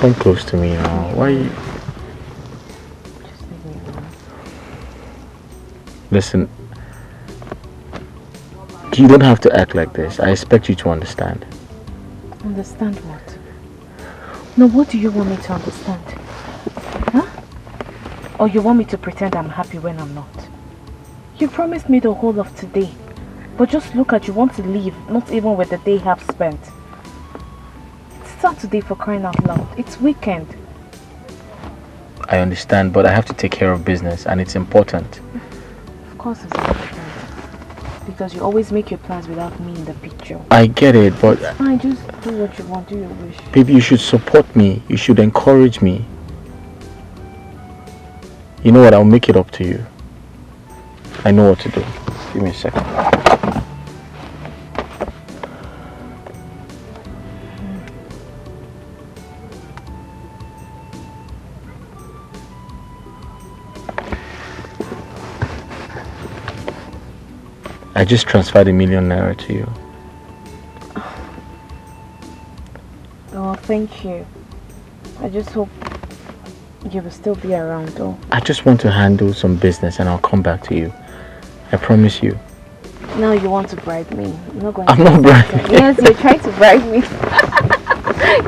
come close to me now. Why you... Just leave me alone. Listen, you don't have to act like this. I expect you to understand. Understand what? No, what do you want me to understand? Huh? Or you want me to pretend I'm happy when I'm not? You promised me the whole of today. But just look at you want to leave, not even with the day half spent. It's Saturday for crying out loud. It's weekend. I understand, but I have to take care of business and it's important. Of course it's important. Because you always make your plans without me in the picture. I get it, but... It's fine, just do what you want, do your wish. Baby, you should support me. You should encourage me. You know what? I'll make it up to you. I know what to do. Give me a second. I just transferred ₦1 million to you. Oh, thank you. I just hope you will still be around though. I just want to handle some business and I'll come back to you. I promise you. Now you want to bribe me. I'm not bribing you. Yes, you're trying to bribe me.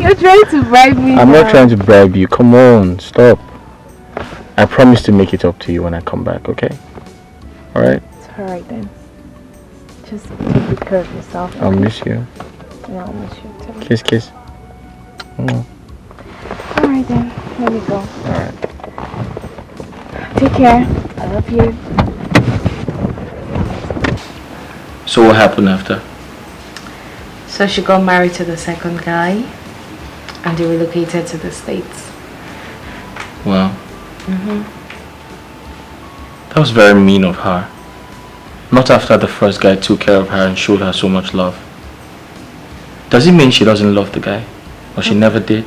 You're trying to bribe me. I'm not trying to bribe you. Come on, stop. I promise to make it up to you when I come back, okay? Alright? It's alright then. Just take good care of yourself. I'll miss you. Yeah, I'll miss you too. Kiss, kiss. Alright then, let me go. Alright. Take care. I love you. So what happened after? So she got married to the second guy and they relocated to the States. Wow. That was very mean of her. Not after the first guy took care of her and showed her so much love. Does it mean she doesn't love the guy? Or she never did?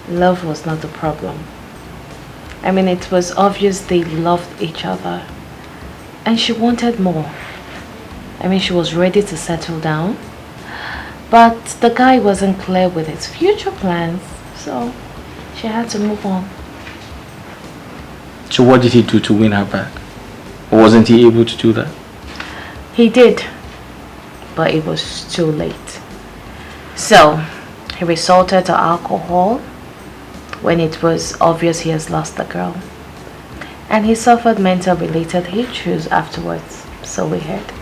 Love was not the problem. I mean, it was obvious they loved each other. And she wanted more. I mean, she was ready to settle down. But the guy wasn't clear with his future plans. So she had to move on. So what did he do to win her back? Or wasn't he able to do that? He did. But it was too late. So he resorted to alcohol when it was obvious he has lost the girl. And he suffered mental related issues afterwards, so we heard.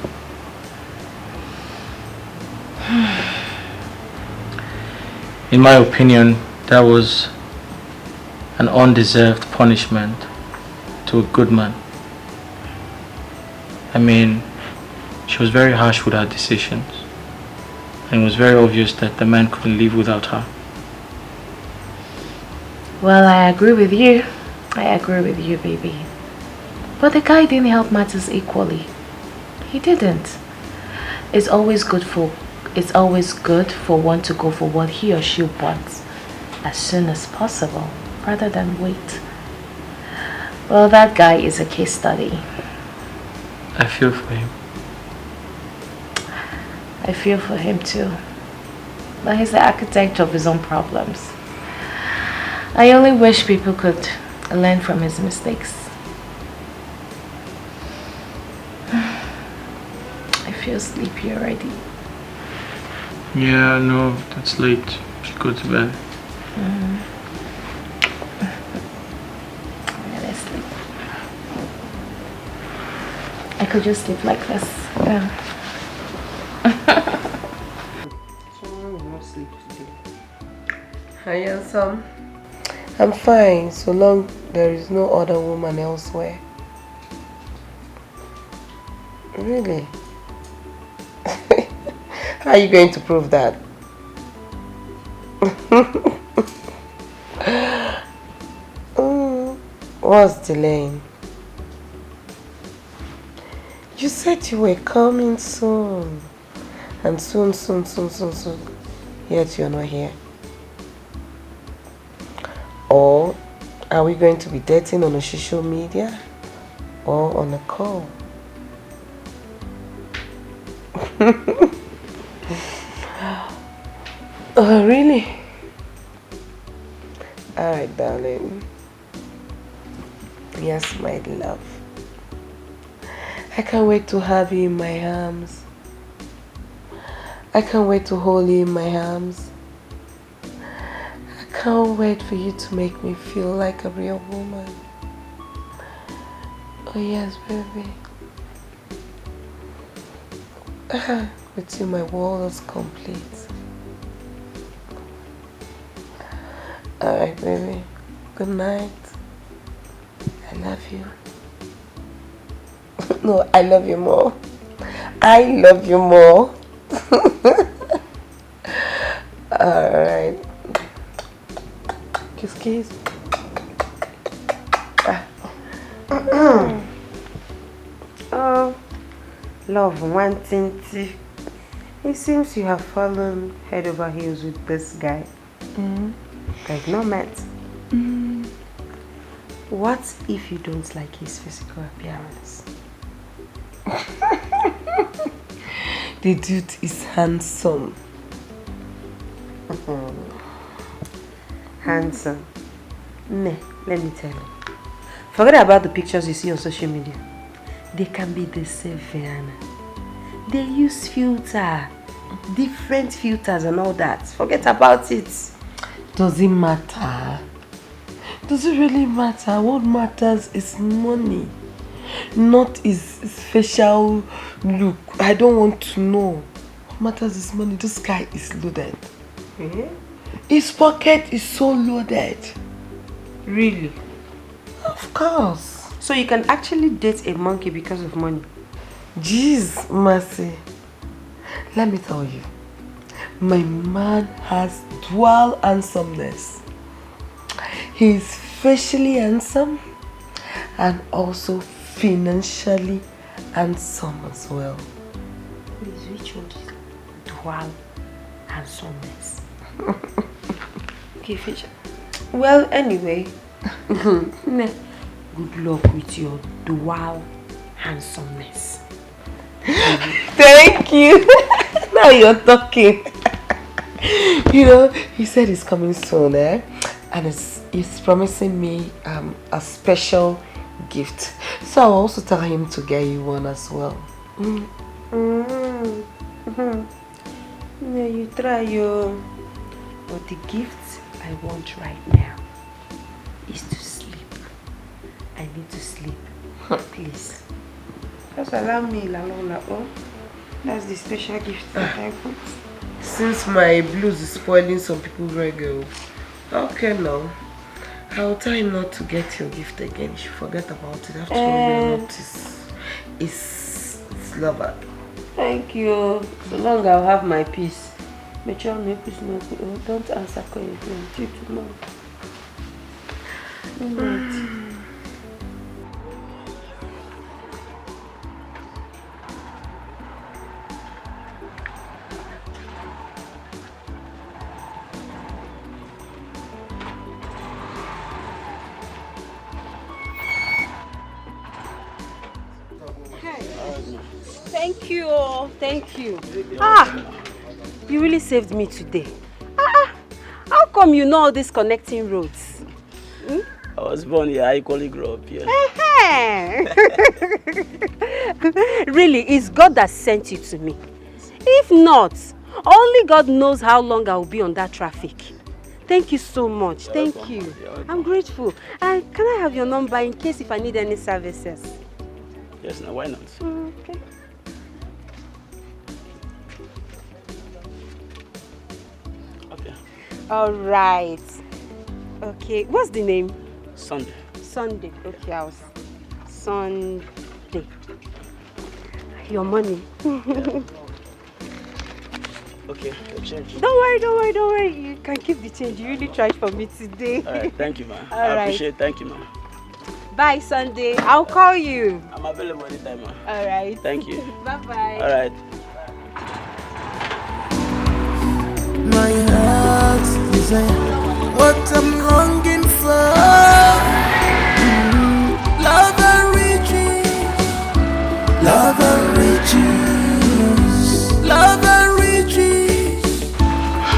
In my opinion, that was an undeserved punishment to a good man. I mean, she was very harsh with her decisions. And it was very obvious that the man couldn't live without her. Well, I agree with you. I agree with you, baby. But the guy didn't help matters equally. He didn't. It's always good for one to go for what he or she wants as soon as possible, rather than wait. Well, that guy is a case study. I feel for him. I feel for him too. But he's the architect of his own problems. I only wish people could learn from his mistakes. I feel sleepy already. Yeah, no, that's late. Should go to bed. Yeah, let's sleep. I could just sleep like this. Yeah. Hi, handsome. I'm fine, so long there is no other woman elsewhere. Really? How are you going to prove that? What's delaying? You said you were coming soon. And soon. Yet you're not here. Or are we going to be dating on a social media or on a call? Oh, really? my darling. Yes, my love. I can't wait to have you in my arms. I can't wait to hold you in my arms. I can't wait for you to make me feel like a real woman. Oh yes, baby. With you, my world is complete. Alright, baby. Good night. I love you. No, I love you more. I love you more. Alright. Kiss, kiss. Oh, love, one thing. It seems you have fallen head over heels with this guy. Like no met. What if you don't like his physical appearance? The dude is handsome. Handsome. Nah, let me tell you. Forget about the pictures you see on social media. They can be deceiving. They use filter, different filters and all that. Forget about it. Does it matter? Does it really matter? What matters is money, not his facial look. I don't want to know. What matters is money. This guy is loaded. His pocket is so loaded. Really? Of course. So you can actually date a monkey because of money? Jeez, Mercy. Let me tell you. My man has dual handsomeness. He's facially handsome and also financially handsome as well. Please, which one is dual handsomeness? Okay, facial. Well, anyway. Good luck with your dual handsomeness. Thank you. Now you're talking. You know, he said he's coming soon, and he's promising me a special gift. So I'll also tell him to get you one as well. Yeah, you try your. But the gift I want right now is to sleep. I need to sleep. Please. Just allow me, Lalola. Oh, that's the special gift that I want. Since my blues is spoiling some people's reggae. Okay, now. I'll tell him not to get your gift again. You should forget about it. After all, you're not his lover. Thank you. So long I'll have my peace. But don't answer calling until tomorrow. Thank you, thank you. You really saved me today. How come you know all these connecting roads? I was born here, I equally grew up here. Really, it's God that sent you to me. If not, only God knows how long I will be on that traffic. Thank you so much. Thank you. I'm grateful. Can I have your number in case if I need any services? Yes, now why not? Okay. Okay. All right. Okay. What's the name? Sunday. Sunday. Okay, I was Sunday. Your money. Okay, your change. Don't worry. You can keep the change. You really tried for me today. All right, thank you, man. I appreciate it. Thank you, man. Bye, Sunday. I'll call you. I'm available anytime, man. All right. Thank you. Bye-bye. All right. My heart desire what I'm longing for. Love and riches, love and riches, love and riches,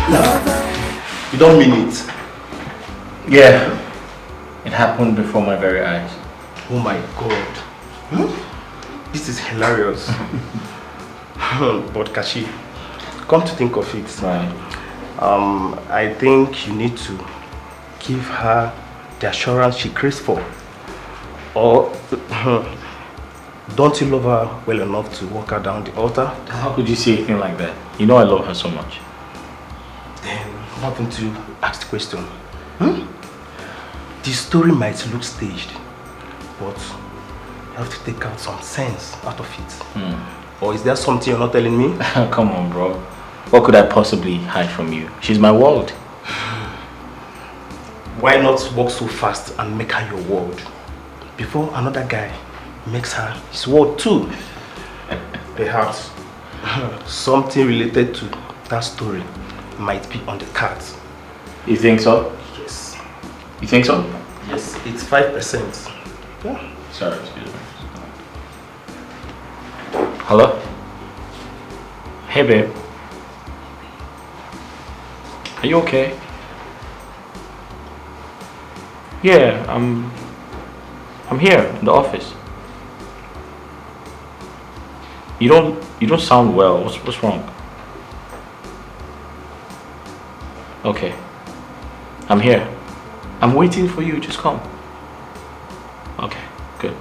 love and... You don't mean it. Yeah. It happened before my very eyes. Oh my God. This is hilarious. But Kashi, come to think of it, Right. I think you need to give her the assurance she craves for. Or don't you love her well enough to walk her down the altar? How could you say anything like that? You know I love her so much. Then why don't you ask the question? The story might look staged, but you have to take out some sense out of it. Or is there something you're not telling me? Come on, bro. What could I possibly hide from you? She's my world. Why not walk so fast and make her your world before another guy makes her his world too? Perhaps something related to that story might be on the cards. You think so? Yes. You think so? Yes, it's 5%. Yeah. Sorry, excuse me. Hello? Hey, babe. Are you okay? Yeah, I'm here in the office. You don't sound well. What's wrong? Okay. I'm here. I'm waiting for you. Just come. Okay, good.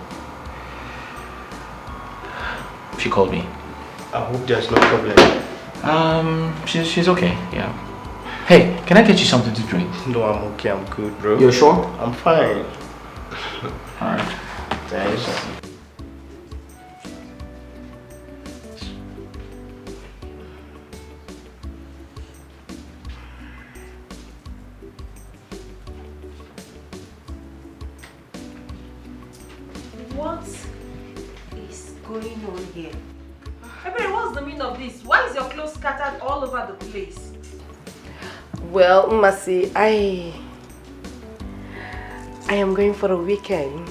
She called me. I hope there's no problem. She's okay. Yeah. Hey, can I get you something to drink? No, I'm okay. I'm good, bro. You're sure? I'm fine. Alright. Thanks. What is going on here? Ebere, what's the meaning of this? Why is your clothes scattered all over the place? Well, Masi, I am going for a weekend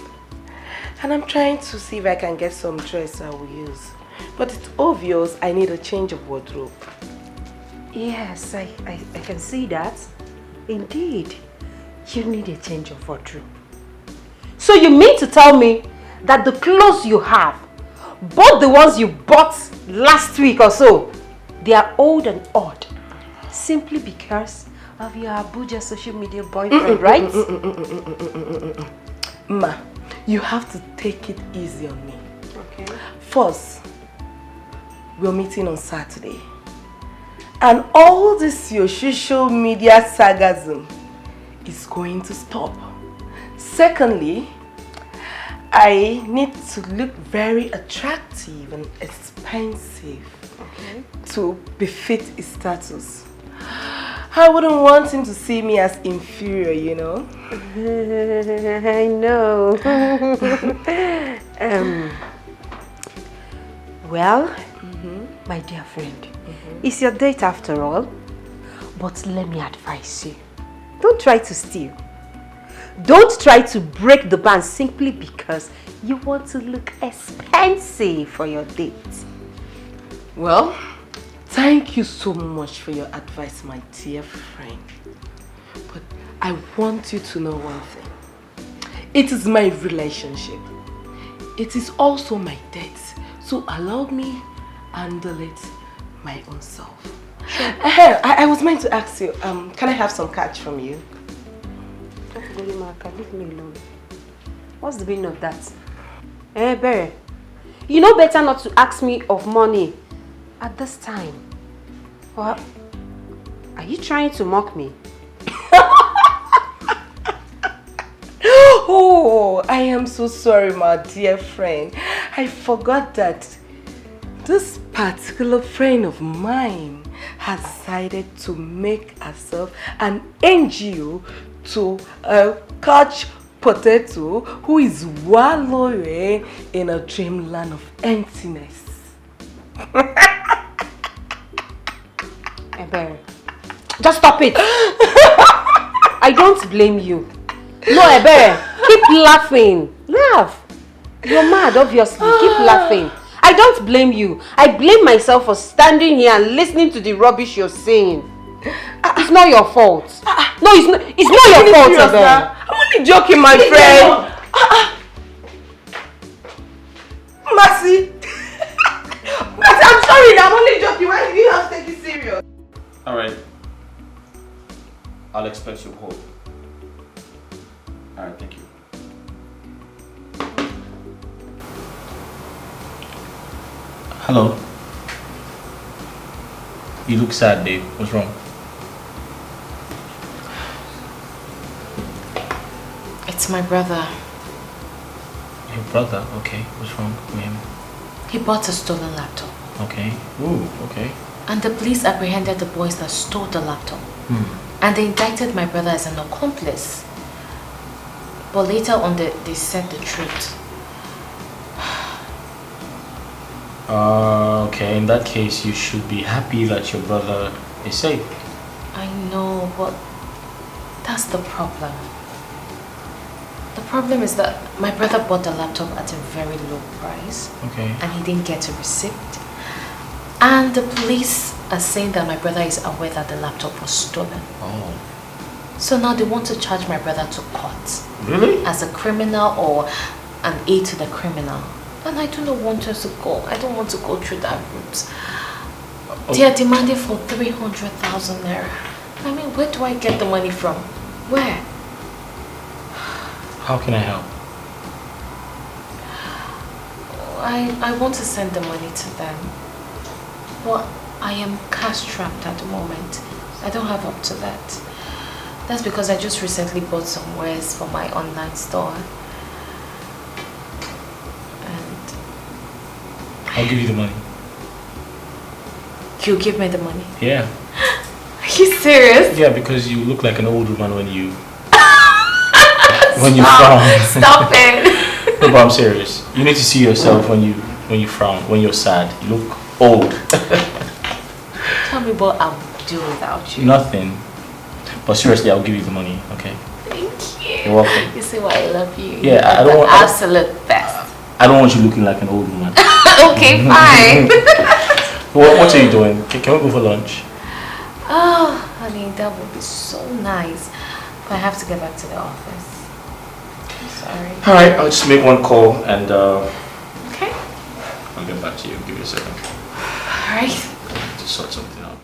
and I'm trying to see if I can get some dress I will use. But it's obvious I need a change of wardrobe. Yes, I can see that. Indeed, you need a change of wardrobe. So you mean to tell me that the clothes you have, both the ones you bought last week or so, they are old and odd simply because of your Abuja social media boyfriend, right? Ma, you have to take it easy on me. Okay. First, we're meeting on Saturday. And all this your social media sarcasm is going to stop. Secondly, I need to look very attractive and expensive to befit his status. I wouldn't want him to see me as inferior, you know? I know. Well, my dear friend, it's your date after all. But let me advise you. Don't try to steal. Don't try to break the ban simply because you want to look expensive for your date. Well, thank you so much for your advice, my dear friend. But I want you to know one thing. It is my relationship. It is also my date. So allow me handle it my own self. Sure. I was meant to ask you, can I have some cash from you? Leave me alone. What's the meaning of that? Eh, Bere, you know better not to ask me of money at this time. What? Are you trying to mock me? Oh, I am so sorry, my dear friend. I forgot that this particular friend of mine has decided to make herself an NGO to catch potato who is wallowing in a dreamland of emptiness. Ebere, just stop it. I don't blame you. No, Ebere, keep laughing. Laugh. You're mad, obviously. Keep laughing. I don't blame you. I blame myself for standing here and listening to the rubbish you're saying. It's not your fault. No, it's not your fault, Abel. I'm only joking, my friend. Mercy. Mercy, I'm sorry, I'm only joking. Why did you have to take it serious? Alright. I'll expect your call. Alright, thank you. Hello. You look sad, babe. What's wrong? It's my brother. Your brother? Okay. What's wrong with him? He bought a stolen laptop. Okay. Ooh, okay. And the police apprehended the boys that stole the laptop. And they indicted my brother as an accomplice. But later on, they said the truth. Okay. In that case, you should be happy that your brother is safe. I know, but that's the problem. The problem is that my brother bought the laptop at a very low price. Okay. And he didn't get a receipt. And the police are saying that my brother is aware that the laptop was stolen. Oh. So now they want to charge my brother to court. Really? As a criminal or an aid to the criminal. And I do not want us to go. I don't want to go through that route. Okay. They are demanding for 300,000 naira. I mean, where do I get the money from? Where? How can I help? I want to send the money to them. But I am cash trapped at the moment. I don't have up to that. That's because I just recently bought some wares for my online store. And I'll give you the money. you give me the money? Yeah. Are you serious? Yeah, because you look like an old woman when you frown. Stop it. No, but I'm serious. You need to see yourself when you frown, when you're sad. You look old. Tell me what I'll do without you. Nothing. But seriously, I'll give you the money, okay? Thank you. You're welcome. You see why I love you. Yeah, I don't the want absolute best. I don't want you looking like an old woman. Okay, fine. What are you doing? Can we go for lunch? Oh, honey, that would be so nice. But I have to get back to the office. I'm sorry. Alright, I'll just make one call and okay. I'll get back to you. Give you a second. Alright. Just sort something out.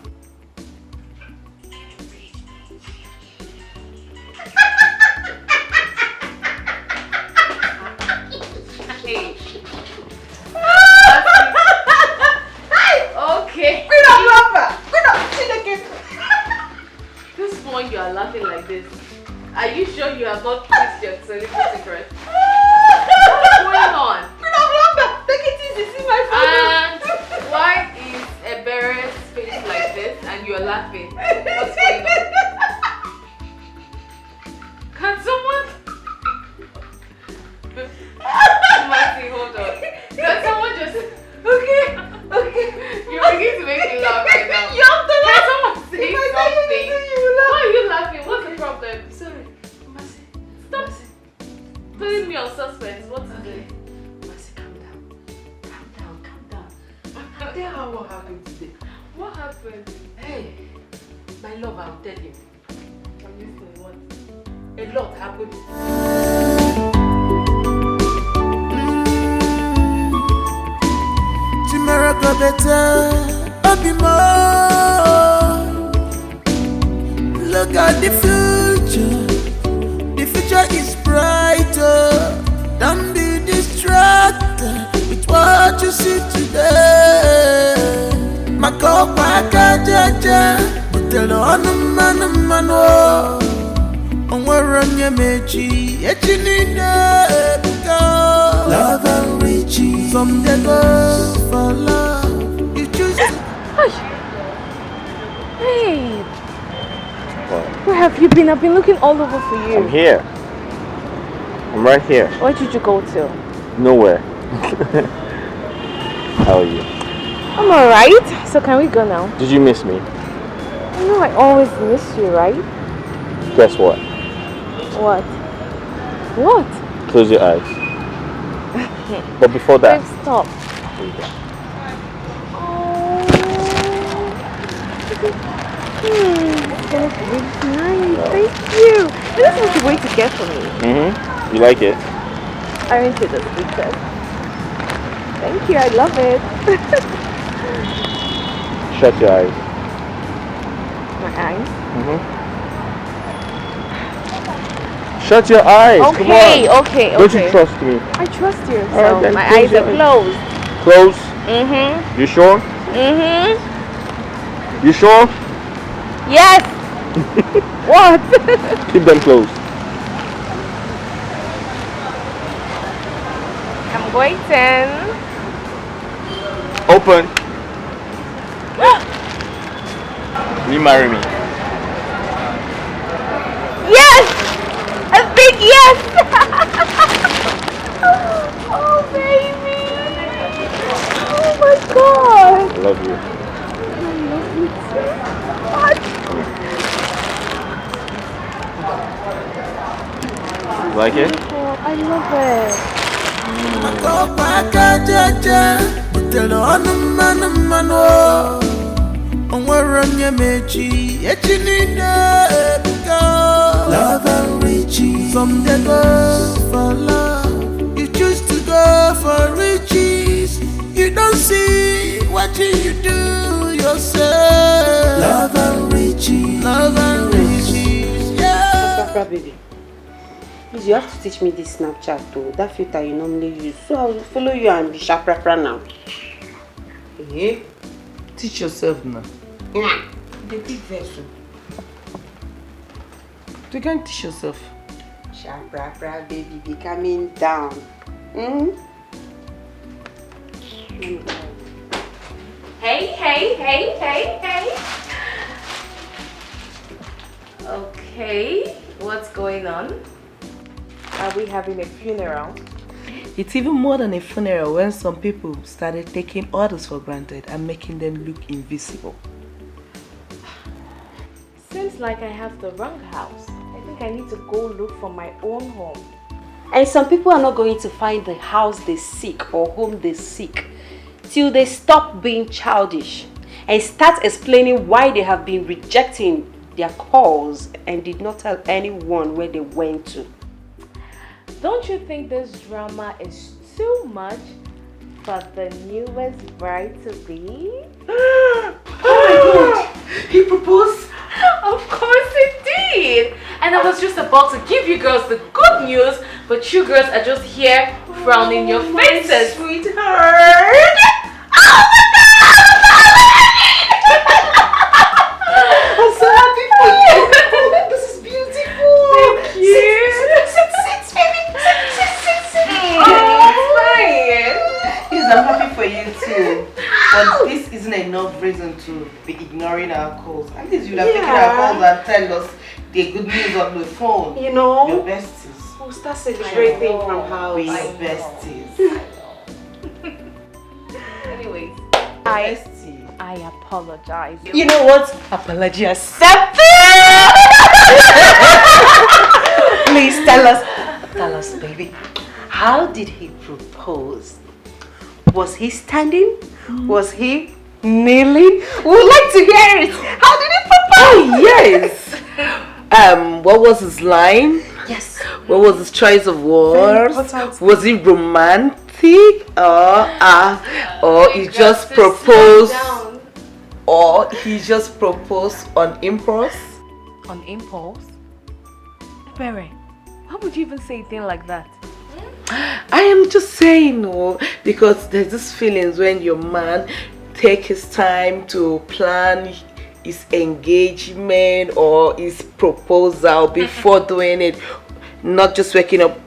Okay. This one you are laughing like this. Are you sure you have not kissed your secret? What's going on? Take it easy, see my And why is Ebere's face like this and you're laughing? What's going on? Can someone... Marcy, hold on. Can someone just... Okay. You're beginning to make me laugh right now. You have to laugh. Can someone say something? Why are you laughing? What's the problem? Sorry. Mercy. Stop putting me on suspense. What's it? Mercy, calm down. Tell her what happened today. What happened? Hey, my love, I'll tell you. I'm listening. What? A lot happened. Tomorrow go better, I'll be more. Look at the future. The future is brighter. Don't be distracted with what you see today. Makopa kajaja, utelo anumano. Onwaranya mechi, echinine buka. Love and riches, some they go for love. You choose. Hey! Where have you been? I've been looking all over for you. I'm here. I'm right here. Where did you go to? Nowhere. How are you? I'm alright. So can we go now? Did you miss me? You know I always miss you, right? Guess what? What? What? Close your eyes. But before that... Babe, stop. Here you go. It's really nice. Thank you. This is what you wait to get for me. You like it? Aren't you the sweetest? Thank you. I love it. Shut your eyes. My eyes? Shut your eyes. Come Okay, on. okay. Don't you trust me? I trust you. All right, So then my close eyes your are eyes. closed. Close. You sure? You sure? Yes. What? Keep them closed. I'm waiting. Open. Will you marry me? Yes! A big yes! Oh, baby! Oh my god! I love you. I love you so much! Like it? Oh, I love it. Love and riches. Some they go for love. You choose to go for riches. You don't see what you do yourself. Love and riches. Love and riches. Yeah. Papa, baby. Please, you have to teach me this Snapchat too. That filter you normally use. So I will follow you and be sharp now. Hey, teach yourself now. The big vessel. You can teach yourself. Sharp, baby, be coming down. Hey. Okay, what's going on? Are we having a funeral? It's even more than a funeral when some people started taking others for granted and making them look invisible. Seems like I have the wrong house. I think I need to go look for my own home. And some people are not going to find the house they seek or home they seek till they stop being childish and start explaining why they have been rejecting their calls and did not tell anyone where they went to. Don't you think this drama is too much for the newest bride to be? Oh my god! He proposed? Of course it did! And I was just about to give you girls the good news, but you girls are just here frowning your faces. Sweetheart! I'm so happy for you! This is beautiful! Thank you! Sit, baby! Sit. Yes, I'm happy for you too. But this isn't enough reason to be ignoring our calls. At least you'd have taken our calls and tell us the good news on the phone. You know, your besties. we'll start celebrating from house. We besties. Anyways, Bestie. I apologize. You know what? Apology accepted! Please tell us, baby. How did he propose? Was he standing? Was he kneeling? We would like to hear it. How did he propose? Oh, yes. What was his line? Yes. What was his choice of words? Was he romantic? Or he just proposed? Or he just proposed on impulse? On impulse? Berry, why would you even say a thing like that? I am just saying, no, because there's this feelings when your man take his time to plan his engagement or his proposal before doing it, not just waking up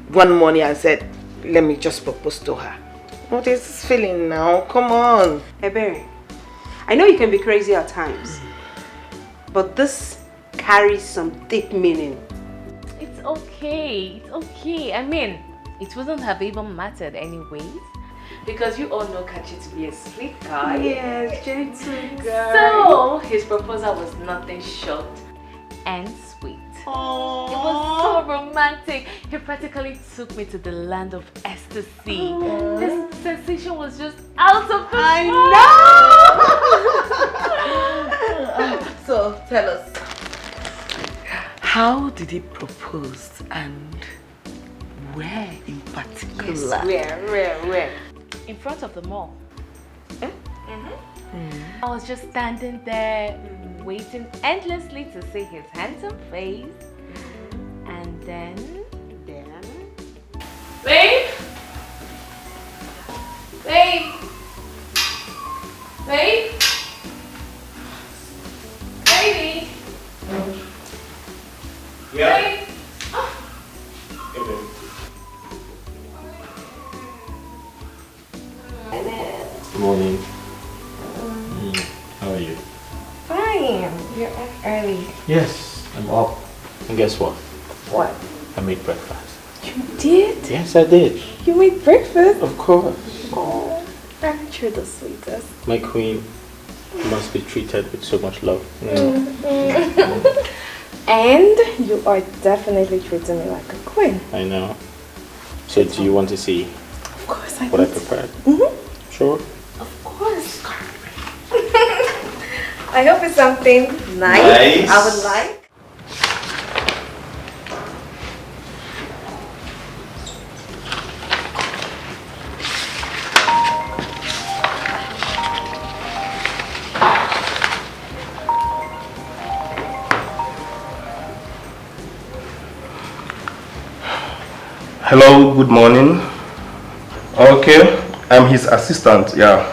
one morning and said, let me just propose to her. What is this feeling now? Come on. Hey, Berry, I know you can be crazy at times, but this carries some deep meaning. It's okay. I mean, it wouldn't have even mattered anyways. Because you all know Kachi to be a sweet guy. Yes, gentle girl. So, his proposal was nothing short and sweet. Aww. It was so romantic. He practically took me to the land of ecstasy. This sensation was just out of this world. So How did he propose and where in particular? Yes, where? In front of the mall. I was just standing there waiting endlessly to see his handsome face. And then... Babe! Babe! Babe! Baby! Yeah. Babe! Hey, babe. Good morning. How are you? Fine. You're up early. Yes, I'm up. And guess what? What? I made breakfast. You did? Yes, I did. You made breakfast? Of course. Oh, aren't you the sweetest? My queen must be treated with so much love. And you are definitely treating me like a queen. I know. So do you want to see Of course I what I do. prepared? Mm-hmm. Sure. Of course. I hope it's something nice. I would like. Hello, good morning. Okay, I'm his assistant, yeah.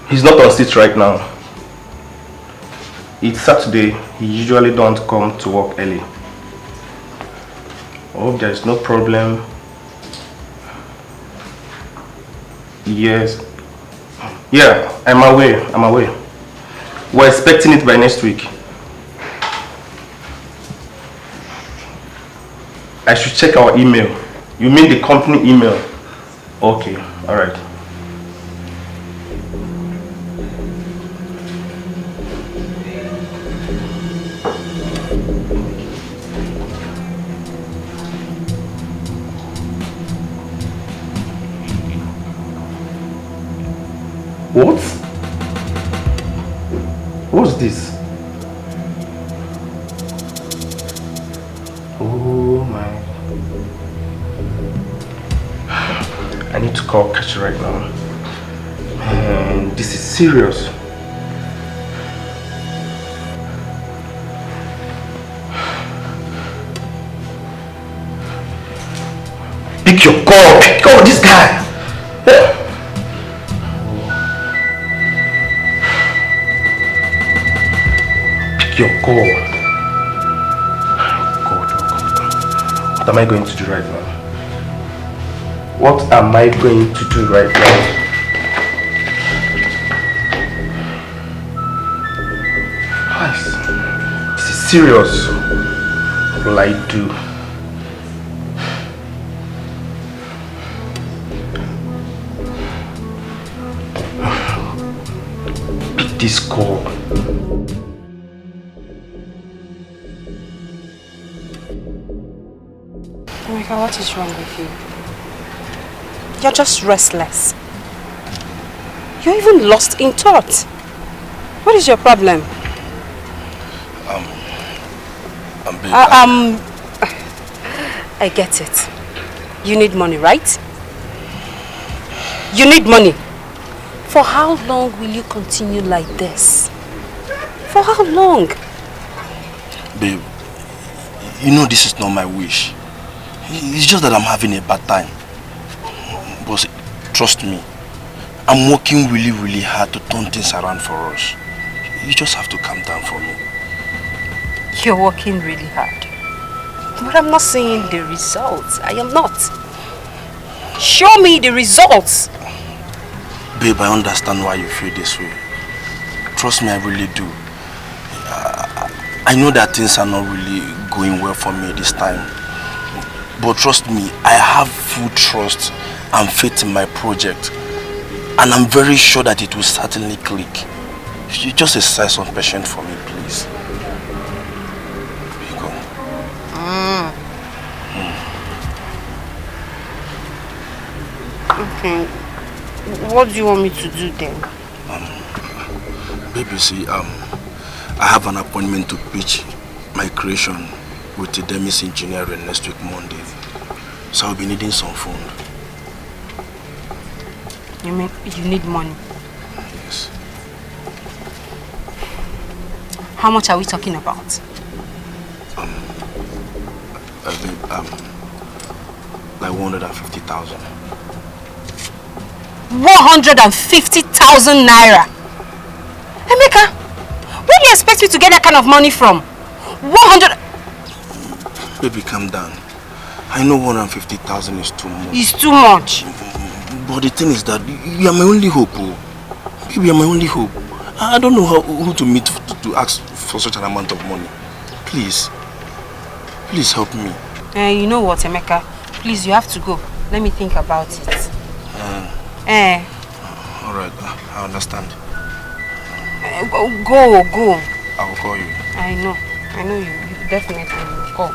He's not on seat right now. It's Saturday, he usually don't come to work early. I hope there is no problem. Yes. Yeah, I'm away. We're expecting it by next week. I should check our email. You mean the company email? Okay, alright. What? What's this? Oh my. I need to call Kachi right now. Man, this is serious. Pick your call! Pick your this guy! Pick your call. What am I going to do right now? What am I going to do right now? This is serious. What will I do? Pick this call. Emeka, what is wrong with you? You're just restless. You're even lost in thought. What is your problem? I get it. You need money, right? You need money. For how long will you continue like this? For how long? Babe, you know this is not my wish. It's just that I'm having a bad time. But trust me, I'm working really, really hard to turn things around for us. You just have to calm down for me. You're working really hard. But I'm not seeing the results. I am not. Show me the results. Babe, I understand why you feel this way. Trust me, I really do. I know that things are not really going well for me this time. But trust me, I have full trust and faith in my project. And I'm very sure that it will certainly click. You just exercise some patience for me, please. Biko. Okay. What do you want me to do then? Baby, see, I have an appointment to pitch my creation with the Demis engineering next week Monday. So I'll be needing some fund. You mean you need money? Yes. How much are we talking about? Like 150,000. 150,000 naira. Emeka, where do you expect me to get that kind of money from? 100. Baby, calm down. I know 150,000 is too much. It's too much. But the thing is that you are my only hope. Baby, you are my only hope. I don't know who to meet to ask for such an amount of money. Please. Please help me. You know what, Emeka? Please, you have to go. Let me think about it. Alright, I understand. Go. I will call you. I know you definitely will call.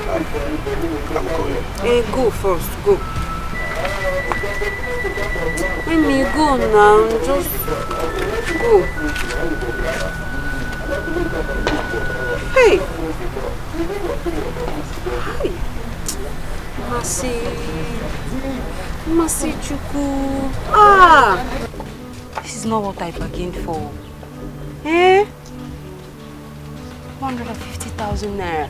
I will call you. Go first, go. Let me go now, just go. Hey! Hi! Masi Chuku. This is not what I bargained for. 150,000 naira.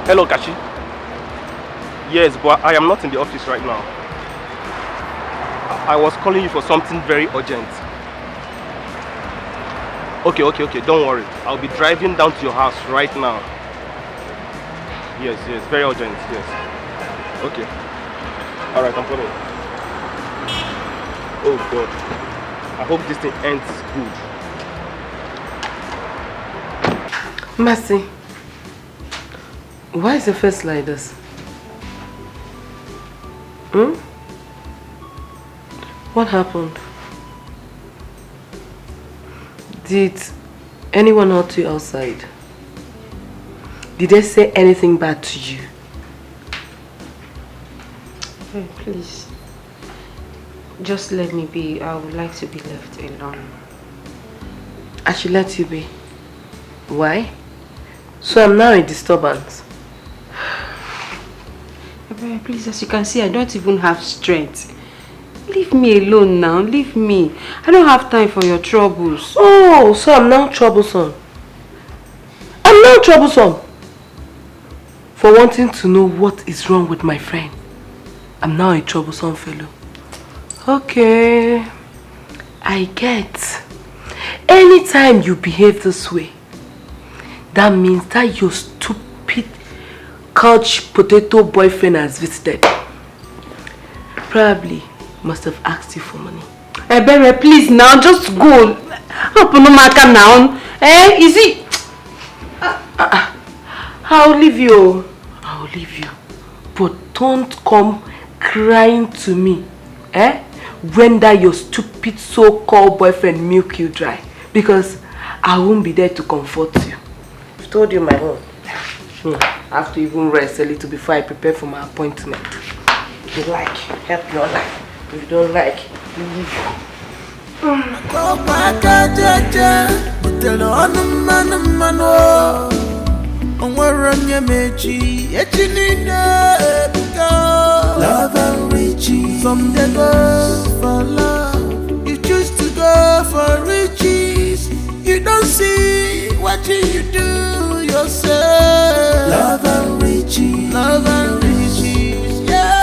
Hello, Kashi. Yes, but I am not in the office right now. I was calling you for something very urgent. Okay, don't worry. I'll be driving down to your house right now. Yes, very urgent, yes. Okay. Alright, I'm coming. Oh God. I hope this thing ends good. Mercy. Why is your face like this? What happened? Did anyone hurt you outside? Did they say anything bad to you? Hey, please. Just let me be. I would like to be left alone. I should let you be. Why? So I'm now a disturbance. Please, as you can see, I don't even have strength. Leave me alone now. Leave me. I don't have time for your troubles. Oh, so I'm now troublesome. I'm now troublesome. For wanting to know what is wrong with my friend. I'm now a troublesome fellow. Okay. I get. Anytime you behave this way, that means that your stupid couch potato boyfriend has visited. Probably must have asked you for money. Ebere, please now, just go. Open the market now. Is it? I'll leave you. I'll leave you. But don't come crying to me. When that your stupid so-called boyfriend milk you dry. Because I won't be there to comfort you. I've told you my own. I have to even rest a little before I prepare for my appointment. If you like, help your life. If you don't like, leave. Love and riches. From the go for love, you choose to go for riches. You don't see what you do yourself. Love and riches. Love and riches. Yeah.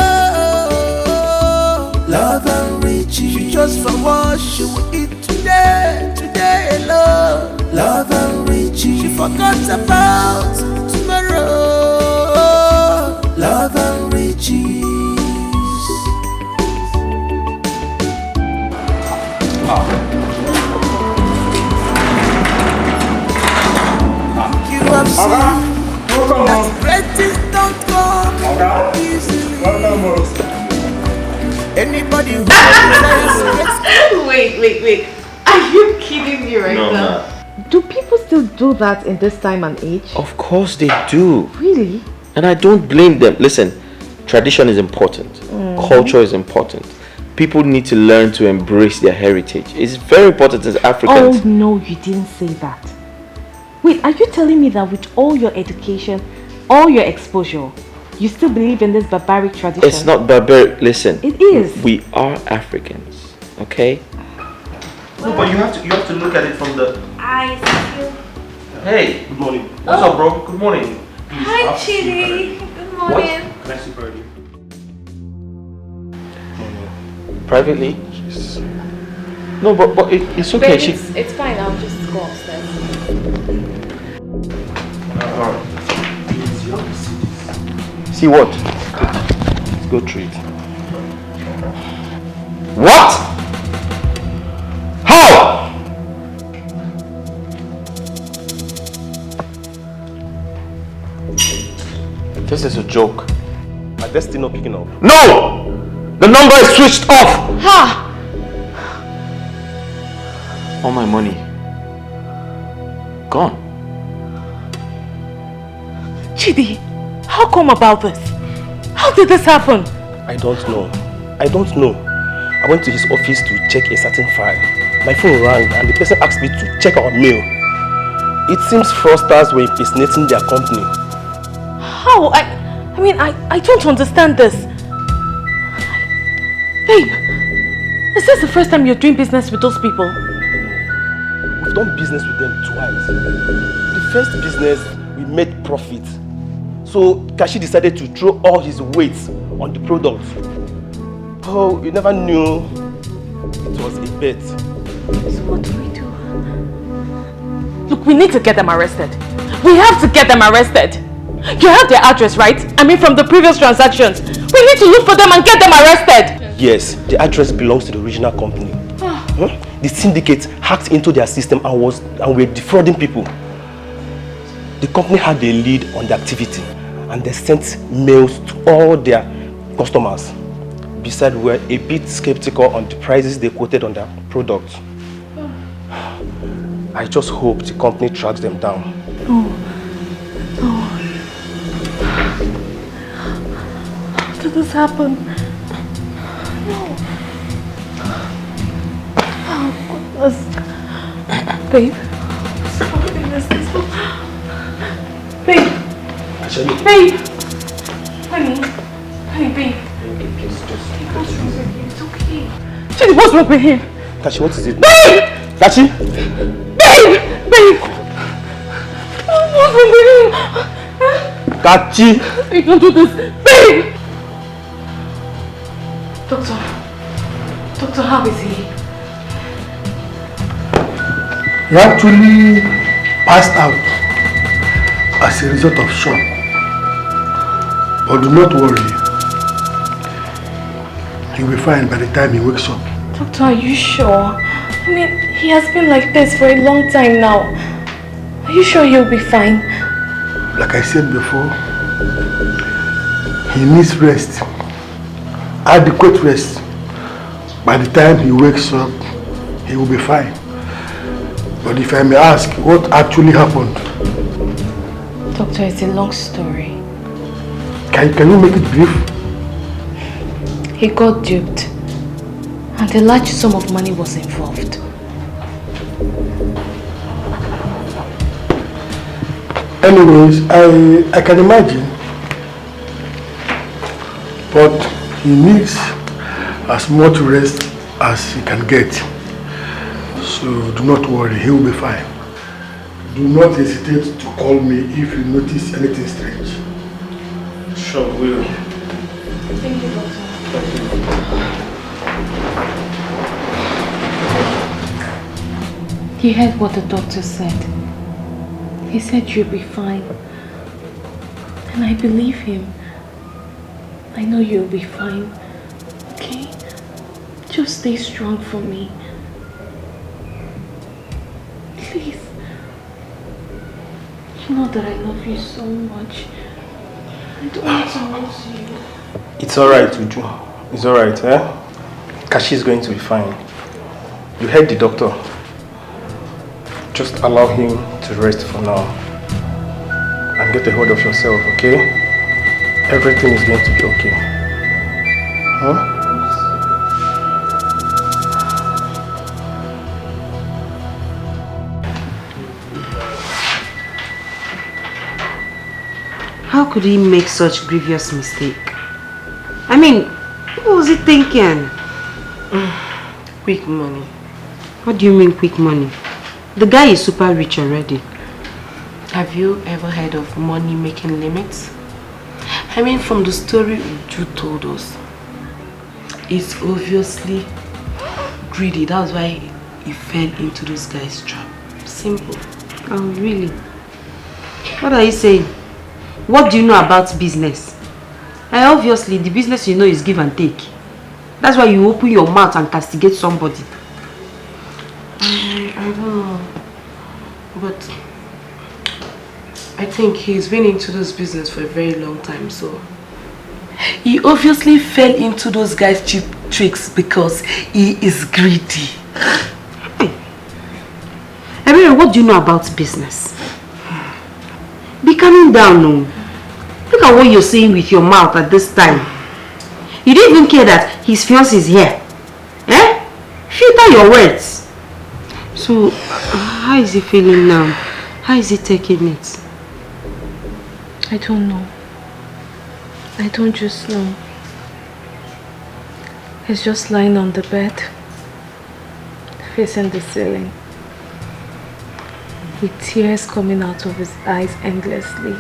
Love and riches. She just for what she will eat today alone. Love and riches. She forgot about tomorrow. Love and riches. You have seen that great things don't come easily. Anybody who desires Wait. Are you kidding me right No, now? nah. Do people still do that in this time and age? Of course they do. Really? And I don't blame them. Listen, tradition is important. Culture is important. People need to learn to embrace their heritage. It's very important as Africans. Oh no, you didn't say that. Wait, are you telling me that with all your education, all your exposure, you still believe in this barbaric tradition? It's not barbaric. Listen. It is. We are Africans. Okay? No, but you have to look at it from the... I see. Hey, good morning. What's up, bro? Good morning. Hi, Chidi. Good morning. What? Can I see privately? Privately? No, but it's okay. Babe, it's fine. I'll just go upstairs. Alright. See what? Let's go through it. What? How? This is a joke. My destiny not picking up. No! The number is switched off! Ha! All my money gone. Chidi, how come about this? How did this happen? I don't know. I went to his office to check a certain file. My phone rang and the person asked me to check our mail. It seems fraudsters were impersonating their company. How? I mean, I don't understand this. Babe, is this the first time you're doing business with those people? We've done business with them twice. The first business, we made profit. So Kashi decided to throw all his weight on the product. Oh, you never knew it was a bet. So what do we do? Look, we need to get them arrested. We have to get them arrested. You have their address, right? I mean, from the previous transactions. We need to look for them and get them arrested. Yes, the address belongs to the original company. The syndicate hacked into their system and were defrauding people. The company had a lead on the activity and they sent mails to all their customers. Besides, we were a bit skeptical on the prices they quoted on their product. I just hope the company tracks them down. How did this happen? Oh, goodness. Babe. Oh, goodness. Babe. Babe. Honey, babe. What's wrong with you? It's okay. Chidi, what's wrong with him? Kashi, what is it? Babe! Kashi? Babe! What's wrong with him? Kachi! Babe, don't do this. Babe! Doctor, how is he? He actually passed out as a result of shock. But do not worry. He'll be fine by the time he wakes up. Doctor, are you sure? I mean, he has been like this for a long time now. Are you sure he'll be fine? Like I said before, he needs rest. Adequate rest. By the time he wakes up, he will be fine. But if I may ask, what actually happened? Doctor, it's a long story. Can you make it brief? He got duped. And a large sum of money was involved. Anyways, I can imagine. But he needs as much rest as he can get. So do not worry, he will be fine. Do not hesitate to call me if you notice anything strange. Sure, will. Thank you, Doctor. You heard what the doctor said. He said you'll be fine. And I believe him. I know you'll be fine. Okay? Just stay strong for me. Please. You know that I love you so much. I don't want to lose you. It's alright, Uju. It's alright, eh? Kashi is going to be fine. You heard the doctor. Just allow him to rest for now. And get a hold of yourself, okay? Everything is going to be okay. Huh? How could he make such grievous mistake? I mean, what was he thinking? Quick money. What do you mean quick money? The guy is super rich already. Have you ever heard of money making limits? I mean, from the story Uju told us, it's obviously greedy. That's why he fell into this guy's trap. Simple. Oh, really? What are you saying? What do you know about business? Obviously, the business you know is give and take. That's why you open your mouth and castigate somebody. I don't know. But I think he's been into this business for a very long time, so he obviously fell into those guys' cheap tricks because he is greedy. Hey. Everyone, what do you know about business? Be calming down now. Look at what you're saying with your mouth at this time. You don't even care that his fiancé is here. Eh? Filter your words. So, how is he feeling now? How is he taking it? I don't know. I don't just know. He's just lying on the bed, facing the ceiling, with tears coming out of his eyes endlessly.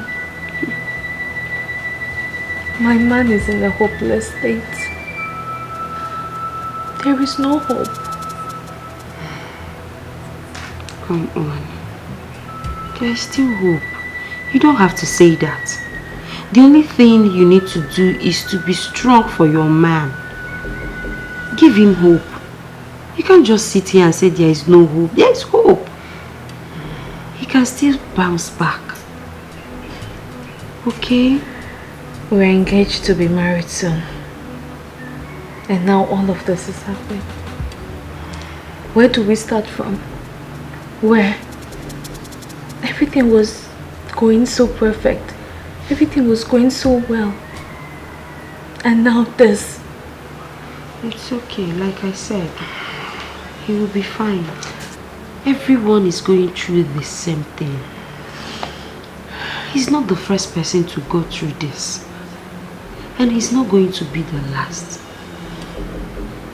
My man is in a hopeless state. There is no hope. Come on. There is still hope. You don't have to say that. The only thing you need to do is to be strong for your man. Give him hope. You can't just sit here and say there is no hope. There is hope. He can still bounce back. Okay? We're engaged to be married soon. And now all of this is happening. Where do we start from? Where? Everything was going so perfect. Everything was going so well. And now this. It's okay, like I said. He will be fine. Everyone is going through the same thing. He's not the first person to go through this. And he's not going to be the last.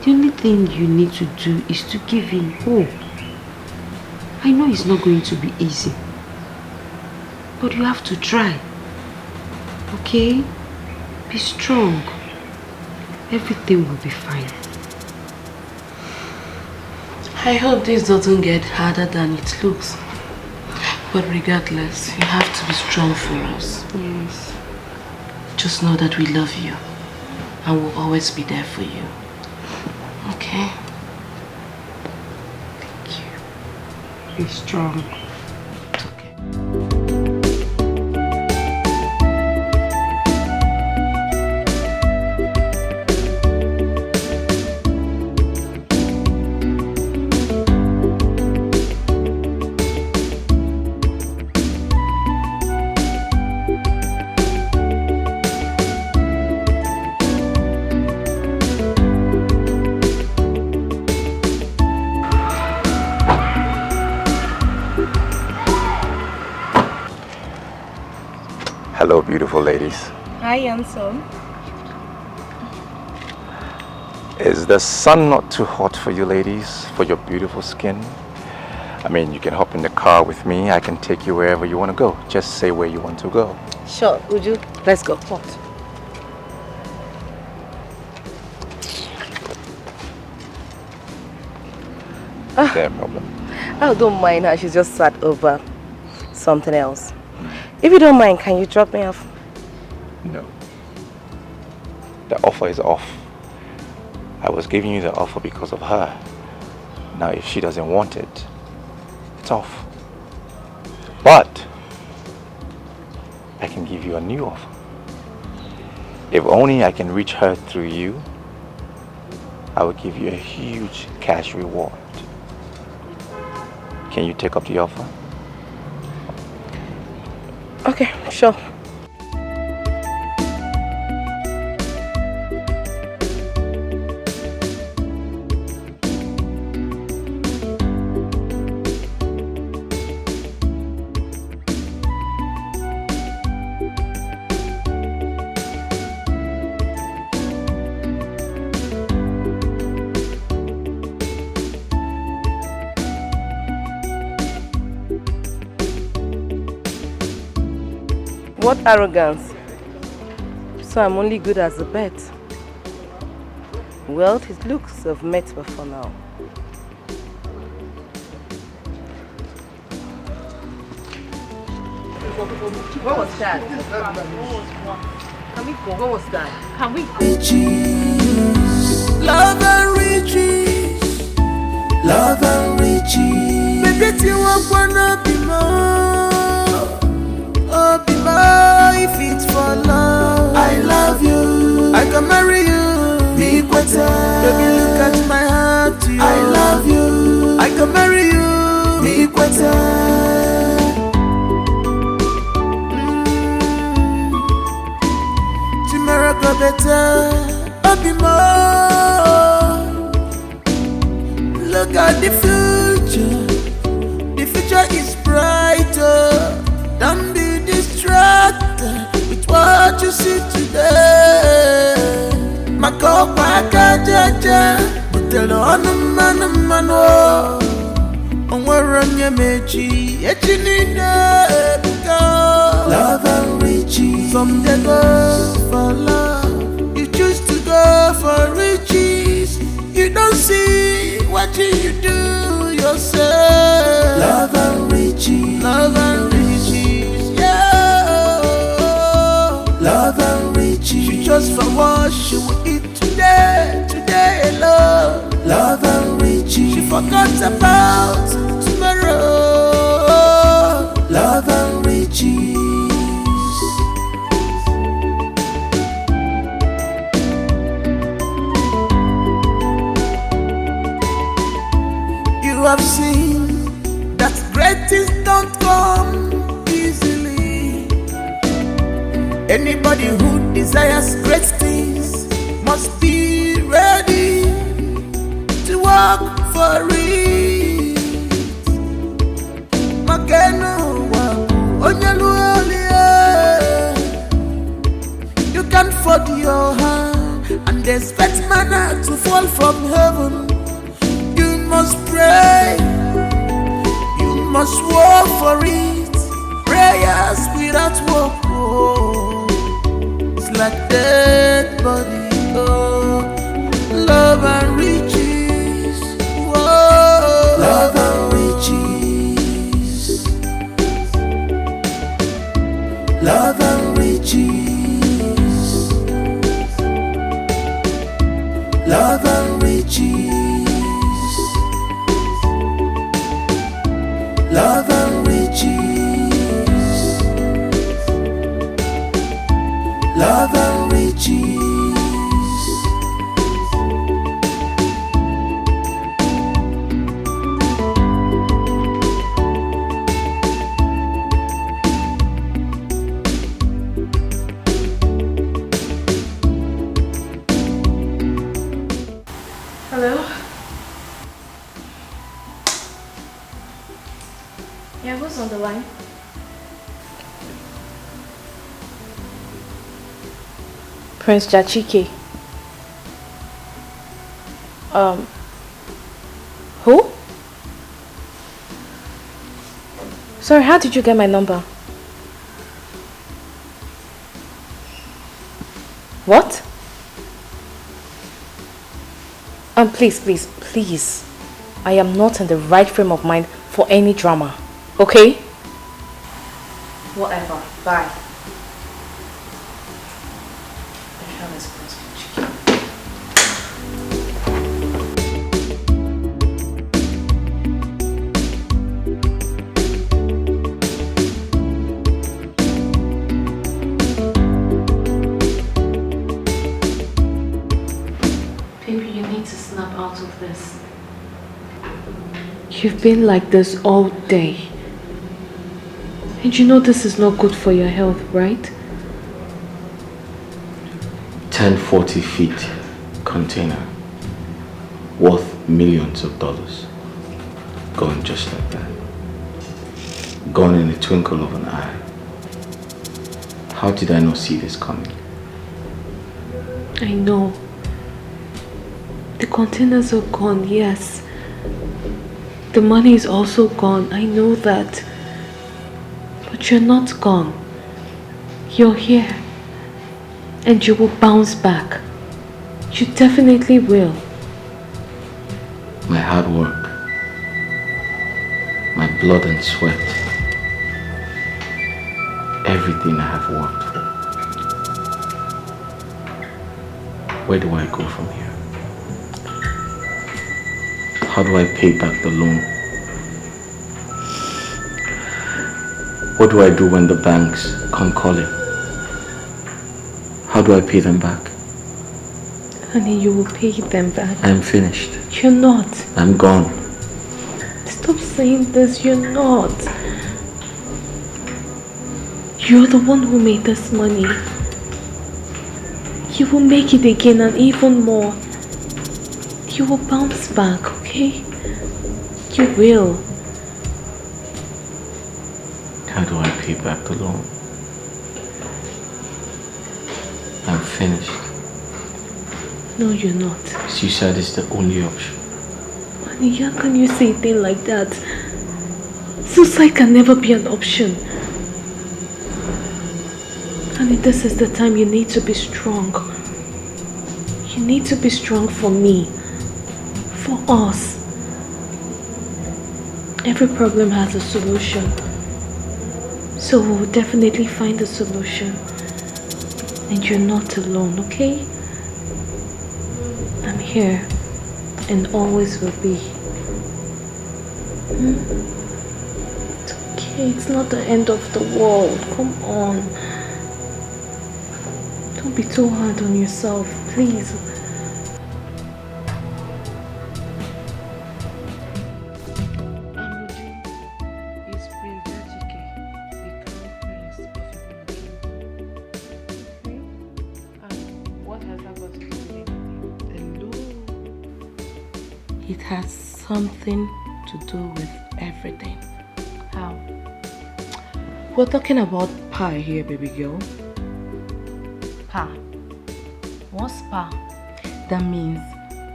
The only thing you need to do is to give him hope. I know it's not going to be easy. But you have to try. Okay? Be strong. Everything will be fine. I hope this doesn't get harder than it looks. But regardless, you have to be strong for us. Yes. Just know that we love you and we'll always be there for you. Okay? Thank you. Be strong. It's okay. Hello, beautiful ladies. Hi, handsome. Is the sun not too hot for you ladies, for your beautiful skin? I mean, you can hop in the car with me. I can take you wherever you want to go. Just say where you want to go. Sure, Uju. Let's go. What? No problem. I don't mind her. She's just sat over something else. If you don't mind, can you drop me off? No. The offer is off. I was giving you the offer because of her. Now, if she doesn't want it, it's off. But I can give you a new offer. If only I can reach her through you, I will give you a huge cash reward. Can you take up the offer? Okay, sure. What arrogance! So I'm only good as a bet. Well, it looks I've met before now. What was that? Can we go? What was that? Can we go? Love and riches, love and riches. Baby, you wanna be more, oh be more. If it's for love, I love you. I can marry you, be better. Baby, look at my heart, to you. I love you. I can marry you, be better. Tomorrow go better, I'll be more. Look at the future is brighter. Don't be distracted with what you see today. Makopa kajaja, utelo anumano. Onwaranya mechi, echinina ebuka. Love and riches, some they go for love. You choose to go for riches. You don't see what you do yourself. Love and riches, love and riches, yeah. Love and riches. She just for what she will eat today, today alone. Love and riches. She forgot about tomorrow. Love and riches. You have seen that great things don't come easily. Anybody who desires great things must be ready to work for it. You can't fold your hand and expect manna to fall from heaven. You must pray, you must work for it. Prayers without work, oh, it's like dead body. Oh, love and riches, whoa. Love and riches, love and riches, love and riches, love and riches, love and riches. Hello? Yeah, who's on the line? Prince Jachike. Who? Sorry, how did you get my number? What? Please. I am not in the right frame of mind for any drama. Okay? Whatever. Bye. Baby, you need to snap out of this. You've been like this all day. And you know this is not good for your health, right? 1040 feet container worth millions of dollars. Gone just like that. Gone in the twinkle of an eye. How did I not see this coming? I know. The containers are gone, yes. The money is also gone, I know that. But you're not gone. You're here. And you will bounce back. You definitely will. My hard work, my blood and sweat, everything I have worked for. Where do I go from here? How do I pay back the loan? What do I do when the banks come calling? How do I pay them back? Honey, you will pay them back. I'm finished. You're not. I'm gone. Stop saying this, you're not. You're the one who made this money. You will make it again and even more. You will bounce back, okay? You will. How do I pay back the loan? I'm finished. No, you're not. Suicide is the only option. Honey, how can you say a thing like that? Suicide can never be an option. Honey, this is the time you need to be strong. You need to be strong for me. For us. Every problem has a solution. So we'll definitely find a solution. And you're not alone, okay? I'm here and always will be. It's okay, it's not the end of the world. Come on. Don't be too hard on yourself, please. It has something to do with everything. How? We're talking about pie here, baby girl. Pa. What's pa? That means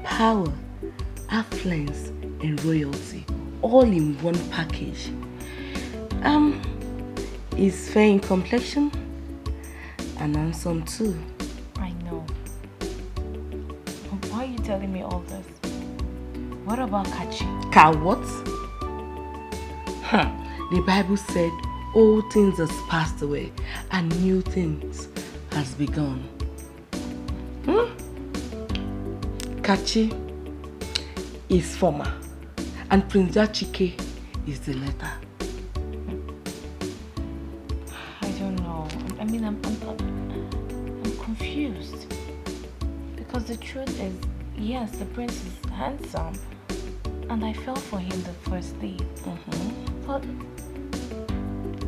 power, affluence, and royalty, all in one package. Is fair in complexion and handsome too. I know. Why are you telling me all this? What about Kachi? Ka what? The Bible said old things has passed away and new things has begun. Kachi is former and Prince Jachike is the latter. I don't know. I mean, I'm confused. Because the truth is, yes, the prince is handsome. And I fell for him the first day. But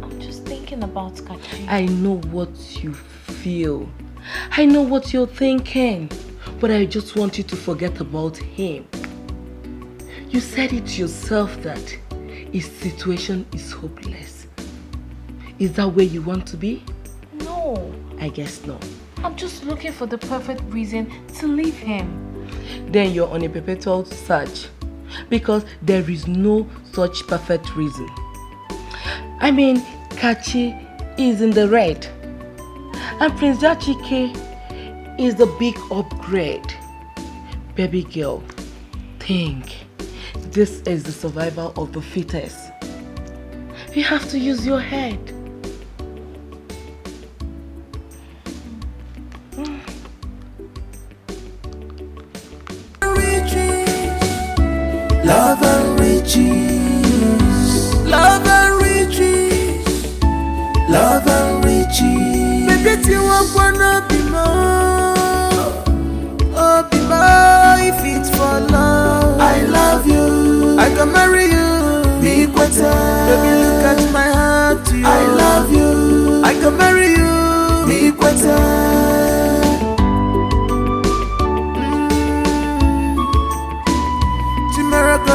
I'm just thinking about Kachi. I know what you feel. I know what you're thinking. But I just want you to forget about him. You said it yourself that his situation is hopeless. Is that where you want to be? No. I guess not. I'm just looking for the perfect reason to leave him. Then you're on a perpetual search. Because there is no such perfect reason. I mean, Kachi is in the red. And Prince Jachike is the big upgrade. Baby girl, think. This is the survival of the fittest. You have to use your head. Love and riches, love and riches, love and riches. Baby, you want wanna be more, oh be more if it's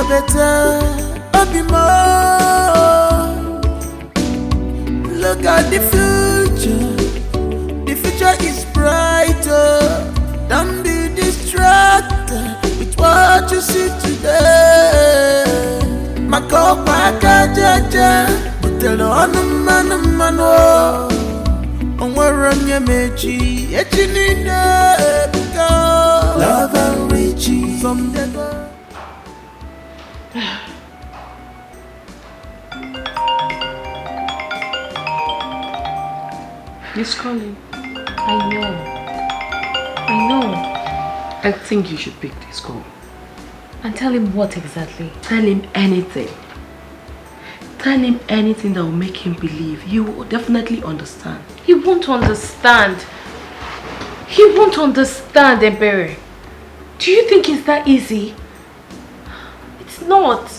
better, I'll be more. Look at the future is brighter. Don't be distracted with what you see today. Makopa kajaja, utelo anumano. Onwaranya mechi, echinina ebuka. Love and riches from the God. He's calling. I know. I think you should pick this call. And tell him what exactly? Tell him anything. Tell him anything that will make him believe. He will definitely understand. He won't understand. He won't understand, Ebere. Do you think it's that easy? It's not.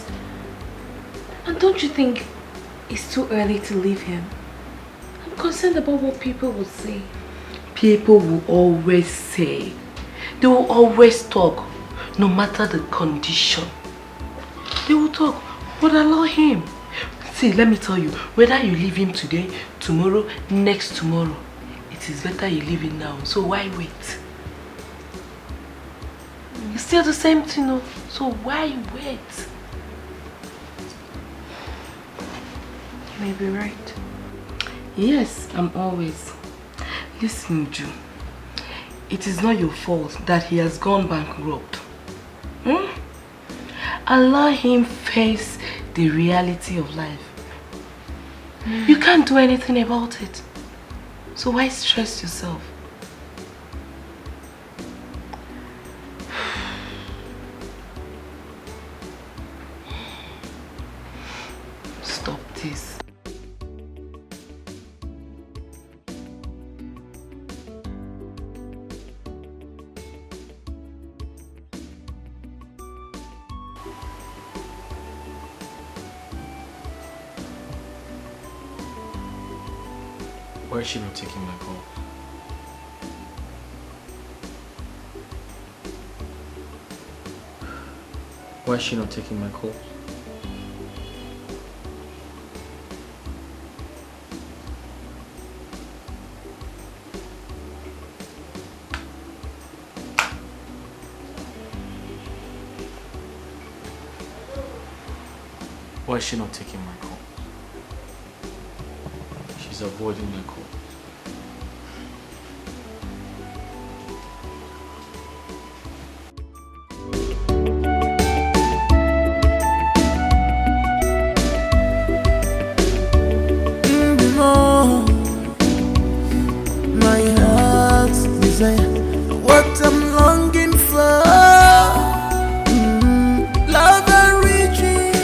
And don't you think it's too early to leave him? I'm concerned about what people will say. People will always say. They will always talk, no matter the condition. They will talk, but allow him. See, let me tell you, whether you leave him today, tomorrow, next tomorrow, it is better you leave him now. So why wait? It's still the same thing, no? So why wait? You may be right. Yes, I'm always. Listen, Ju. It is not your fault that he has gone bankrupt. Allow him face the reality of life. You can't do anything about it. So why stress yourself? Stop this. Why is she not taking my call? Why is she not taking my call? Why is she not taking my call? She's avoiding my call. My heart's desire, what I'm longing for. Love and riches,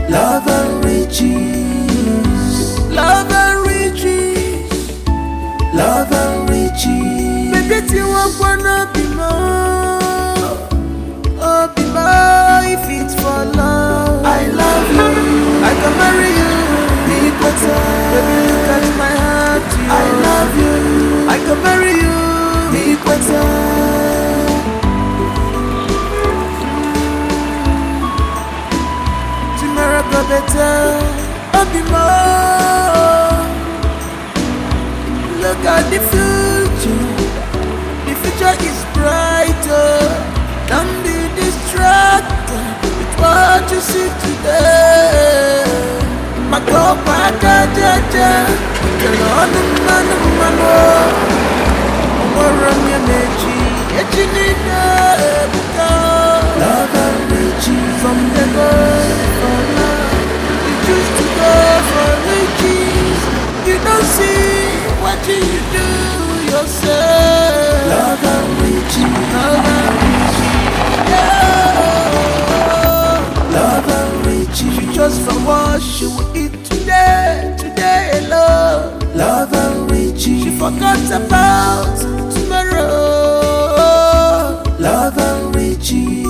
love and riches, love and riches, love and riches. Baby, you wanna be more, oh be more. If it's for love, I love you, I can marry you. Baby, look at my heart, I love you, I can marry you, equator. Tomorrow go better, I'll be more. Look at the future is brighter. Don't be distracted with what you see today. Makopa kajaja, utelo anumano. Onwaranya mechi, echinina ebuka. Love and riches from the God for love. You choose to go for riches. You don't see what you do yourself. Love and riches, love and riches, yeah. Love and riches. She just for what she will eat today alone. Love and riches. She forgot about tomorrow. Love and riches.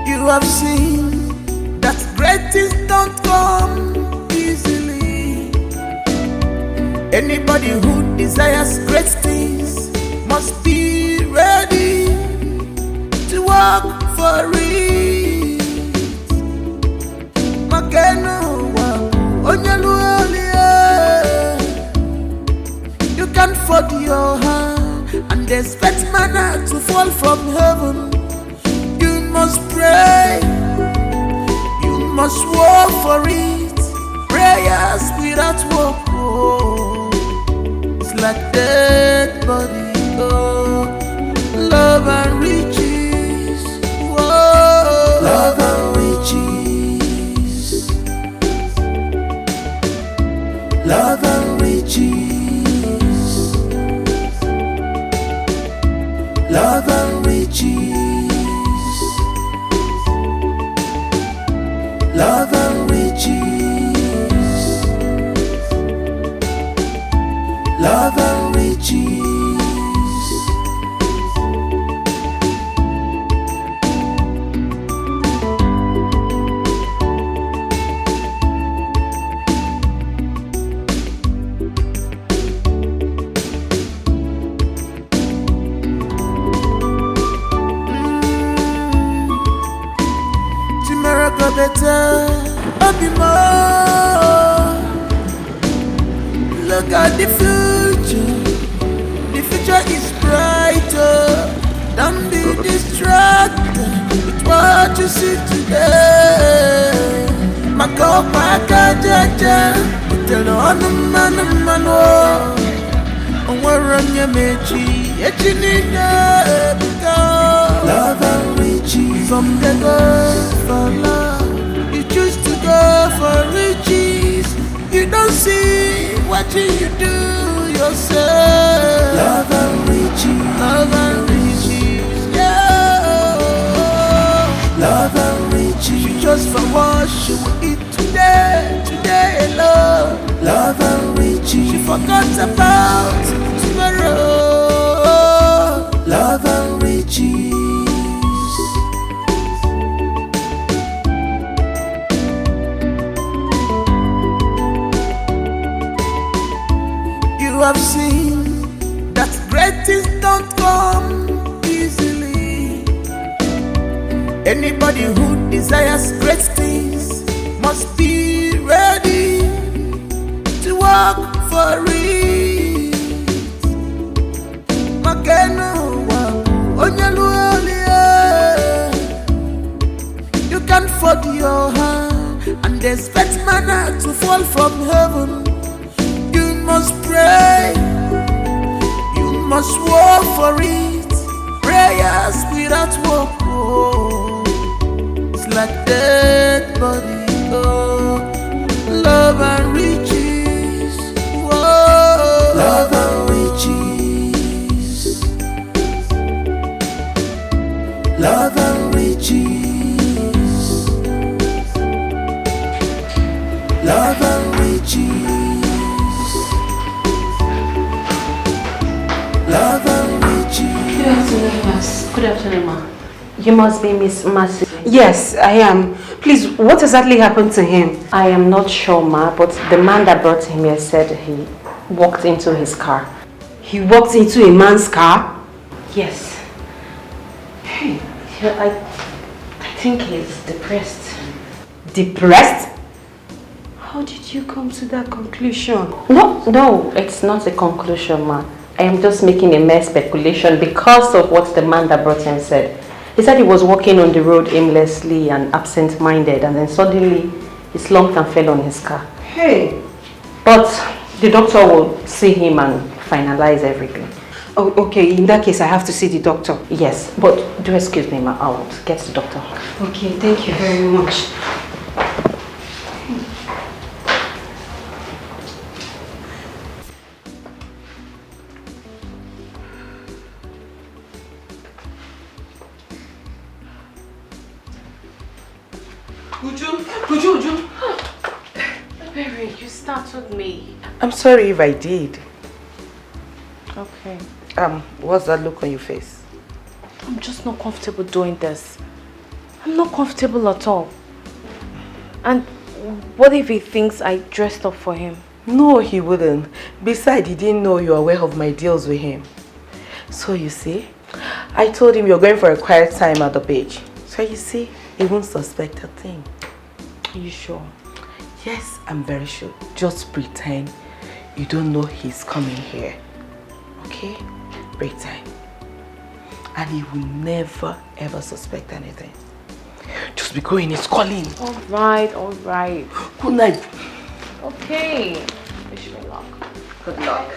You have seen that great things don't come easily. Anybody who desires great things must be ready to work for it. Makeno wa onyalualia. You can't fold your hand and expect manna to fall from heaven. You must pray. You must work for it. Prayers without work, oh, it's like dead body, oh. Love and riches, oh. Love and riches. Love and riches. Love and riches. Love and riches. Love and riches. Tomorrow go better, I'll be more. Look at the future. The future is brighter. Don't be distracted with what you see today. Mako paka jaja, tell no man oh. Onwaranya mechi, echinina because love and riches. From the go for love, you choose to go for riches. You don't see what you do yourself. Love and riches. Love and riches. Yeah. Love and riches. You just for what you will eat today. Today alone. Love and riches. She forgot about tomorrow. Love and riches. You have seen that great things don't come easily. Anybody who desires great things must be ready to work for it. Makeno wa onyalualia. You can't fold your hand and expect manna to fall from heaven. You must pray. You must work for it. Prayers without work, oh, it's like dead body, oh. Love and riches, oh. Love and riches. Love and riches. Love and riches. Love and riches. Good afternoon, Miss. Good afternoon, ma. You must be Miss Mercy. Yes, I am. Please, what exactly happened to him? I am not sure, ma, but the man that brought him here said he walked into his car. He walked into a man's car? Yes. Hey, I think he's depressed. Depressed? How did you come to that conclusion? No, it's not a conclusion, ma. I am just making a mere speculation because of what the man that brought him said. He said he was walking on the road aimlessly and absent-minded, and then suddenly he slumped and fell on his car. Hey! But the doctor will see him and finalize everything. Oh, okay. In that case, I have to see the doctor. Yes, but do excuse me, ma. I'll get the doctor. Okay, thank you very much. Uju. Baby, you startled me. I'm sorry if I did. Okay. What's that look on your face? I'm just not comfortable doing this. I'm not comfortable at all. And what if he thinks I dressed up for him? No, he wouldn't. Besides, he didn't know you were aware of my deals with him. So you see, I told him you're going for a quiet time at the beach. So you see, he won't suspect a thing. Are you sure? Yes, I'm very sure. Just pretend you don't know he's coming here. Okay? Pretend. And he will never ever suspect anything. Just be going, it's calling. Alright, alright. Good night. Okay. Wish me luck. Good luck.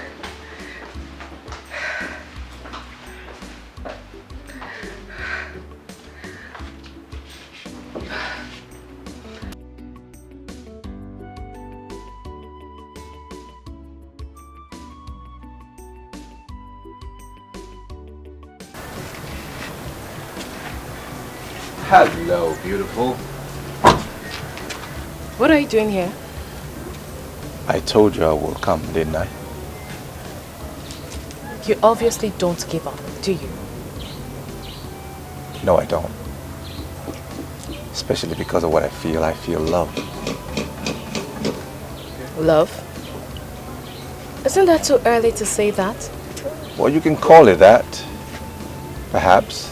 Hello, beautiful. What are you doing here? I told you I will come, didn't I? You obviously don't give up, do you? No, I don't. Especially because of what I feel. I feel love. Love? Isn't that too early to say that? Well, you can call it that. Perhaps.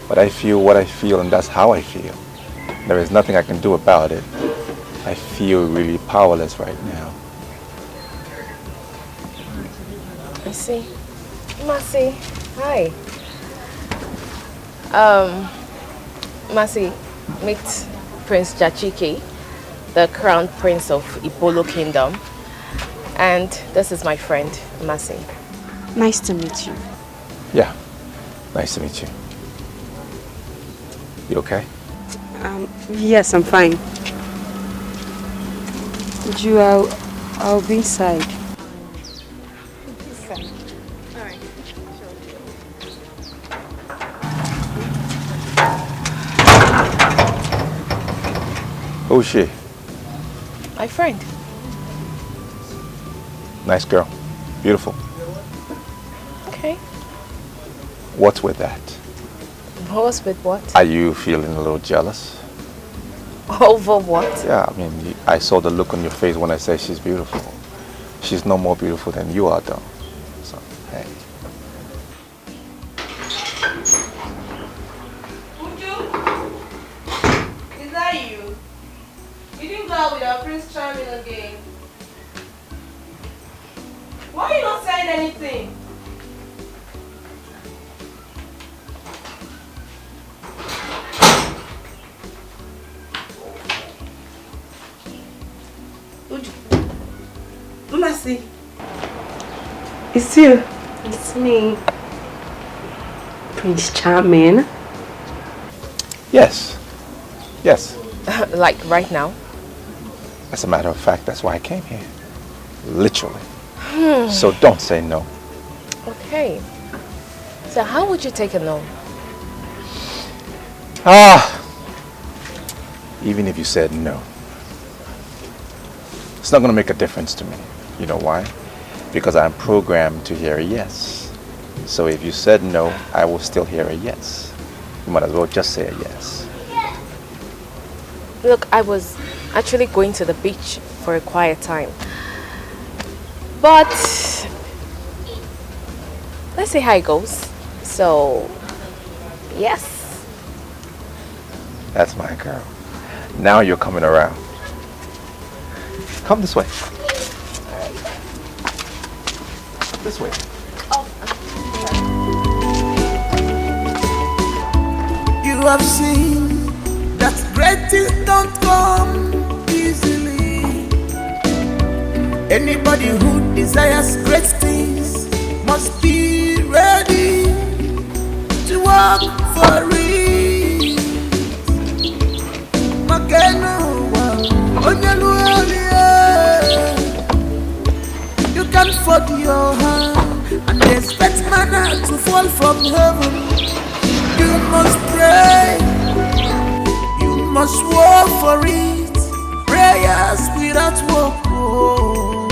But I feel what I feel, and that's how I feel. There is nothing I can do about it. I feel really powerless right now. I see. Mercy, hi. Mercy, meet Prince Jachiki, the Crown Prince of Ibolo Kingdom. And this is my friend, Mercy. Nice to meet you. Yeah, nice to meet you. You okay? Yes, I'm fine. I'll be inside. Okay. All right. Who's she? My friend. Nice girl. Beautiful. Okay. What's with that? What's with what? Are you feeling a little jealous? Over what? Yeah, I mean, I saw the look on your face when I said she's beautiful. She's no more beautiful than you are, though. So, hey. Uju? Is that you? You didn't go out with our Prince Charming again. Why are you not saying anything? Mercy. It's you. It's me. Prince Charming. Yes. Yes. Like right now? As a matter of fact, that's why I came here. Literally. So don't say no. Okay. So how would you take a no? Even if you said no, it's not going to make a difference to me. You know why? Because I'm programmed to hear a yes. So if you said no, I will still hear a yes. You might as well just say a yes. Look, I was actually going to the beach for a quiet time. But let's see how it goes. So, yes. That's my girl. Now you're coming around. Come this way. This way. You have seen that great things don't come easily. Anybody who desires great things must be ready to work for it. You can fold your hand and expect manna to fall from heaven. You must pray, you must work for it. Prayers without work, oh,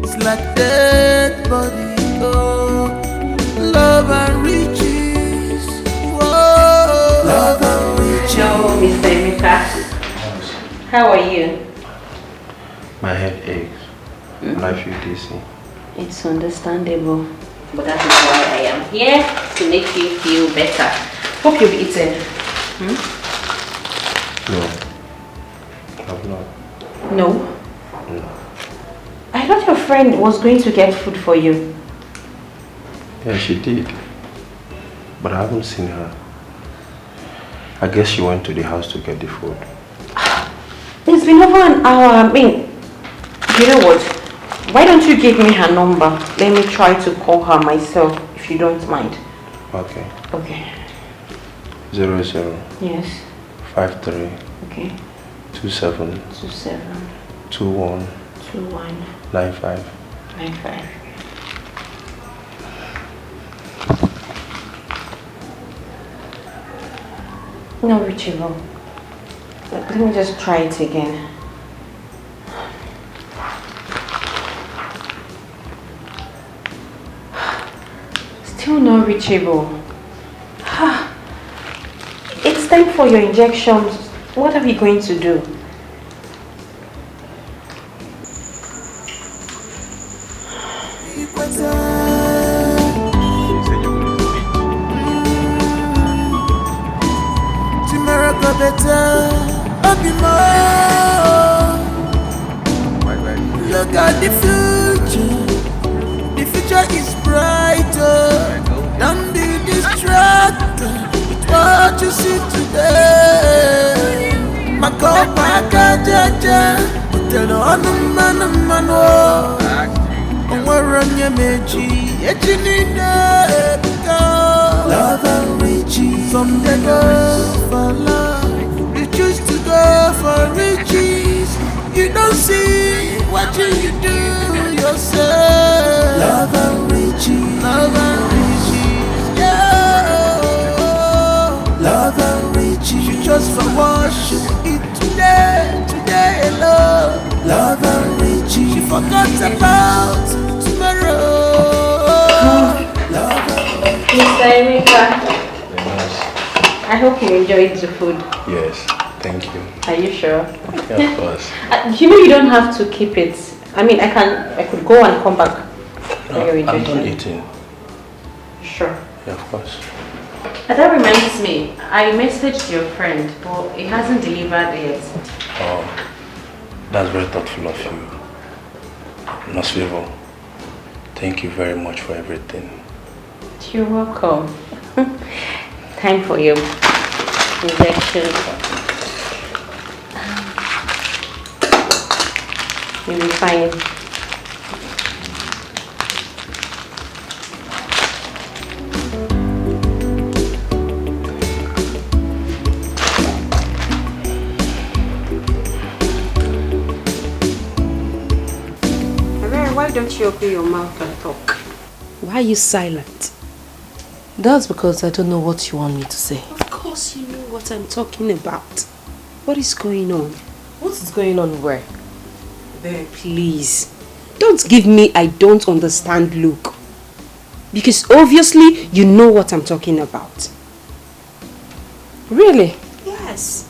it's like dead body. Oh, love and riches, oh, love and riches. Hello, Mr. Emeka. How are you? My head aches. And I feel dizzy. It's understandable. But that is why I am here, to make you feel better. Hope you've eaten. No. I've not. No? No. I thought your friend was going to get food for you. Yeah, she did. But I haven't seen her. I guess she went to the house to get the food. It's been over an hour. I mean, you know what? Why don't you give me her number? Let me try to call her myself, if you don't mind. Okay. Okay. 00. Yes. 53. Okay. 27. 27. 21. 21. 95. 95. No retrieval. Let me just try it again. Still not reachable. It's time for your injections. What are we going to do? Tomorrow better, I'll be more. Look at the future. The future is brighter. Don't be distracted with what you see today. Makopa jaja, tell on the man. We're on your meji, you need love and riches. Some they go for love, you choose to go for riches. You don't see what you do yourself. Love and riches, yeah. Love and riches, you just for worship it today alone. Love and riches, you forgot about tomorrow. Love and riches. Mr. Emeka, I hope you enjoyed the food. Yes, thank you. Are you sure? Yeah, of course. You know you don't have to keep it. I mean, I could go and come back for your I'm injection. done eating. Sure. Yeah, of course. That reminds me, I messaged your friend, but he hasn't delivered yet. Oh, that's very thoughtful of you. Nurse Favor, thank you very much for everything. You're welcome. Time for your injection. You'll be fine. Why don't you open your mouth and talk? Why are you silent? That's because I don't know what you want me to say. Of course you know what I'm talking about. What is going on? What is going on where? There, please. Don't give me I don't understand look. Because obviously you know what I'm talking about. Really? Yes.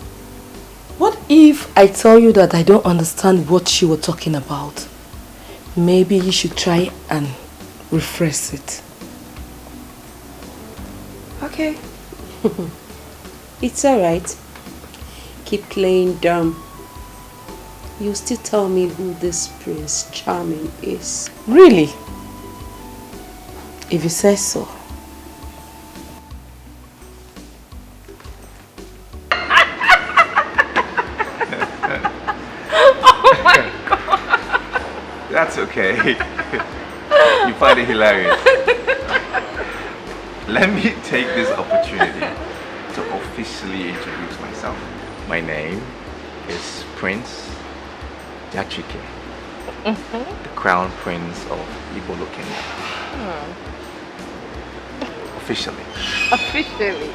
What if I tell you that I don't understand what you were talking about? Maybe you should try and rephrase it. Okay. It's alright. Keep playing dumb. You still tell me who this Prince Charming is. Really? If you say so. Oh my God! That's okay. You find it hilarious. Let me take this opportunity to officially introduce myself. My name is Prince Jachike, the Crown Prince of Ibolo Kingdom. Officially. Officially.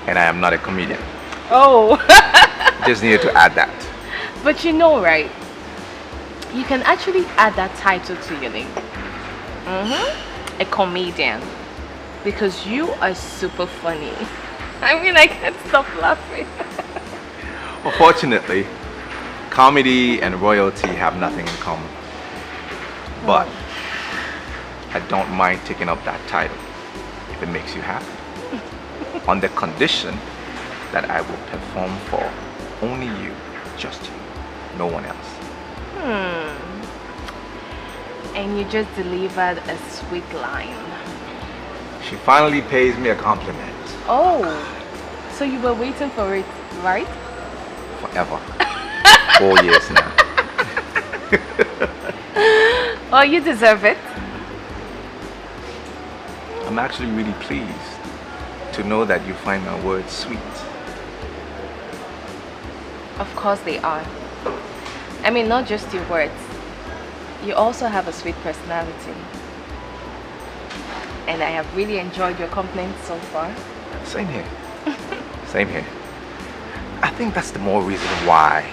And I am not a comedian. Oh. Just needed to add that. But you know, right? You can actually add that title to your name. A comedian. Because you are super funny. I mean, I can't stop laughing. Unfortunately, comedy and royalty have nothing in common. But I don't mind taking up that title if it makes you happy. On the condition that I will perform for only you, just you, no one else. And you just delivered a sweet line. She finally pays me a compliment. Oh, so you were waiting for it, right? Forever. 4 years now. Oh, you deserve it. I'm actually really pleased to know that you find my words sweet. Of course they are. I mean, not just your words. You also have a sweet personality. And I have really enjoyed your company so far. Same here. Same here. I think that's the more reason why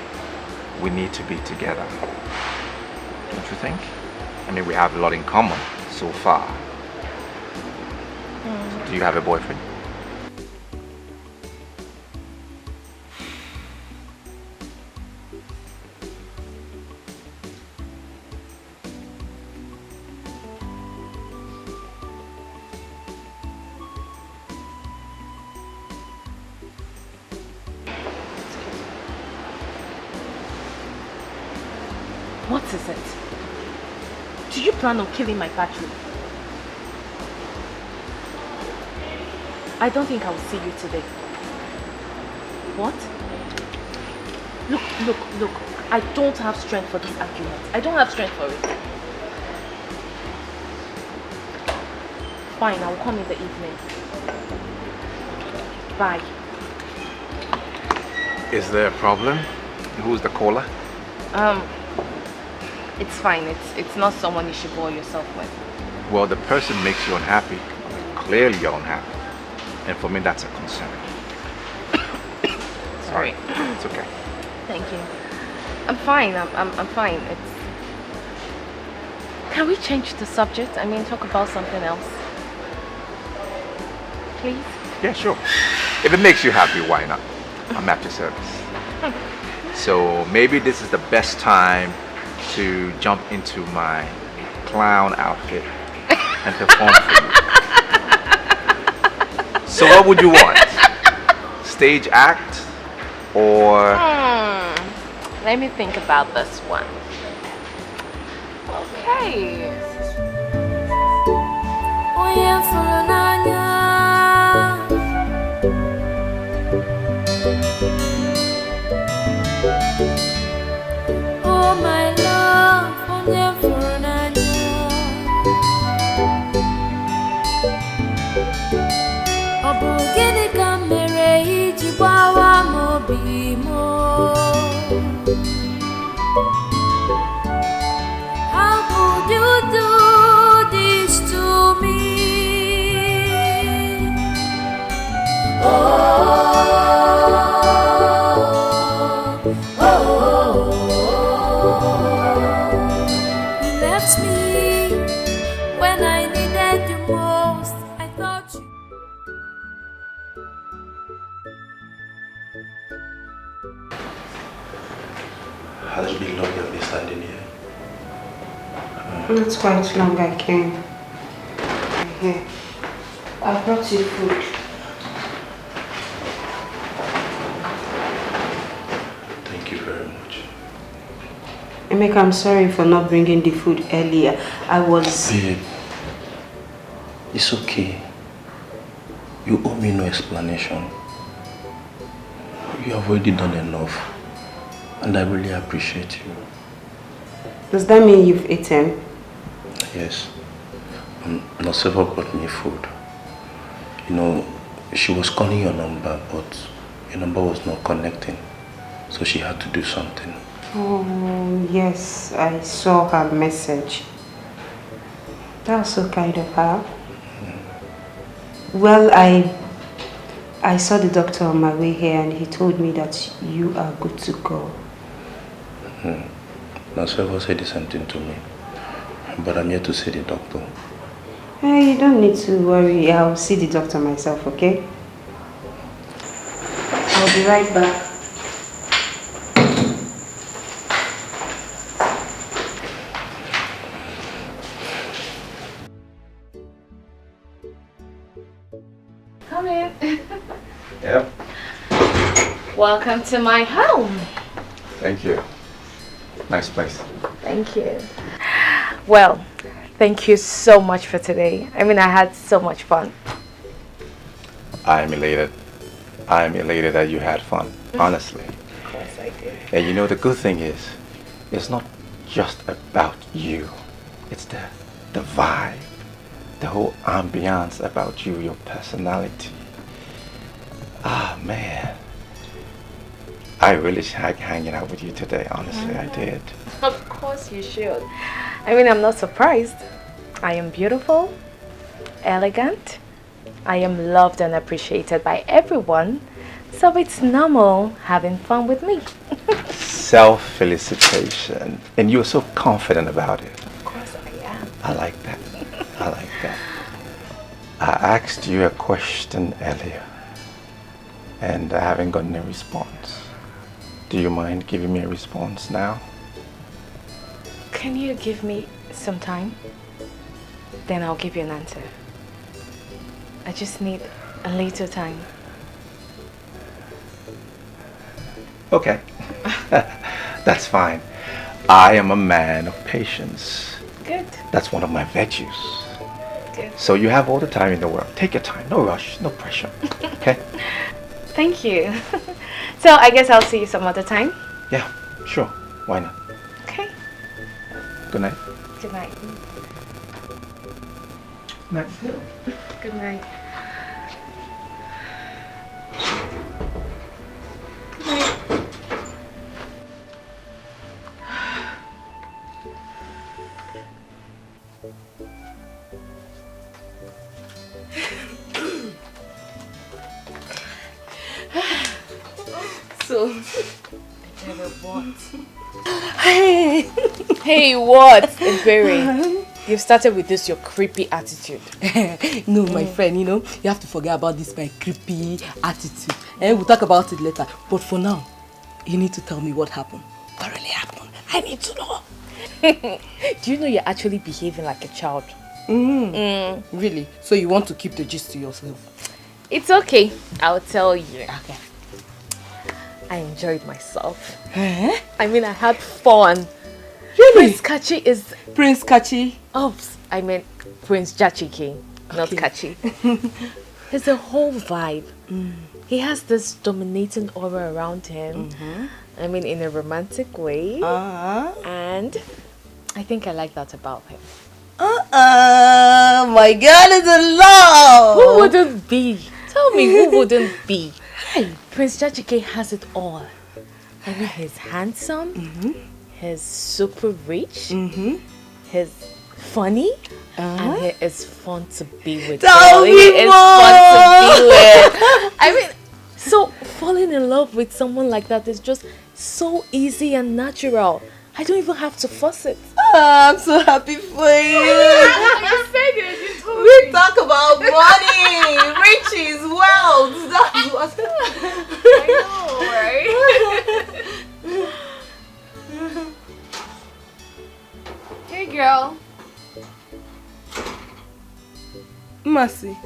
we need to be together. Don't you think? I mean, we have a lot in common so far. Do you have a boyfriend? What is it? Do you plan on killing my battery? I don't think I will see you today. What? Look. I don't have strength for this argument. I don't have strength for it. Fine, I will come in the evening. Bye. Is there a problem? Who's the caller? It's fine. It's not someone you should bore yourself with. Well, the person makes you unhappy. Clearly you're unhappy. And for me, that's a concern. Sorry. It's okay. Thank you. I'm fine. I'm fine. Can we change the subject? I mean, talk about something else. Please? Yeah, sure. If it makes you happy, why not? I'm at your service. So maybe this is the best time to jump into my clown outfit and perform for you. So what would you want? Stage act or... Let me think about this one. Okay. Oh my love, how could you do this to me? You left me when I needed you most. I thought you. Has it been long you've been standing here? Not quite long I came. Here. I brought you food. Thank you very much. Emeka, I'm sorry for not bringing the food earlier. I was... Babe, it's okay. You owe me no explanation. You have already done enough. And I really appreciate you. Does that mean you've eaten? Yes. Noseva brought me food. You know, she was calling your number, but your number was not connecting. So she had to do something. Oh, yes. I saw her message. That was so kind of her. Well, I saw the doctor on my way here and he told me that you are good to go. Noseva said the same thing to me. But I'm here to see the doctor. Hey, you don't need to worry. I'll see the doctor myself, okay? I'll be right back. Come in. Yep. Welcome to my home. Thank you. Nice place. Thank you. Well, thank you so much for today. I mean, I had so much fun. I'm elated. I'm elated that you had fun, honestly. Of course I did. And you know, the good thing is, it's not just about you. It's the vibe, the whole ambiance about you, your personality. Ah, man. I really like hanging out with you today, honestly, I did. Of course you should. I mean, I'm not surprised. I am beautiful, elegant. I am loved and appreciated by everyone. So it's normal having fun with me. Self-felicitation. And you're so confident about it. Of course I am. I like that. I like that. I asked you a question earlier, and I haven't gotten a response. Do you mind giving me a response now? Can you give me some time? Then I'll give you an answer. I just need a little time. Okay. That's fine. I am a man of patience. Good. That's one of my virtues. Good. So you have all the time in the world. Take your time. No rush. No pressure. Okay? Thank you. So I guess I'll see you some other time. Yeah, sure. Why not? Okay. Good night. Good night. Night. Good night. So, what? Hey, what? Ebere, you've started with this your creepy attitude. No, my friend, you know, you have to forget about this my creepy attitude. And we'll talk about it later. But for now, you need to tell me what happened. What really happened? I need to know. Do you know you're actually behaving like a child? Really? So you want to keep the gist to yourself? It's okay. I'll tell you. Okay. I enjoyed myself. I mean, I had fun. Really? Prince Kachi is... Prince Kachi? Oops, I meant Prince Jachiki, not Kachi. There's a whole vibe. He has this dominating aura around him. I mean, in a romantic way. And I think I like that about him. My God is in love! Who wouldn't be? Tell me, who wouldn't be? Prince Jachike has it all. I mean, he's handsome, he's super rich, he's funny, and he is fun to be with. Tell me he is more. fun to be with. I mean, so falling in love with someone like that is just so easy and natural. I don't even have to force it. I'm so happy for you. You said it. You told me. We talk about money, riches, wealth. That's what. I know, right? Hey, girl. Mercy,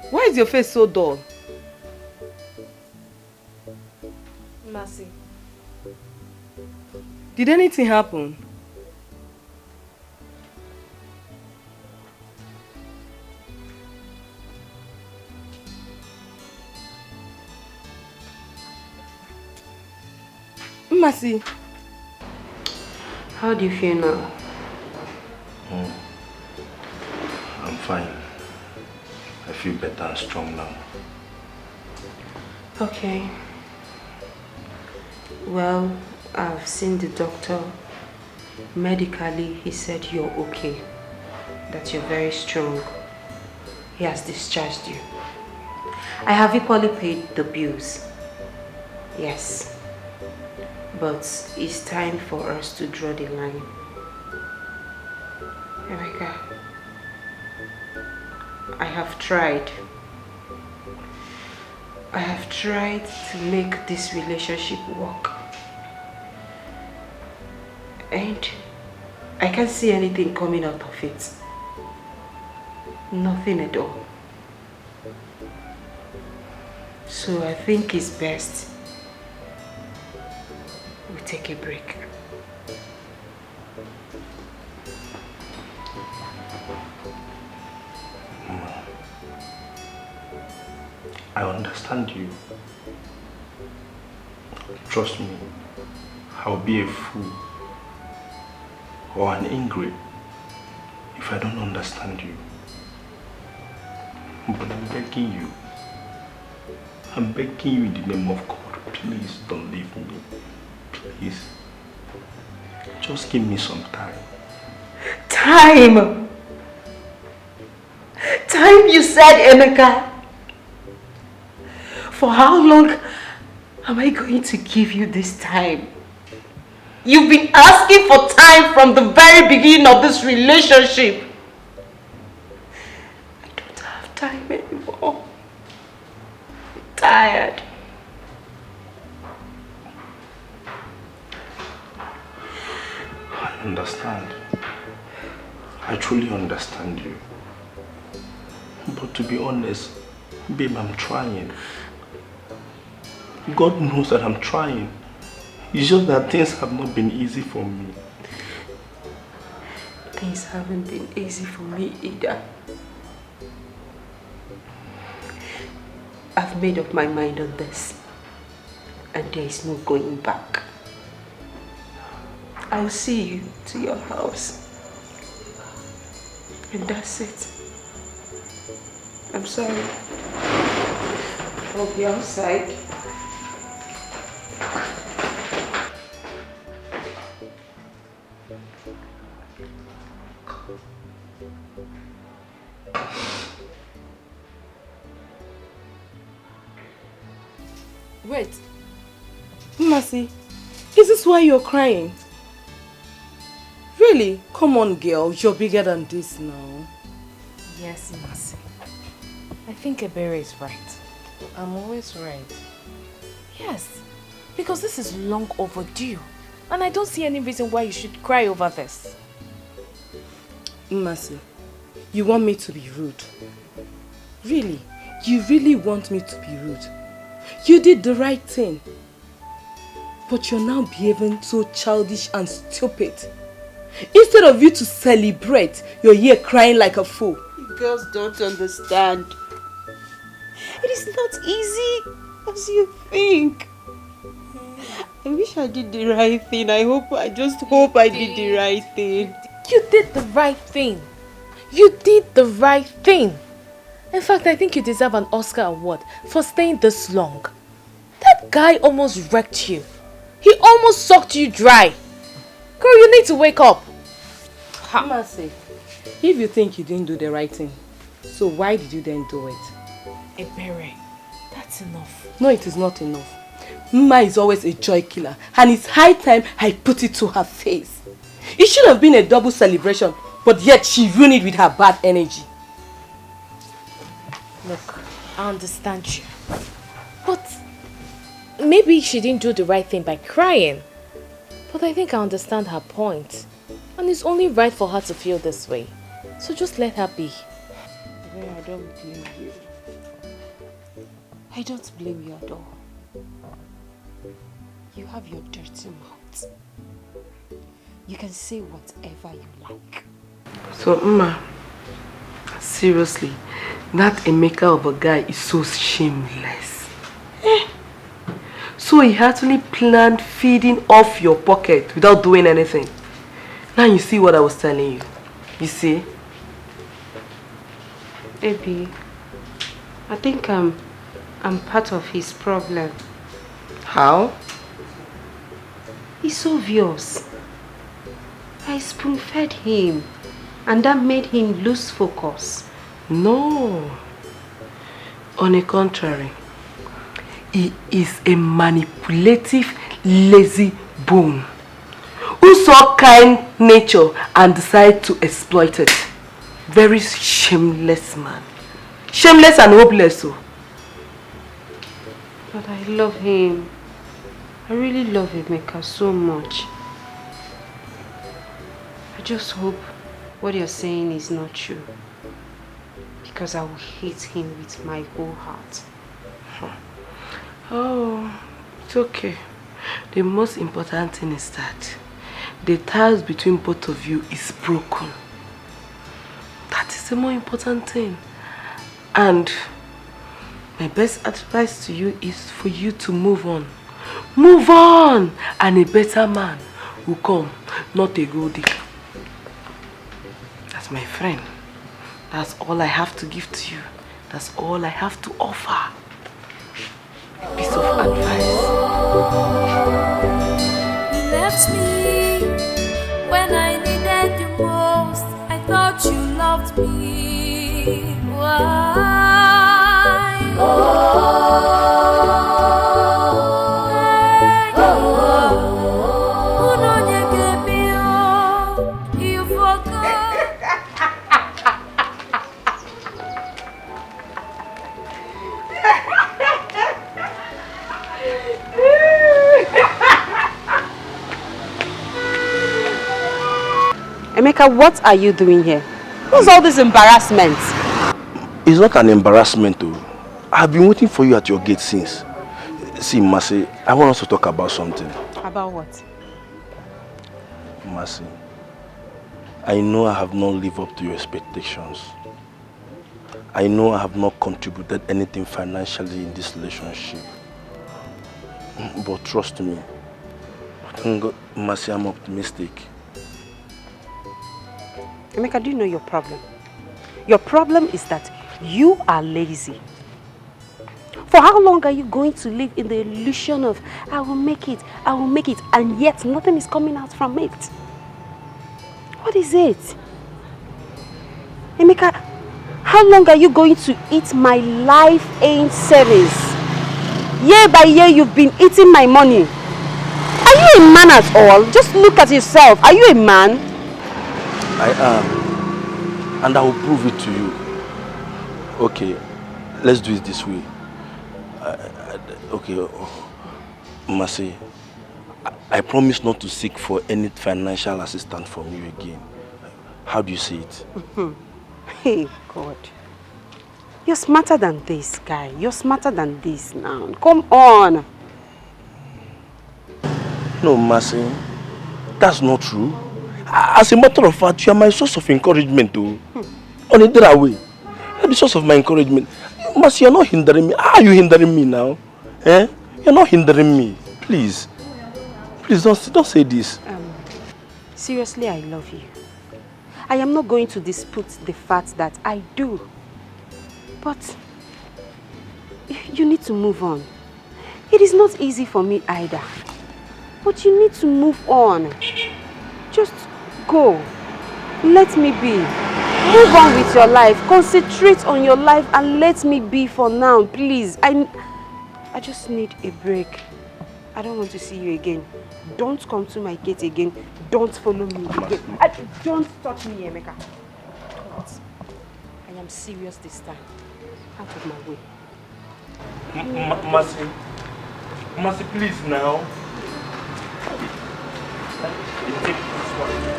why is your face so dull? Mercy. Did anything happen? Mercy, how do you feel now? I'm fine. I feel better and strong now. Okay. Well, I've seen the doctor. Medically, he said you're okay. That you're very strong. He has discharged you. I have equally paid the bills. Yes. But it's time for us to draw the line. Oh my God. I have tried. I have tried to make this relationship work. And I can't see anything coming out of it. Nothing at all. So I think it's best we take a break. I understand you. Trust me, I'll be a fool or an ingrate if I don't understand you. But I'm begging you. I'm begging you in the name of God, please don't leave me. Please. Just give me some time. Time! Time, you said, Emeka. For how long am I going to give you this time? You've been asking for time from the very beginning of this relationship. I don't have time anymore. I'm tired. I understand. I truly understand you. But to be honest, babe, I'm trying. God knows that I'm trying. It's just that things have not been easy for me. Things haven't been easy for me either. I've made up my mind on this. And there is no going back. I'll see you to your house. And that's it. I'm sorry. I'll be outside. Wait. Mercy, is this why you're crying? Really? Come on, girl. You're bigger than this now. Yes, Mercy. I think Ebere is right. I'm always right. Yes, because this is long overdue. And I don't see any reason why you should cry over this. Mercy, you want me to be rude? Really? You really want me to be rude? You did the right thing. But you're now behaving so childish and stupid. Instead of you to celebrate, you're here crying like a fool. You girls don't understand. It is not easy as you think. I wish I did the right thing. I just hope I did the right thing. You did the right thing. You did the right thing. In fact, I think you deserve an Oscar award for staying this long. That guy almost wrecked you. He almost sucked you dry. Girl, you need to wake up. Mercy, if you think you didn't do the right thing, so why did you then do it? Ebere, that's enough. No, it is not enough. Mma is always a joy killer, and it's high time I put it to her face. It should have been a double celebration, but yet she ruined it with her bad energy. Look, I understand you. But maybe she didn't do the right thing by crying. But I think I understand her point. And it's only right for her to feel this way. So just let her be. I don't blame you. I don't blame you at all. You have your dirty mouth. You can say whatever you like. So, Mma, seriously, that Emeka of a guy is so shameless. So he actually planned feeding off your pocket without doing anything. Now you see what I was telling you. You see? Maybe. I think I'm part of his problem. How? It's obvious. I spoon-fed him, and that made him lose focus. No. On the contrary, he is a manipulative, lazy bone who saw kind nature and decided to exploit it. Very shameless man. Shameless and hopeless. So. But I love him. I really love Emeka so much. I just hope what you're saying is not true. Because I will hate him with my whole heart. Oh, it's okay. The most important thing is that the ties between both of you is broken. That is the more important thing. And my best advice to you is for you to move on. Move on! And a better man will come, not a gold digger. That's my friend. That's all I have to give to you. That's all I have to offer. A piece of advice. You left me when I needed you most. I thought you loved me. Why? You forgot. Emeka, what are you doing here? What's all this embarrassment? It's not an embarrassment though. I've been waiting for you at your gate since. See, Mercy, I want us to talk about something. About what? Mercy, I know I have not lived up to your expectations. I know I have not contributed anything financially in this relationship. But trust me, thank God, Mercy, I'm optimistic. Emeka, do you know your problem? Your problem is that you are lazy. For how long are you going to live in the illusion of I will make it, and yet nothing is coming out from it? What is it? Emeka, how long are you going to eat my life ain't savings? Year by year you've been eating my money. Are you a man at all? Just look at yourself. Are you a man? I am. And I will prove it to you. Okay, let's do it this way. Okay, Mercy, I promise not to seek for any financial assistance from you again. How do you see it? Hey, God. You're smarter than this, guy. You're smarter than this now. Come on. No, Mercy, that's not true. As a matter of fact, you are my source of encouragement, though. On a other way, you're the source of my encouragement. Mercy, you're not hindering me. How are you hindering me now? Eh? You're not hindering me. Please. Please don't say this. Seriously, I love you. I am not going to dispute the fact that I do. But you need to move on. It is not easy for me either. But you need to move on. Just go. Let me be. Move on with your life. Concentrate on your life and let me be for now, please. I just need a break. I don't want to see you again. Don't come to my gate again. Don't follow me again. Don't touch me, Emeka. I am serious this time. Out of my way. Mercy. Mercy, please now.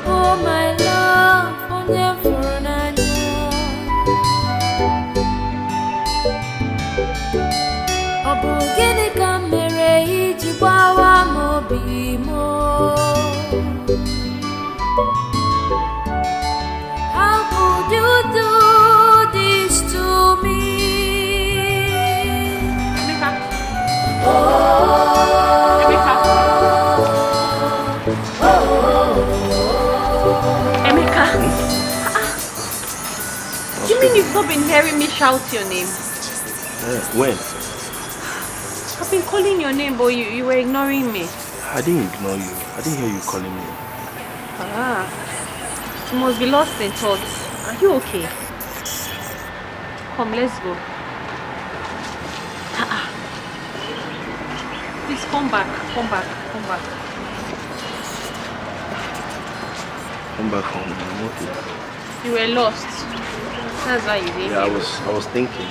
Oh my love, onye furu n'anya. Ọ bụ gịnị ka m mere iji gbawa m obi m? How could you do this to me? Emeka! Do you mean you've not been hearing me shout your name? When? I've been calling your name, but you were ignoring me. I didn't ignore you. I didn't hear you calling me. You must be lost in thoughts. Are you okay? Come, let's go. Please come back. Come back. Come back. Come back home. I'm okay. You were lost. That's why you didn't. Yeah, I was thinking.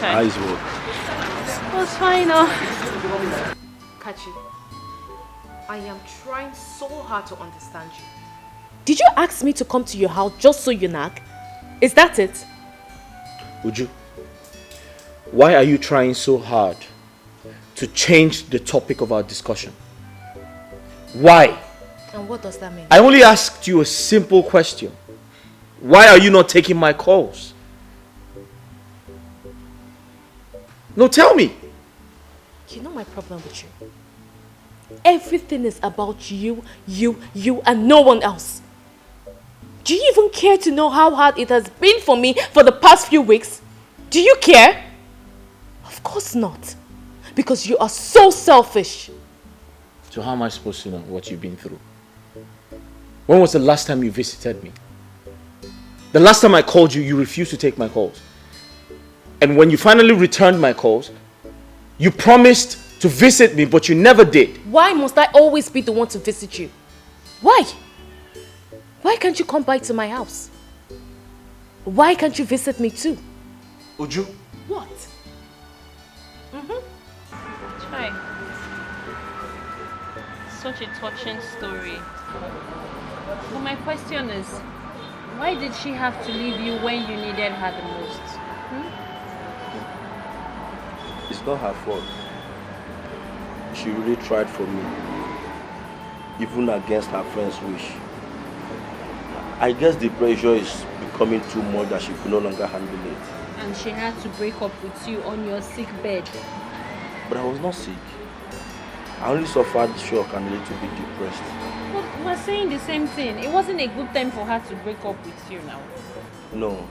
Eyes work. It was fine now. Kachi, I am trying so hard to understand you. Did you ask me to come to your house just so you nag? Is that it? Uju, why are you trying so hard to change the topic of our discussion? Why? And what does that mean? I only asked you a simple question. Why are you not taking my calls? No, tell me. You know my problem with you. Everything is about you, and no one else. Do you even care to know how hard it has been for me for the past few weeks? Do you care? Of course not. Because you are so selfish. So how am I supposed to know what you've been through? When was the last time you visited me? The last time I called you, you refused to take my calls. And when you finally returned my calls, you promised to visit me, but you never did. Why must I always be the one to visit you? Why? Why can't you come by to my house? Why can't you visit me too? Uju? What? Try. Such a touching story. But my question is, why did she have to leave you when you needed her the most? It's not her fault. She really tried for me, even against her friend's wish. I guess the pressure is becoming too much that she could no longer handle it. And she had to break up with you on your sick bed. But I was not sick. I only suffered shock and a little bit depressed. But we're saying the same thing. It wasn't a good time for her to break up with you now. No.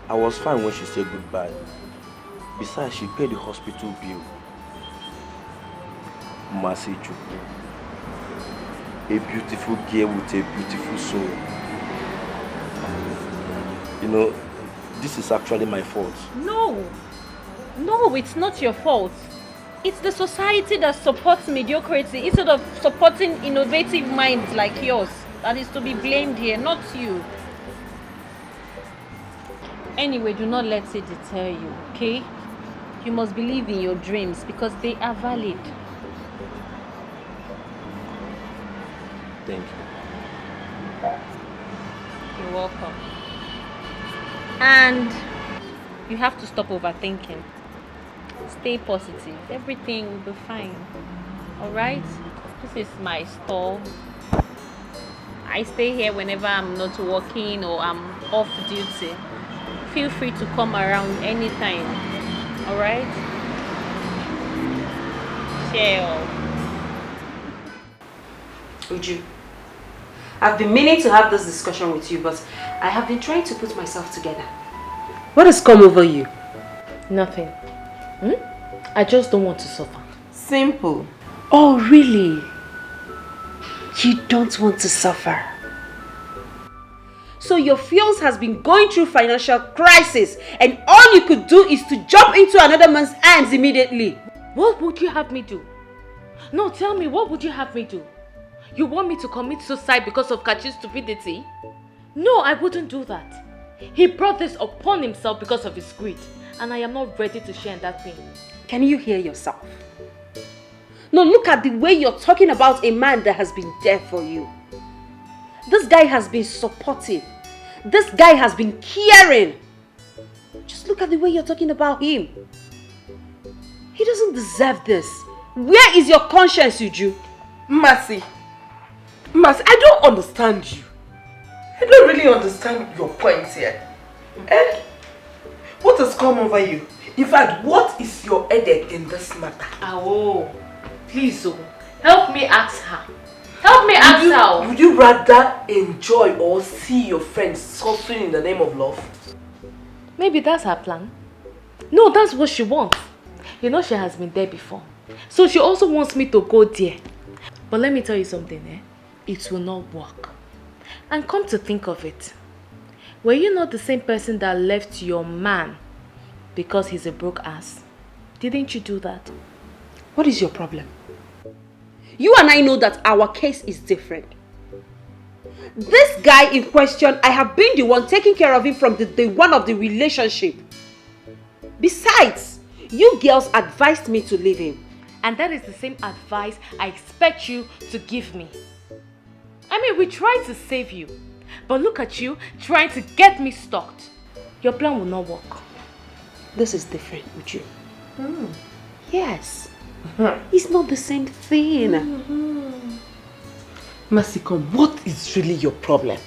I was fine when she said goodbye. Besides, she paid the hospital bill. Mercy Chukwu. A beautiful girl with a beautiful soul. You know, this is actually my fault. No, it's not your fault. It's the society that supports mediocrity instead of supporting innovative minds like yours that is to be blamed here, not you. Anyway, do not let it deter you, okay? You must believe in your dreams because they are valid. Thank you. You're welcome. And you have to stop overthinking. Stay positive. Everything will be fine. Alright? This is my store. I stay here whenever I'm not working or I'm off duty. Feel free to come around anytime. Alright? Chill. Uju, I've been meaning to have this discussion with you, but I have been trying to put myself together. What has come over you? Nothing. I just don't want to suffer. Simple. Oh, really? You don't want to suffer? So your fiance has been going through financial crisis and all you could do is to jump into another man's arms immediately. What would you have me do? No, tell me, what would you have me do? You want me to commit suicide because of Kachi's stupidity? No, I wouldn't do that. He brought this upon himself because of his greed, and I am not ready to share in that pain. Can you hear yourself? No, look at the way you're talking about a man that has been there for you. This guy has been supportive. This guy has been caring. Just look at the way you're talking about him. He doesn't deserve this. Where is your conscience, Uju? Mercy, I don't understand you. I don't really understand your points here. What has come over you? In fact, what is your headache in this matter? Oh, please, help me ask her. Help me ask her. Would you rather enjoy or see your friends suffering in the name of love? Maybe that's her plan. No, that's what she wants. You know she has been there before. So she also wants me to go there. But let me tell you something, it will not work. And come to think of it, were you not the same person that left your man because he's a broke ass? Didn't you do that? What is your problem? You and I know that our case is different. This guy in question, I have been the one taking care of him from the day one of the relationship. Besides, you girls advised me to leave him. And that is the same advice I expect you to give me. I mean, we tried to save you. But look at you, trying to get me stalked. your plan will not work. This is different with you. Yes. It's not the same thing. Masicom, what is really your problem?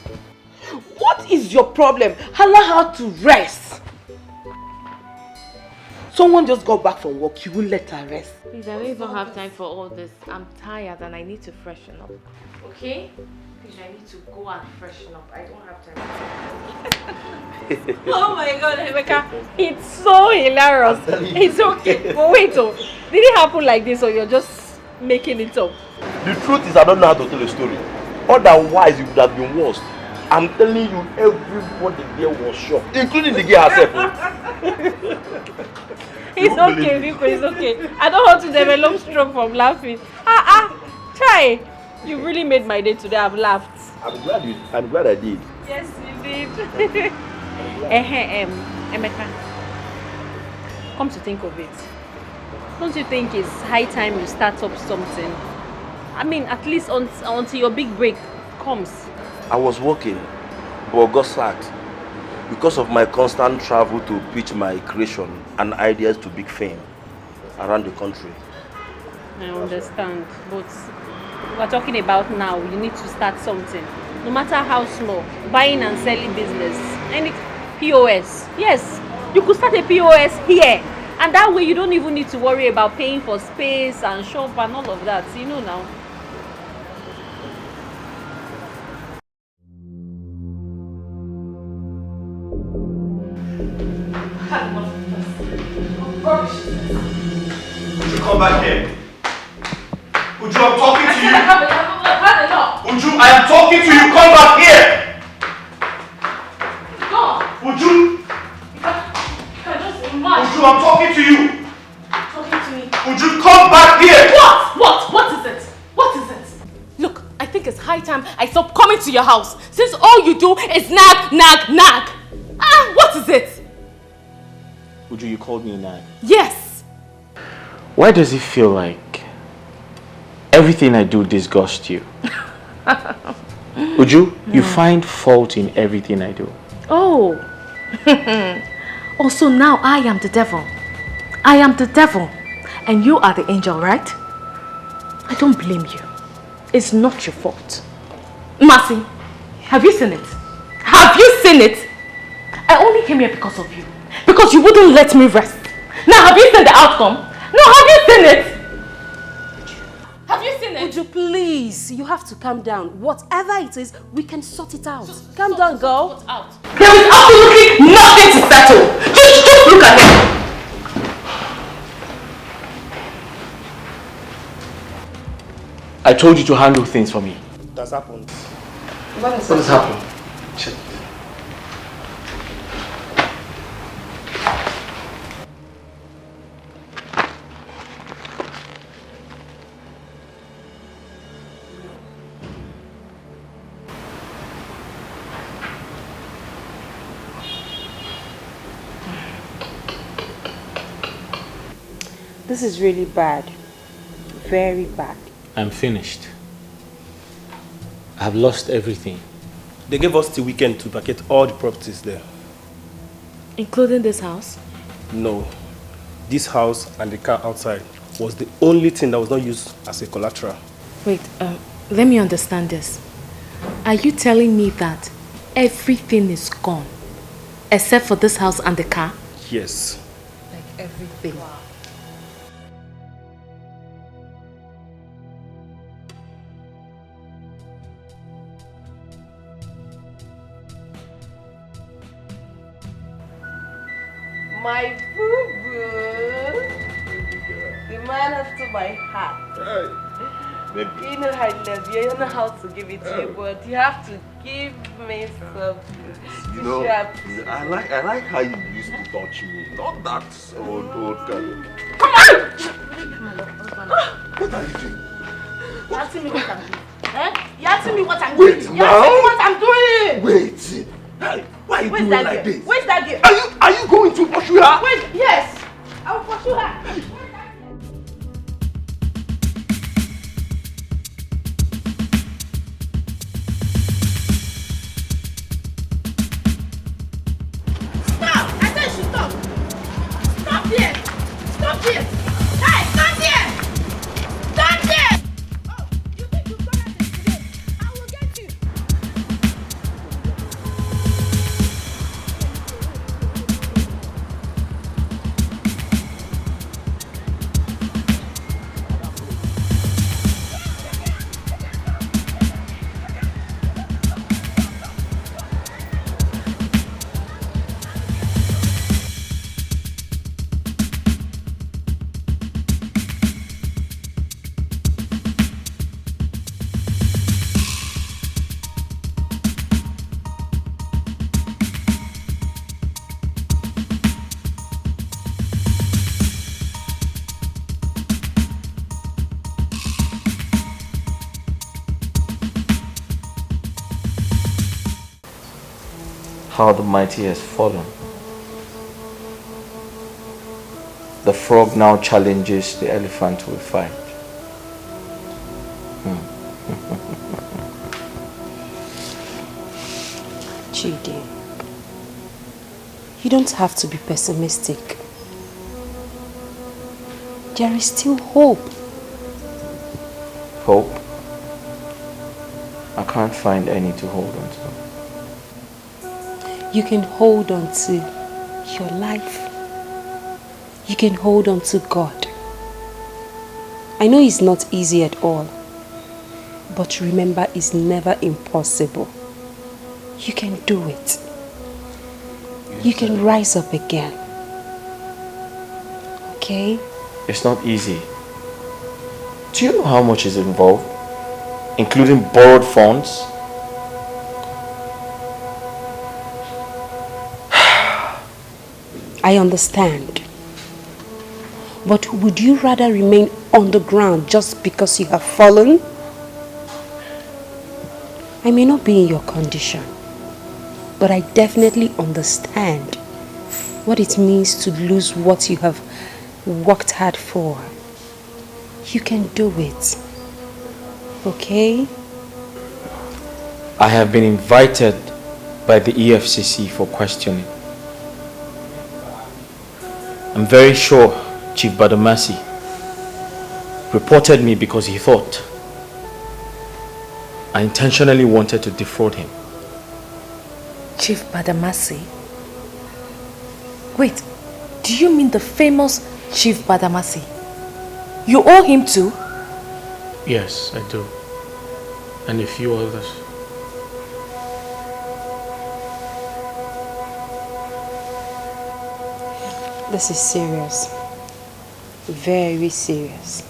What is your problem? Allow her to rest. Someone just got back from work, you will let her rest. Please, I don't even have time for all this. I'm tired and I need to freshen up. Okay? Please, I need to go and freshen up. I don't have time. Oh my God, Emeka, it's so hilarious. It's okay. But wait, did it happen like this or you're just making it up? The truth is I don't know how to tell a story. Otherwise it would have been worse. I'm telling you, everybody there was shocked, including the girl herself. It's okay, Rico, it's okay. I don't want to develop stroke from laughing. Try. You really made my day today. I've laughed. I'm glad I did. Yes, you did. Emeka, come to think of it, don't you think it's high time you start up something? I mean, at least until your big break comes. I was working, but got sacked because of my constant travel to pitch my creation and ideas to big fame around the country. I understand, but we're talking about now. You need to start something, no matter how small. Buying and selling business, any POS. Yes, you could start a POS here, and that way you don't even need to worry about paying for space and shop and all of that. You know now. Would you come back here? Uju, I'm talking to you. Uju, I am talking to you. Come back here. Uju. Uju, I'm talking to you. Talking to me. Uju, come back here. What is it? What is it? Look, I think it's high time I stop coming to your house, since all you do is nag. What is it? Uju, you called me a nag. Yes. Why does it feel like everything I do disgusts you? Uju, you find fault in everything I do. Oh. Also now I am the devil. I am the devil. And you are the angel, right? I don't blame you. It's not your fault. Mercy, have you seen it? Have you seen it? I only came here because of you. Because you wouldn't let me rest. Now have you seen the outcome? No, have you seen it? Have you seen it? Uju, please, you have to calm down. Whatever it is, we can sort it out. Calm down, girl. There is absolutely nothing to settle. Just look at him. I told you to handle things for me. That's happened. What has happened? Check. This is really bad. Very bad. I'm finished. I've lost everything. They gave us the weekend to vacate all the properties there. Including this house? No. This house and the car outside was the only thing that was not used as a collateral. Wait, let me understand this. Are you telling me that everything is gone except for this house and the car? Yes. Like everything. Wow. My boo-boo, the man after my heart. Baby. You know I love you. I don't know how to give it to you, but you have to give me something. You know, I like how you used to touch me. Not that old kind. Come on! What are you doing? You're asking me what I'm doing. Eh? You're asking me what I'm doing. Wait, You're asking me what I'm doing. Wait. Why are you doing like this? Where's that girl? Are you going to pursue her? Wait, yes. I will pursue her. Stop! how the mighty has fallen. The frog now challenges the elephant to a fight. Chidi, you don't have to be pessimistic. There is still hope. Hope? I can't find any to hold on to. You can hold on to your life. You can hold on to God. I know it's not easy at all, but remember, it's never impossible. You can do it. You can rise up again. Okay? It's not easy. Do you know how much is involved? Including borrowed funds? I understand. But would you rather remain on the ground just because you have fallen? I may not be in your condition, but I definitely understand what it means to lose what you have worked hard for. You can do it. Okay? I have been invited by the EFCC for questioning. I'm very sure Chief Badamasi reported me because he thought I intentionally wanted to defraud him. Chief Badamasi? Wait, do you mean the famous Chief Badamasi? You owe him too? Yes, I do. And a few others. This is serious. Very serious.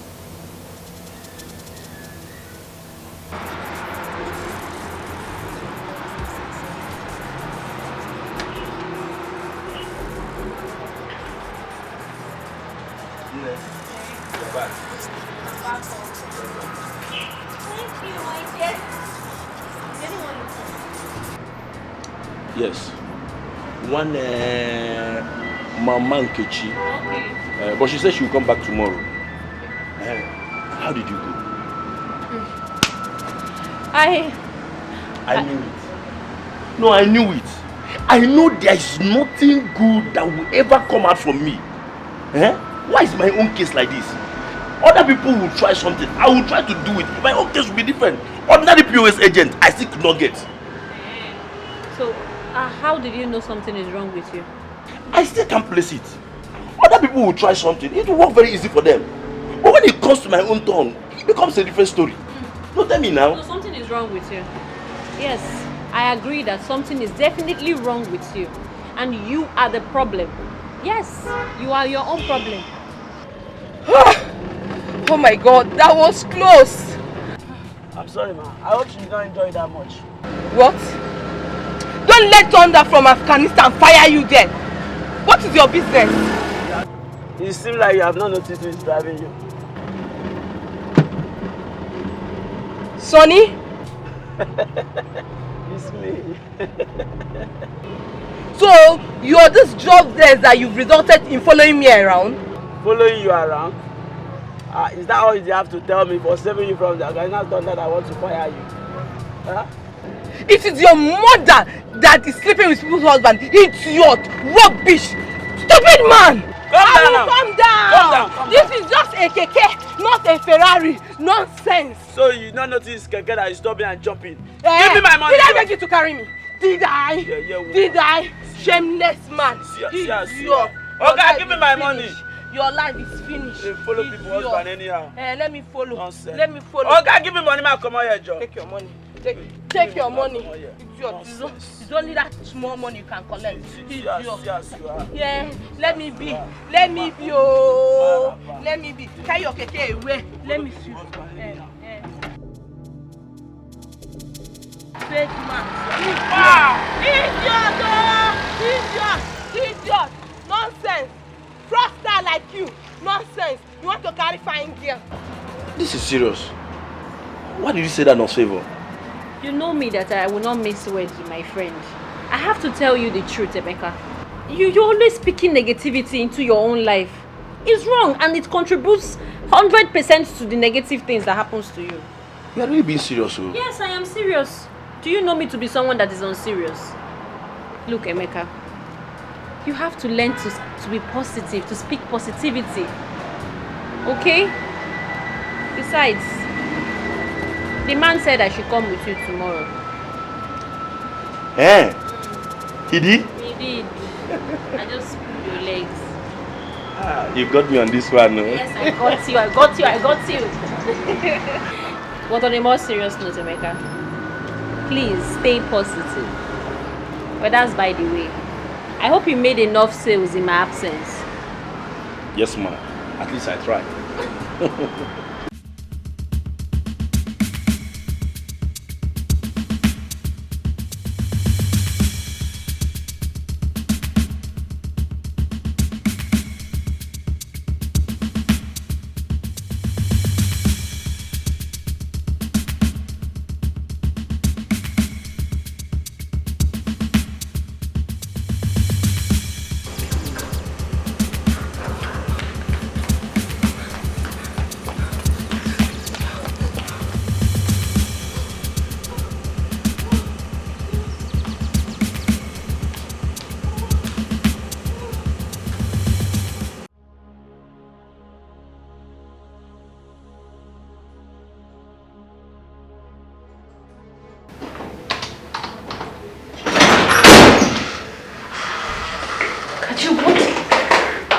Yes. One Mama Nkechi. Okay. But she said she will come back tomorrow. How did you go? I knew it. No, I knew it. I know there is nothing good that will ever come out from me. Why is my own case like this? Other people will try something. I will try to do it. My own case will be different. Ordinary POS agent, I still could not get. So, how did you know something is wrong with you? I still can't place it. Other people will try something. It will work very easy for them. But when it comes to my own turn, it becomes a different story. No, tell me now. No, something is wrong with you. Yes, I agree that something is definitely wrong with you. And you are the problem. Yes, you are your own problem. Oh my God, that was close. I'm sorry, ma. I hope you don't enjoy it that much. What? Don't let thunder from Afghanistan fire you then. What is your business? It seems like you have not noticed who is driving you. Sonny? It's me. So, you're this jobless that you've resulted in following me around? Following you around? Is that all you have to tell me for saving you from the Afghanistan thunder that wants to fire you? Huh? It is your mother that is sleeping with people's husband. Idiot! Rubbish! Stupid man! Calm down! This is just a keke, not a Ferrari. Nonsense! So you not notice keke that is stopping and jumping? Give me my money! Did I beg you to carry me? Did I? Did I? Shameless man! Idiot! Okay, give me my money! Your life is finished. You follow people's husband anyhow. Let me follow. Nonsense. Let me follow. Okay, give me money, man. Come on here, Joe. Take your money. Take your money. It's only that small money you can collect. Yes, you are. Yeah, let me be. Let me be. Oh, let me be. Carry your keke away. Let me see. Fake man. Idiot! Nonsense. Fraudster like you. Nonsense. You want to carry fine girl. This is serious. Why did you say that in favor? You know me that I will not miss words with my friend. I have to tell you the truth, Emeka. You're always speaking negativity into your own life. It's wrong and it contributes 100% to the negative things that happens to you. You are really being serious, oh? Yes, I am serious. Do you know me to be someone that is unserious? Look, Emeka, you have to learn to be positive, to speak positivity. Okay? Besides, the man said I should come with you tomorrow. Eh? He did? He did. I just pulled your legs. Ah, you got me on this one, no? Yes, I got you. But on a more serious note, Emeka, please stay positive. But that's by the way. I hope you made enough sales in my absence. Yes, ma'am. At least I tried.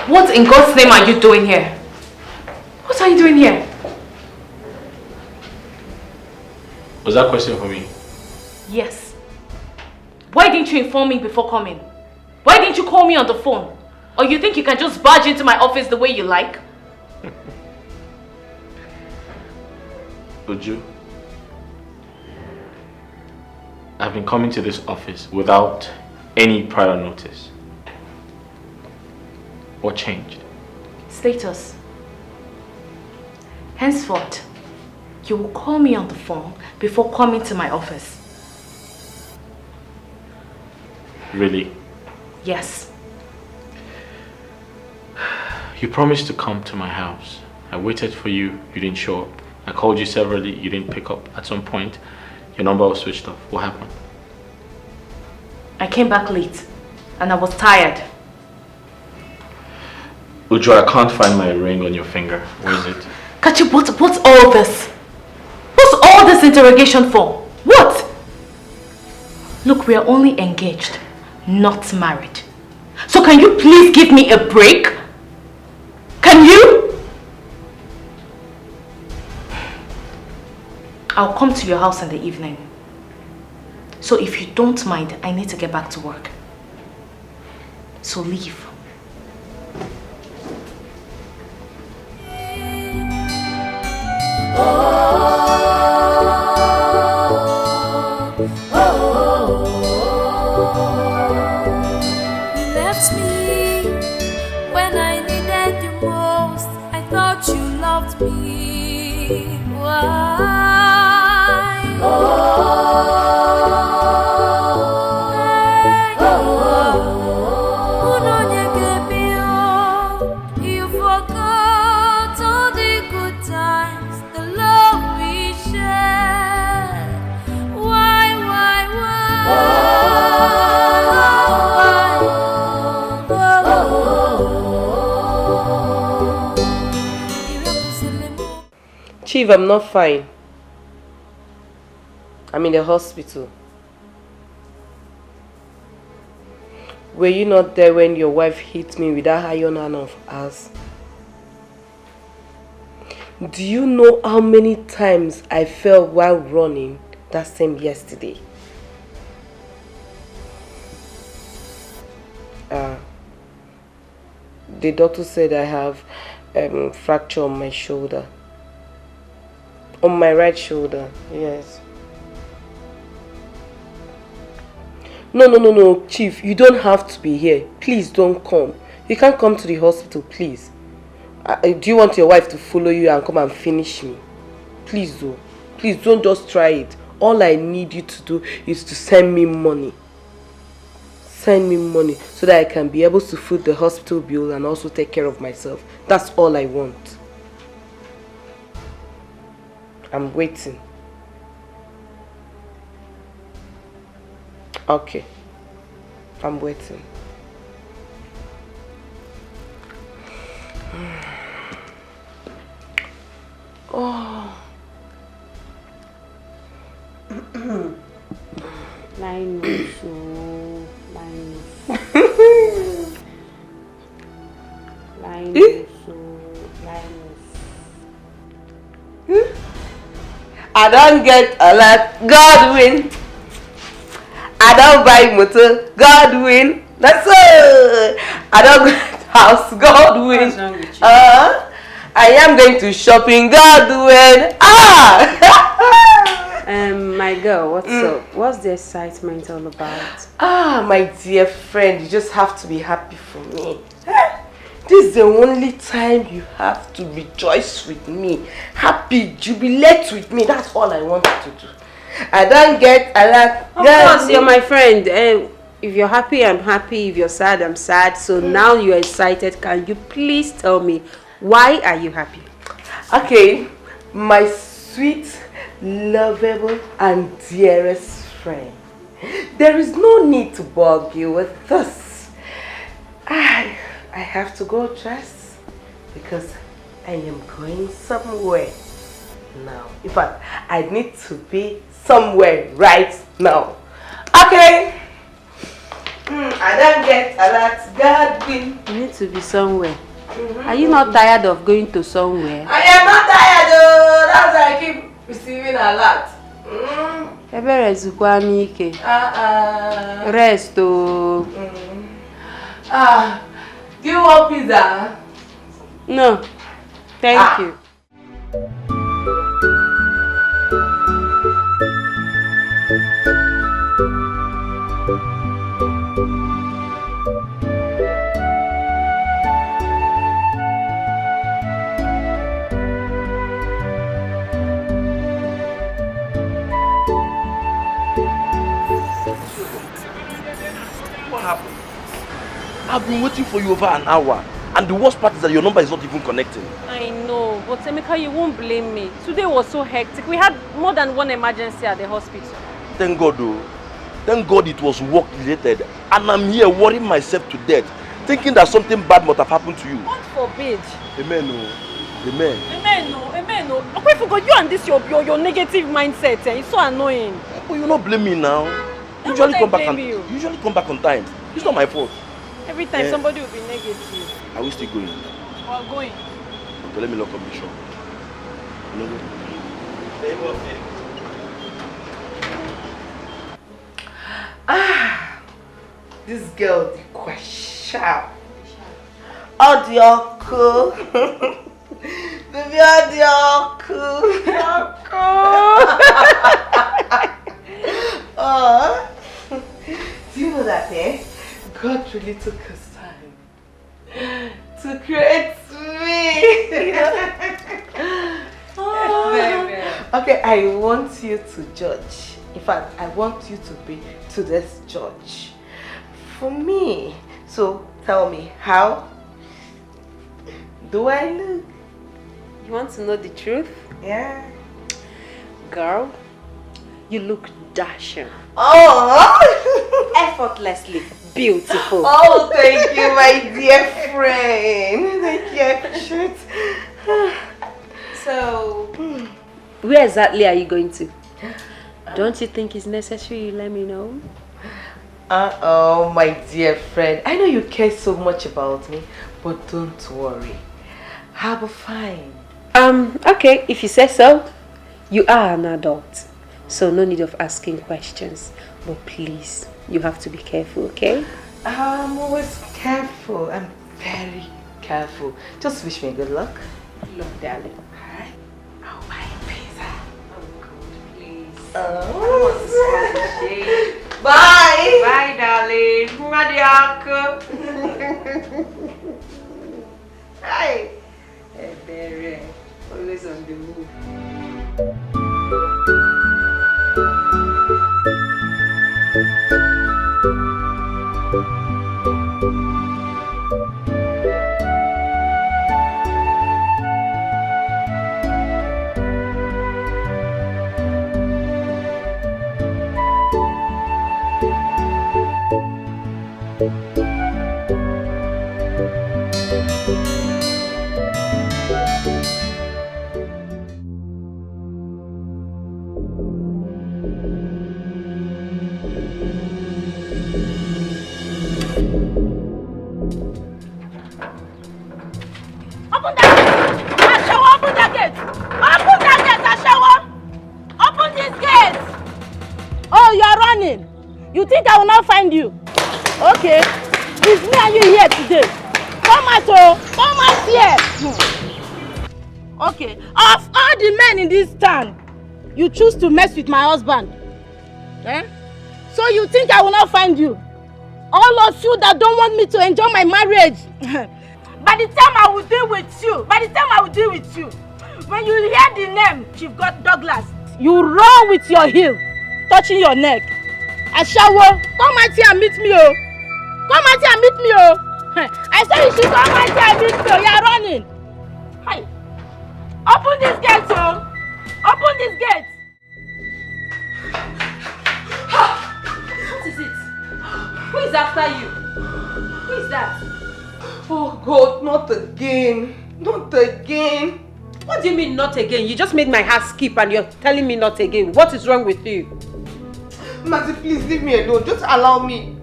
What in God's name are you doing here? What are you doing here? Was that a question for me? Yes. Why didn't you inform me before coming? Why didn't you call me on the phone? Or you think you can just barge into my office the way you like? Uju, I've been coming to this office without any prior notice. What changed? Status. Henceforth, you will call me on the phone before coming to my office. Really? Yes. You promised to come to my house. I waited for you, you didn't show up. I called you severally, you didn't pick up. At some point, your number was switched off. What happened? I came back late and I was tired. Uju, I can't find my ring on your finger. Where is it? Kachi, what's all this? What's all this interrogation for? What? Look, we are only engaged, not married. So can you please give me a break? Can you? I'll come to your house in the evening. So if you don't mind, I need to get back to work. So leave. You left me when I needed you most. I thought you loved me. Why? You forgot all the good times, the love we shared. Why? Chief, I'm not fine. I'm in the hospital. Were you not there when your wife hit me with that iron hand of hers? Do you know how many times I fell while running that same yesterday? The doctor said I have fracture on my shoulder. On my right shoulder, yes. No, Chief, you don't have to be here. Please don't come. You can't come to the hospital, please. Do you want your wife to follow you and come and finish me? Please do. Please don't just try it. All I need you to do is to send me money. send me money so that I can be able to foot the hospital bill and also take care of myself. That's all I want. I'm waiting. Okay. I'm waiting. Oh. NWOSU. I don't get a lot. God win. I don't buy motor. God win. That's all. I don't get house. God win. I am going to shopping. God win. My girl, what's up? What's the excitement all about? My dear friend, you just have to be happy for me. This is the only time you have to rejoice with me. Happy, jubilate with me. That's all I want you to do. I don't get a lot. Of course, you're my friend. If you're happy, I'm happy. If you're sad, I'm sad. So now you're excited. Can you please tell me, why are you happy? Okay, my sweet, lovable, and dearest friend. There is no need to bug you with this. I have to go dress because I am going somewhere now. In fact, I need to be somewhere right now. Okay. I don't get a lot. God will. You need to be somewhere. Are you not tired of going to somewhere? I am not tired though. That's why I keep receiving a lot. Rest oh. Do you want pizza? No. Thank you. I've been waiting for you over an hour, and the worst part is that your number is not even connecting. I know, but Emeka, you won't blame me. Today was so hectic. We had more than one emergency at the hospital. Thank God though. Thank God it was work related, and I'm here worrying myself to death, thinking that something bad must have happened to you. God forbid. Amen oh. Amen. Amen no, amen no. I forgot you and this your negative mindset. It's so annoying. But you not blame me now. Usually come back on time. It's not my fault. Every time somebody will be negative. Are we still going? We're going. Okay, let me lock up the shop. This girl, the question. Audio cool. Baby, audio cool. Do you know that, God really took his time to create me. Okay, I want you to judge. In fact, I want you to be today's judge for me. So tell me, how do I look? You want to know the truth? Yeah. Girl, you look dashing. Oh! Effortlessly beautiful. Oh, thank you, my dear friend. Thank you, I appreciate it. So, where exactly are you going to? Don't you think it's necessary you let me know? Oh, my dear friend. I know you care so much about me, but don't worry. I'll be fine. Okay, if you say so. You are an adult, so no need of asking questions. But please, you have to be careful, okay? I'm always careful. I'm very careful. Just wish me good luck. Look, darling. Alright? I'll buy a pizza. Oh, God, please. Oh. Bye. Bye, darling. Hi. Hey, always on the move. out, oh! Come out here! Okay, of all the men in this town, you choose to mess with my husband. Eh? So you think I will not find you? All of you that don't want me to enjoy my marriage. By the time I will deal with you, when you hear the name Chief God Douglas, you run with your heel, touching your neck. Ashawo, come out here and meet me, oh. Come out here and meet me, oh. I said you should come out here and meet me, oh. You are running. Hi. Open this gate, oh. Open this gate. What is it? Who is after you? Who is that? Oh God, not again. Not again. What do you mean not again? You just made my heart skip and you're telling me not again. What is wrong with you? Mazi, please leave me alone. Just allow me.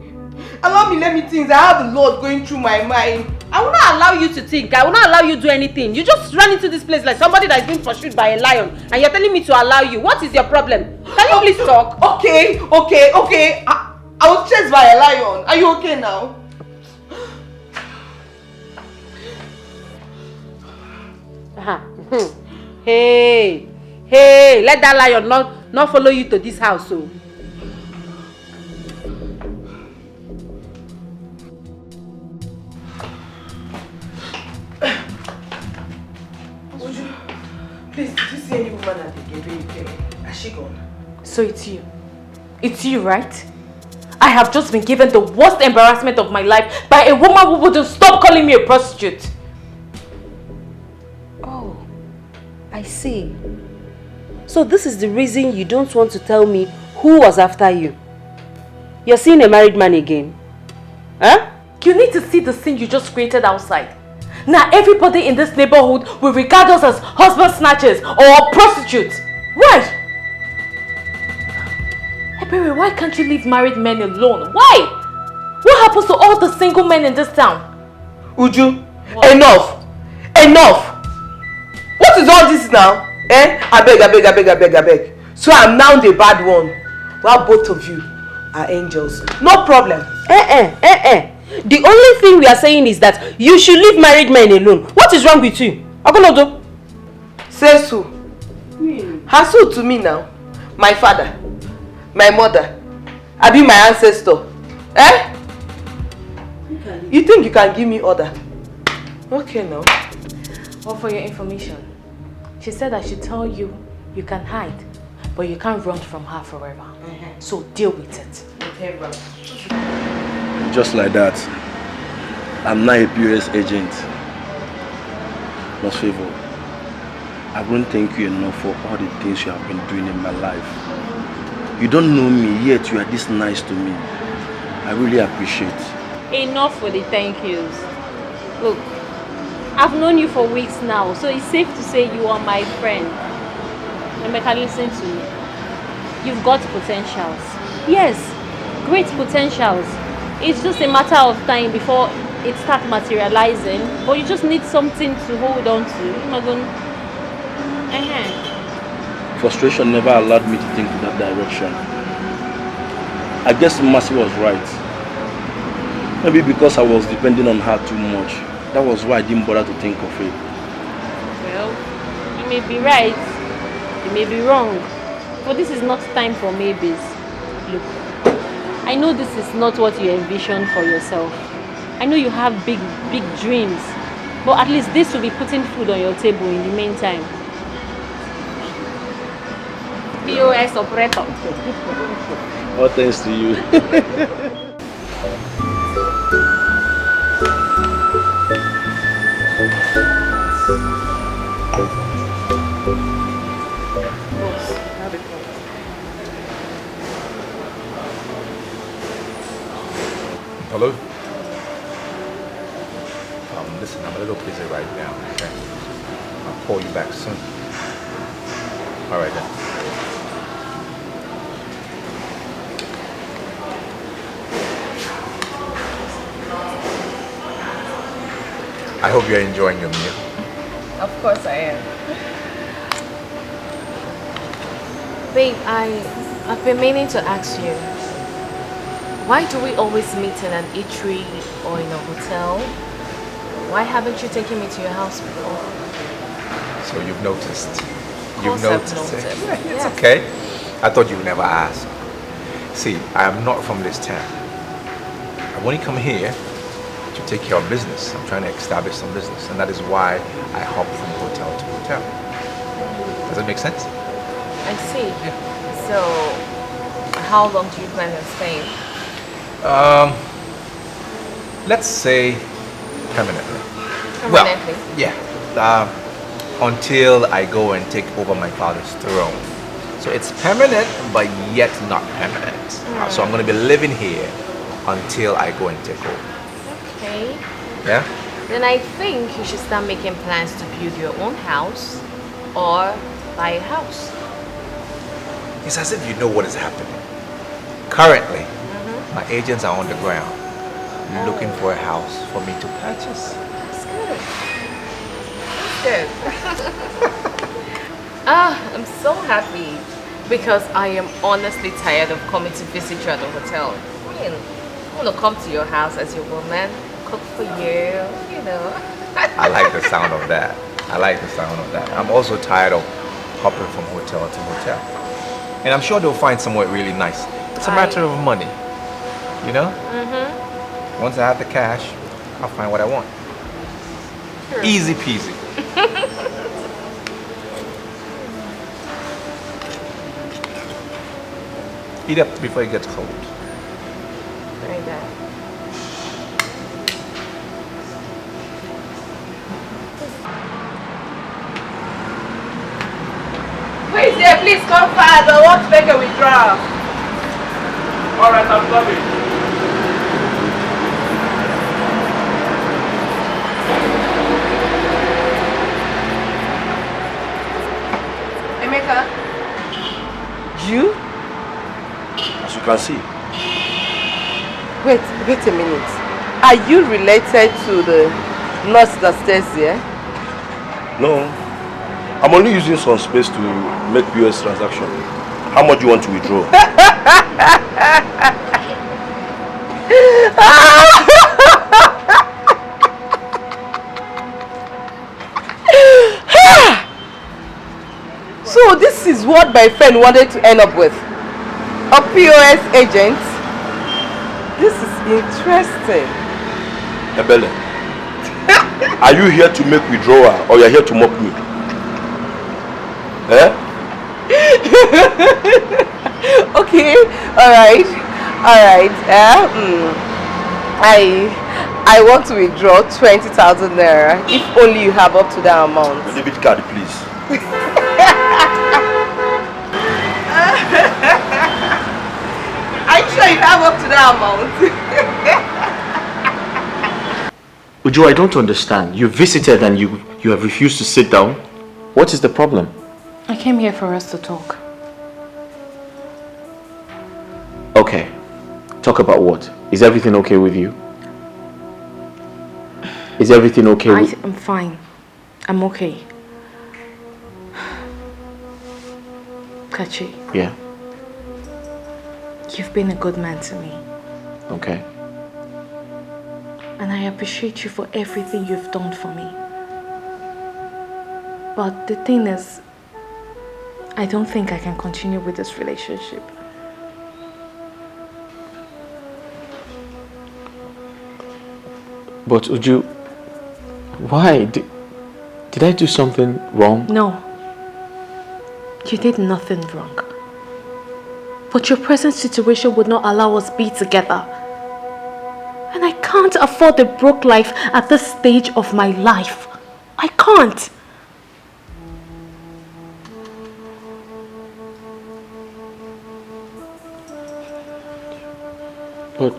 Allow me, let me think. I have a lot going through my mind. I will not allow you to think. I will not allow you to do anything. You just run into this place like somebody that is being pursued by a lion and you're telling me to allow you. What is your problem? Can you please talk? Okay. I was chased by a lion. Are you okay now? Hey, let that lion not follow you to this house, so. Please, did you see any woman at the gate when you came in? Has she gone? So it's you. It's you, right? I have just been given the worst embarrassment of my life by a woman who wouldn't stop calling me a prostitute. Oh, I see. So this is the reason you don't want to tell me who was after you. You're seeing a married man again? Huh? You need to see the scene you just created outside. Now everybody in this neighborhood will regard us as husband snatchers or prostitutes. Why? Hey baby, why can't you leave married men alone? Why? What happens to all the single men in this town? Uju, enough! What is all this now? I beg. So I'm now the bad one. Well, both of you are angels. No problem. The only thing we are saying is that you should leave married men alone. What is wrong with you? Agonodo? Say so. Hassle to me now. My father, my mother, I be my ancestor. You think you can give me order? Okay now. Well, for your information, she said I should tell you you can hide, but you can't run from her forever. So deal with it. Just like that, I'm now a POS agent. Most favor, I won't thank you enough for all the things you have been doing in my life. You don't know me, yet you are this nice to me. I really appreciate. Enough for the thank yous. Look, I've known you for weeks now, so it's safe to say you are my friend. Emeka, listen to me. You've got potentials. Yes, great potentials. It's just a matter of time before it starts materializing, but you just need something to hold on to. Frustration never allowed me to think in that direction. I guess Mercy was right. Maybe because I was depending on her too much. That was why I didn't bother to think of it. Well, you may be right, you may be wrong, but this is not time for maybes. Look, I know this is not what you envisioned for yourself. I know you have big dreams, but at least this will be putting food on your table in the meantime. POS operator. All thanks to you. Hello? Listen, I'm a little busy right now, okay? I'll call you back soon. Alright then. I hope you're enjoying your meal. Of course I am. Babe, I've been meaning to ask you, why do we always meet in an eatery or in a hotel? Why haven't you taken me to your house before? So you've noticed. Of You've course I've noticed it. noticed. It's Yes. okay. I thought you would never ask. See, I am not from this town. I only come here to take care of business. I'm trying to establish some business, and that is why I hop from hotel to hotel. Does that make sense? I see. So, how long do you plan on staying? Let's say permanently. Permanently? Well, yeah. Until I go and take over my father's throne. So it's permanent, but yet not permanent. So I'm going to be living here until I go and take over. Okay. Yeah? Then I think you should start making plans to build your own house or buy a house. It's as if you know what is happening. Currently, my agents are on the ground looking for a house for me to purchase. That's good. That's good. I'm so happy because I am honestly tired of coming to visit you at the hotel. I mean, I want to come to your house as your woman, cook for you, you know. I like the sound of that. I like the sound of that. I'm also tired of hopping from hotel to hotel. And I'm sure they'll find somewhere really nice. It's a matter of money, you know? Once I have the cash, I'll find what I want. True. Easy peasy. Eat up before it gets cold. Very bad. Please, yeah, please come fast. I want to make a withdrawal. Alright, I'm coming. Emeka. You? As you can see. Wait a minute. Are you related to the nurse that stays there? No. I'm only using some space to make POS transaction. How much do you want to withdraw? So this is what my friend wanted to end up with. A POS agent? This is interesting. Ebele, are you here to make withdrawal or you're here to mock me? Eh? Okay, alright. I want to withdraw 20,000 naira if only you have up to that amount. The debit card, please. Are you sure you have up to that amount? Uju, I don't understand. You visited and you have refused to sit down. What is the problem? I came here for us to talk. Okay. Talk about what? Is everything okay with you? Is everything okay with... I'm fine. I'm okay. Kachi. Yeah. You've been a good man to me. Okay. And I appreciate you for everything you've done for me. But the thing is, I don't think I can continue with this relationship. But Uju, why? Did I do something wrong? No. You did nothing wrong. But your present situation would not allow us be together. And I can't afford a broke life at this stage of my life. I can't. But,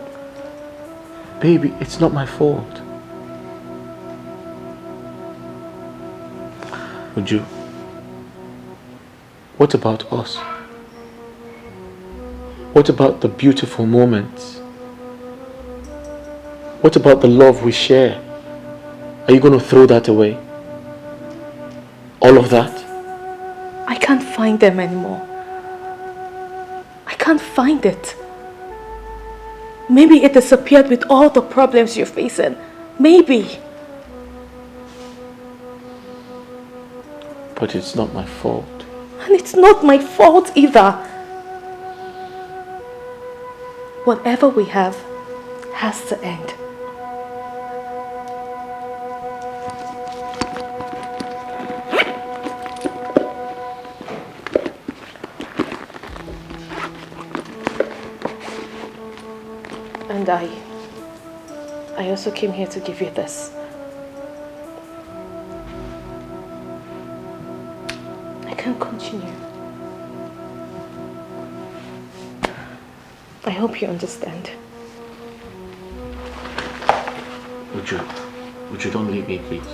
baby, it's not my fault. Uju, what about us? What about the beautiful moments? What about the love we share? Are you going to throw that away? All of that? I can't find them anymore. I can't find it. Maybe it disappeared with all the problems you're facing. Maybe. But it's not my fault. And it's not my fault either. Whatever we have has to end. And I also came here to give you this. I can't continue. I hope you understand. Would you don't leave me, please?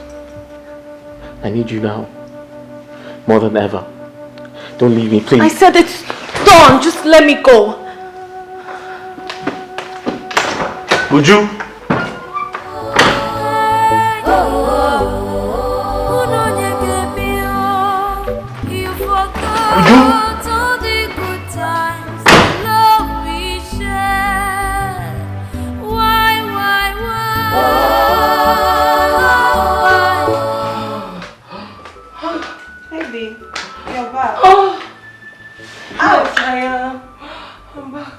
I need you now. More than ever. Don't leave me, please. I said it's done. Just let me go. Would you? Baby, you're back. Oh, I'm back.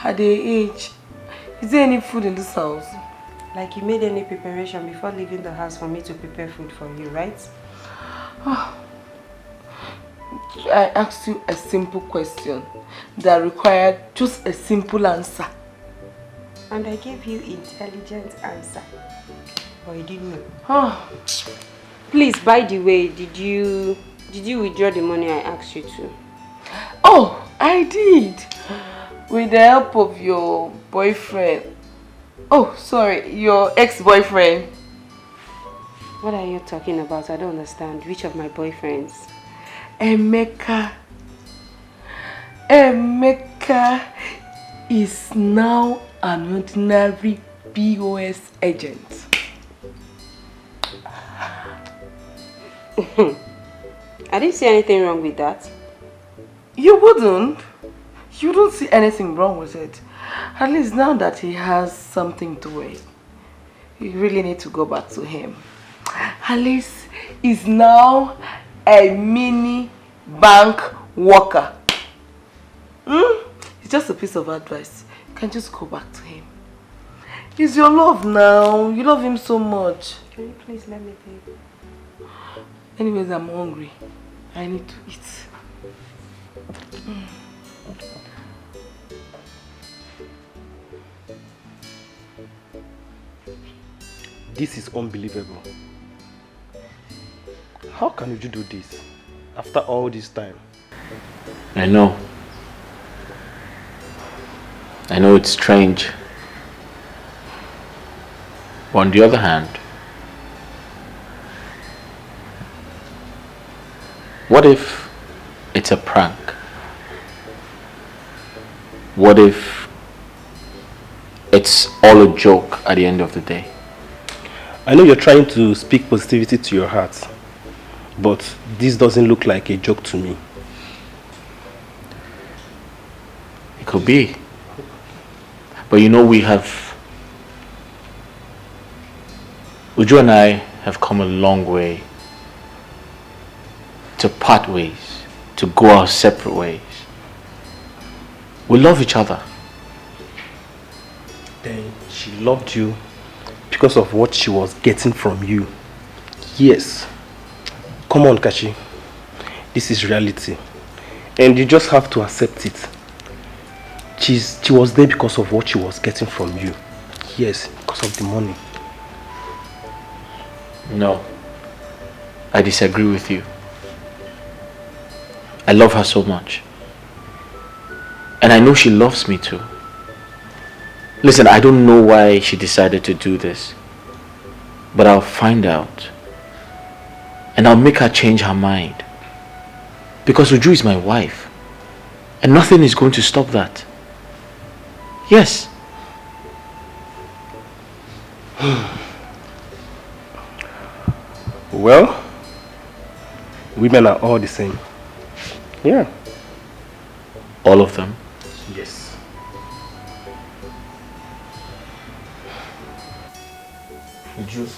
At the age, is there any food in this house? Like you made any preparation before leaving the house for me to prepare food for you, right? Oh, I asked you a simple question that required just a simple answer. And I gave you intelligent answer. But you didn't know. Oh. Please, by the way, did you withdraw the money I asked you to? Oh, I did. With the help of your boyfriend. Oh, sorry, your ex-boyfriend. What are you talking about? I don't understand. Which of my boyfriends? Emeka. Emeka is now an ordinary POS agent. I didn't see anything wrong with that. You wouldn't? You don't see anything wrong with it. At least now that he has something to wear, you really need to go back to him. At least he's now a mini bank worker. It's just a piece of advice. You can just go back to him. He's your love now. You love him so much. Can you please let me take? Anyways, I'm hungry. I need to eat. This is unbelievable. How can you do this after all this time? I know. I know it's strange. But on the other hand, what if it's a prank? What if it's all a joke at the end of the day? I know you're trying to speak positivity to your heart, but this doesn't look like a joke to me. It could be. But you know, Uju and I have come a long way to part ways, to go our separate ways. We love each other. Then she loved you because of what she was getting from you. Yes. Come on, Kachi. This is reality. And you just have to accept it. She was there because of what she was getting from you. Yes, because of the money. No. I disagree with you. I love her so much. And I know she loves me too. Listen, I don't know why she decided to do this. But I'll find out. And I'll make her change her mind. Because Uju is my wife. And nothing is going to stop that. Yes. Well, women are all the same. Yeah. All of them? Yes. Uju,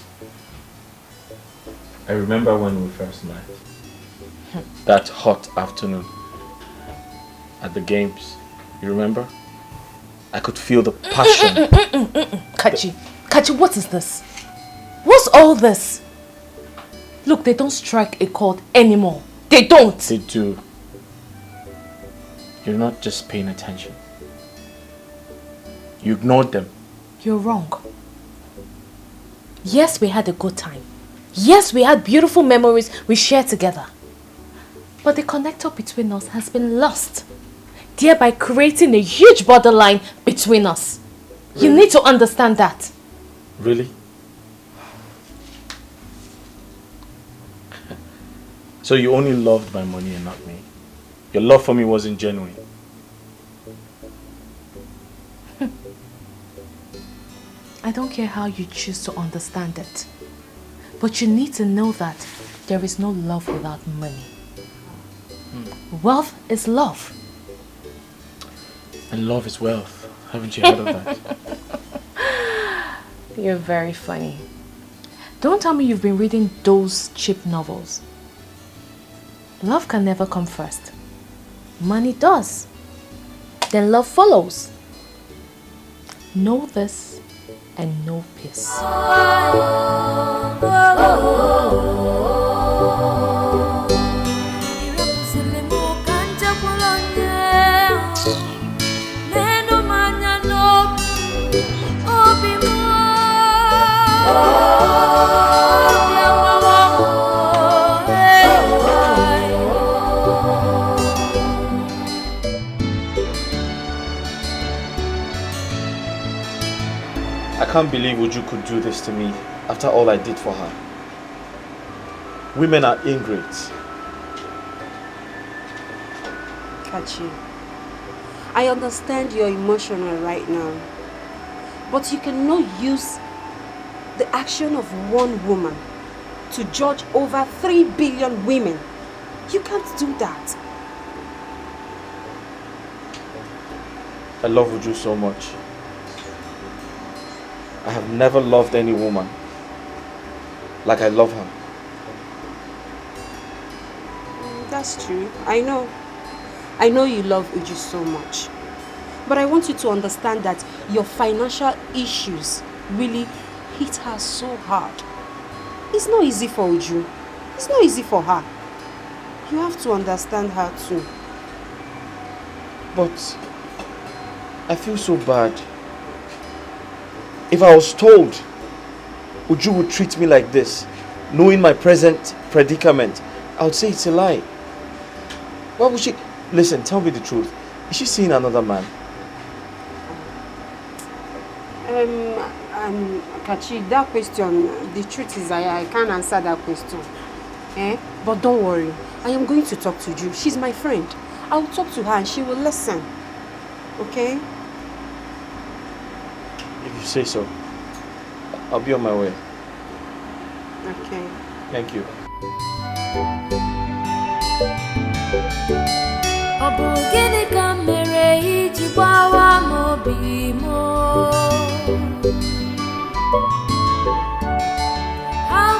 I remember when we first met. That hot afternoon at the games. You remember? I could feel the passion. Kachi, what is this? What's all this? Look, they don't strike a chord anymore. They don't. They do. You're not just paying attention. You ignored them. You're wrong. Yes, we had a good time. Yes, we had beautiful memories we shared together. But the connector between us has been lost, thereby creating a huge borderline between us. Really? You need to understand that. Really? So you only loved my money and not me. Your love for me wasn't genuine. I don't care how you choose to understand it. But you need to know that there is no love without money. Wealth is love. And love is wealth. Haven't you heard of that? You're very funny. Don't tell me you've been reading those cheap novels. Love can never come first. Money does. Then love follows. Know this and know peace. I can't believe Uju could do this to me after all I did for her. Women are ingrates. Kachi, I understand you're emotional right now, but you cannot use the action of one woman to judge over 3 billion women. You can't do that. I love Uju so much. I have never loved any woman like I love her. That's true. I know. I know you love Uju so much. But I want you to understand that your financial issues really hit her so hard. It's not easy for Uju. It's not easy for her. You have to understand her too. But I feel so bad. If I was told Uju would treat me like this, knowing my present predicament, I would say it's a lie. Why would she? Listen, tell me the truth. Is she seeing another man? Kachi, that question, the truth is I can't answer that question. But don't worry. I am going to talk to Uju. She's my friend. I will talk to her and she will listen. Okay? If you say so, I'll be on my way. Okay. Thank you. How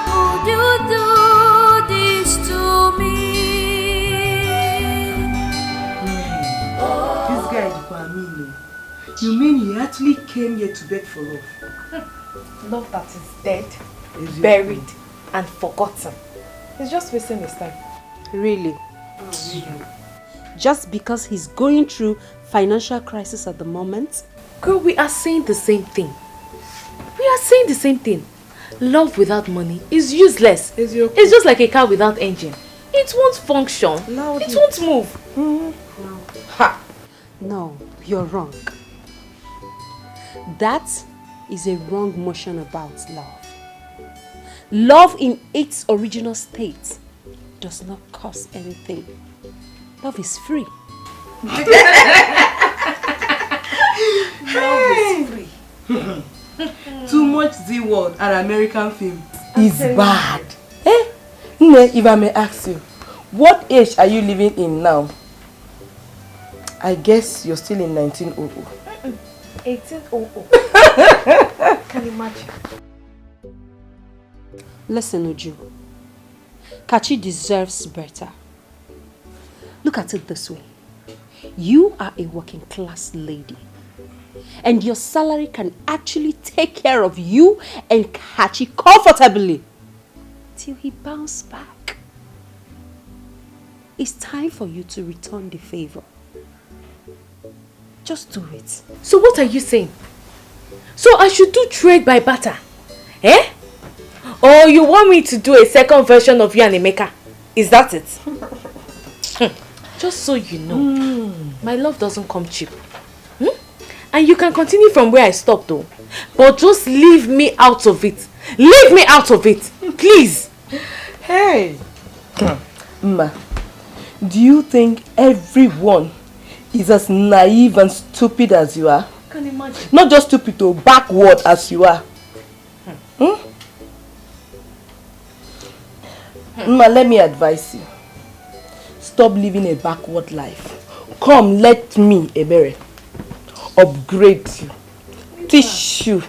could you do this to me? This guy is Kwamino. You mean he actually came here to beg for love? Love that is dead, buried, and forgotten. He's just wasting his time. Really? Just because he's going through financial crisis at the moment? Girl, we are saying the same thing. We are saying the same thing. Love without money is useless. It's just like a car without engine. It won't function. It won't move. No. Ha! No, you're wrong. That is a wrong notion about love. Love in its original state does not cost anything. Love is free. Love is free. Too much Z word and American film is bad. If I may ask you, what age are you living in now? I guess you're still in 1900. 1800. Can you imagine? Listen, Uju. Kachi deserves better. Look at it this way. You are a working class lady. And your salary can actually take care of you and Kachi comfortably. Till he bounces back. It's time for you to return the favor. Just do it. So what are you saying? So I should do trade by barter? Eh? Or you want me to do a second version of you and Emeka? Is that it? Just so you know, my love doesn't come cheap. And you can continue from where I stopped though. But just leave me out of it. Leave me out of it. Please. Hey. Ma, do you think everyone is as naive and stupid as you are? I can imagine. Not just stupid, though, backward as you are. Ma, let me advise you. Stop living a backward life. Come, let me, Ebere, upgrade you. Teach you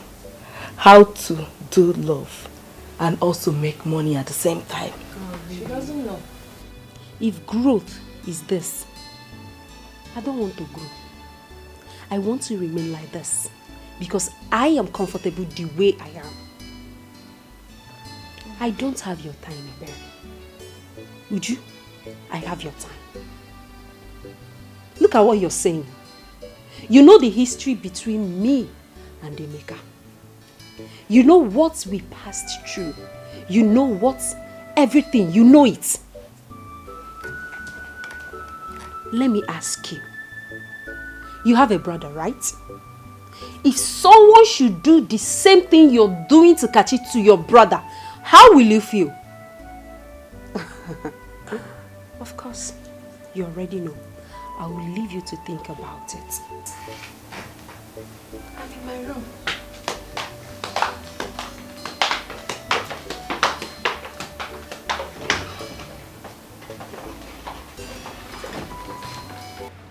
how to do love and also make money at the same time. She doesn't know. If growth is this, I don't want to grow. I want to remain like this because I am comfortable the way I am. I don't have your time, Ebere. Would you? I have your time. Look at what you're saying. You know the history between me and Emeka. You know what we passed through. You know what everything. You know it. Let me ask you. You have a brother, right? If someone should do the same thing you're doing to Kachi to your brother, how will you feel? Of course, you already know. I will leave you to think about it. I'm in my room.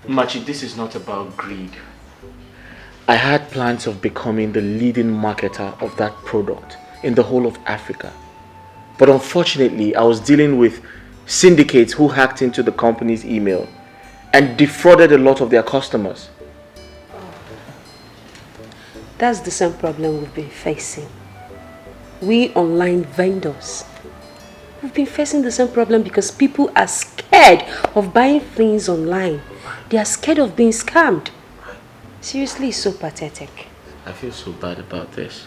Machi, this is not about greed. I had plans of becoming the leading marketer of that product in the whole of Africa. But unfortunately, I was dealing with syndicates who hacked into the company's email and defrauded a lot of their customers. That's the same problem we've been facing. We online vendors, we've been facing the same problem because people are scared of buying things online. They are scared of being scammed. Seriously, it's so pathetic. I feel so bad about this.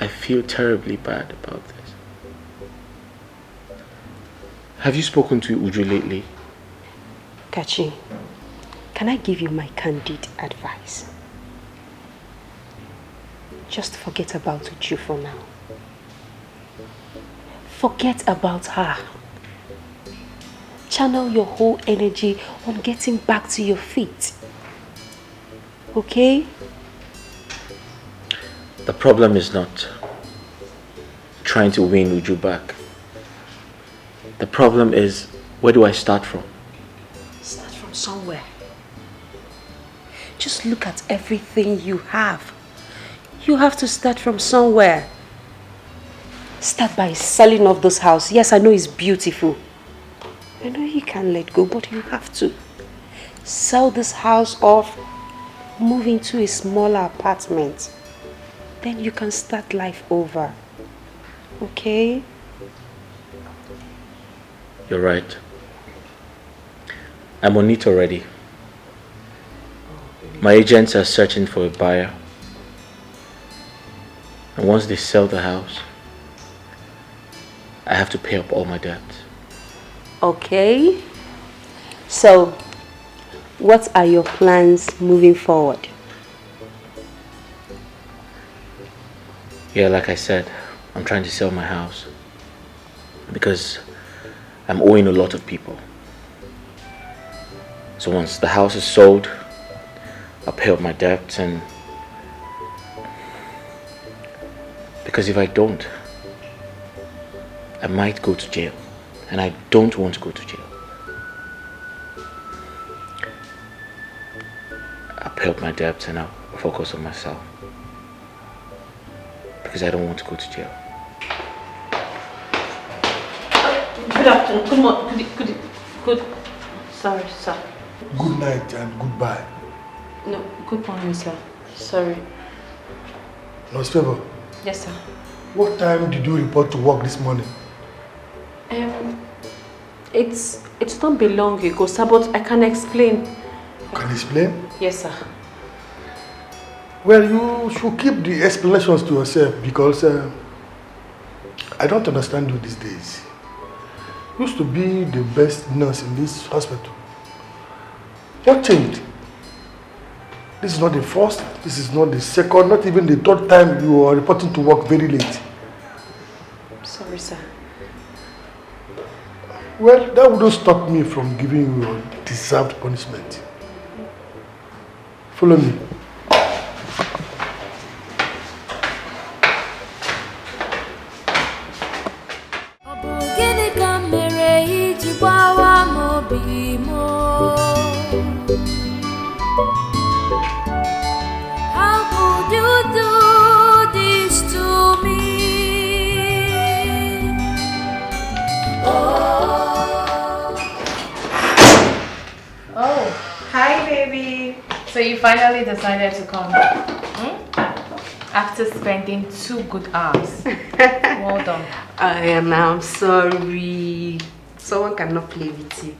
I feel terribly bad about this. Have you spoken to Uju lately? Kachi, can I give you my candid advice? Just forget about Uju for now. Forget about her. Channel your whole energy on getting back to your feet. Okay? The problem is not trying to win Uju back. The problem is, where do I start from? Start from somewhere. Just look at everything you have. You have to start from somewhere. Start by selling off this house. Yes, I know it's beautiful. I know you can't let go, but you have to. Sell this house off, move into a smaller apartment. Then you can start life over. Okay? You're right. I'm on it already. My agents are searching for a buyer. And once they sell the house, I have to pay up all my debt. Okay. So, what are your plans moving forward? Yeah, like I said, I'm trying to sell my house because I'm owing a lot of people. So once the house is sold, I'll pay up my debts, and because if I don't, I might go to jail, and I don't want to go to jail. I'll pay up my debts and I'll focus on myself because I don't want to go to jail. afternoon. Good morning. Good. Sorry, sir. Good night and goodbye. No, good morning, sir. Sorry. Nurse Favor. Yes, sir. What time did you report to work this morning? It's not been long ago, sir, but I can explain. Can you explain? Yes, sir. Well, you should keep the explanations to yourself because I don't understand you these days. You used to be the best nurse in this hospital. What changed? This is not the first, this is not the second, not even the third time you are reporting to work very late. Sorry, sir. Well, that wouldn't stop me from giving you your deserved punishment. Follow me. How could you do this to me? Oh, hi baby. So you finally decided to come after spending 2 good hours. Well done. I'm sorry. Someone cannot play with you.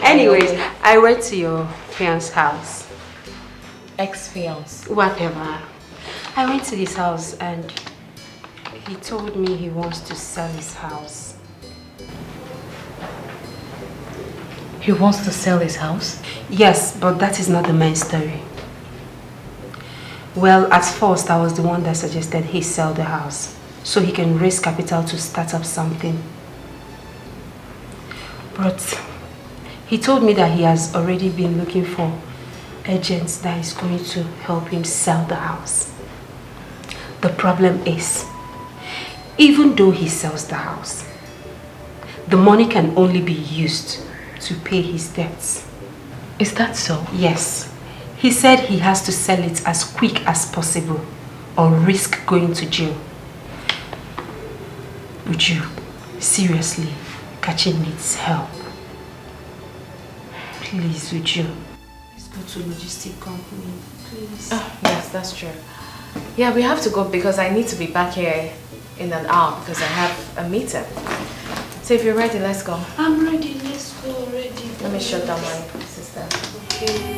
Anyways, I went to your fiance's house. Ex-fiance. Whatever. I went to his house and he told me he wants to sell his house. He wants to sell his house? Yes, but that is not the main story. Well, at first I was the one that suggested he sell the house so he can raise capital to start up something. But he told me that he has already been looking for agents that is going to help him sell the house. The problem is, even though he sells the house, the money can only be used to pay his debts. Is that so? Yes. He said he has to sell it as quick as possible or risk going to jail. Would you seriously? Kachi needs help. Please, would you? Let's go to logistic company, please. Oh, yes, that's true. Yeah, we have to go because I need to be back here in an hour because I have a meeting. So if you're ready, let's go. I'm ready, let's go already. Let me shut down my system. Okay.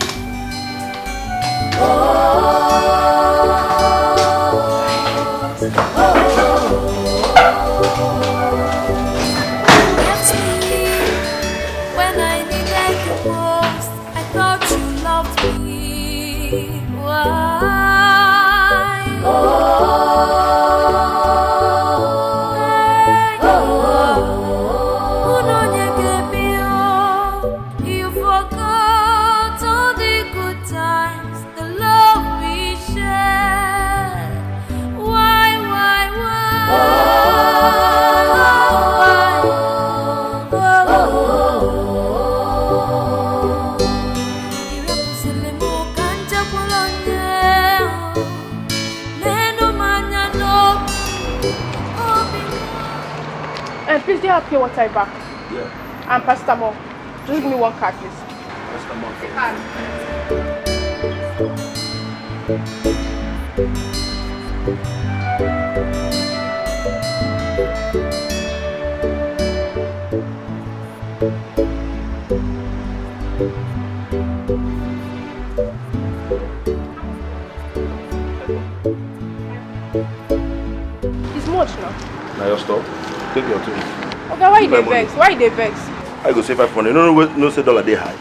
When I needed you most, I thought you loved me. Why? You forgot all the good times, the love we shared. Why? And please, do you have pure water back? Yeah. And paracetamol. Just give me 1 card, please. It's much now. Now you stop. Take your turn. Okay, why you dey vex? Why you dey vex? I go save 500. No say dollar dey high.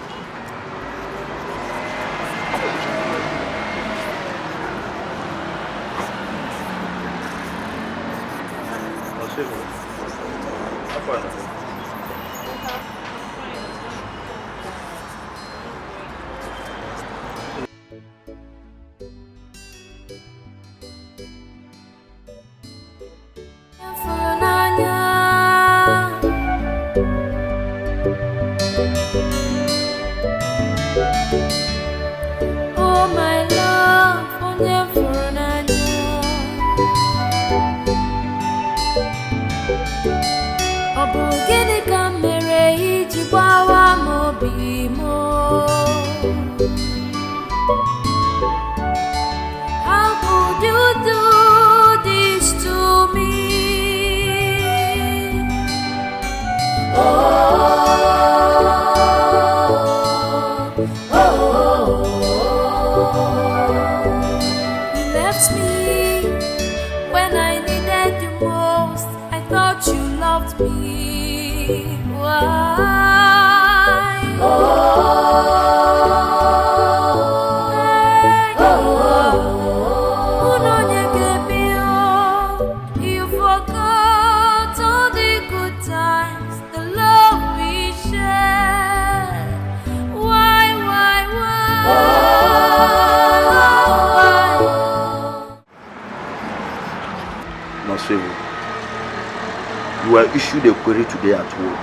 were issued a query today at work.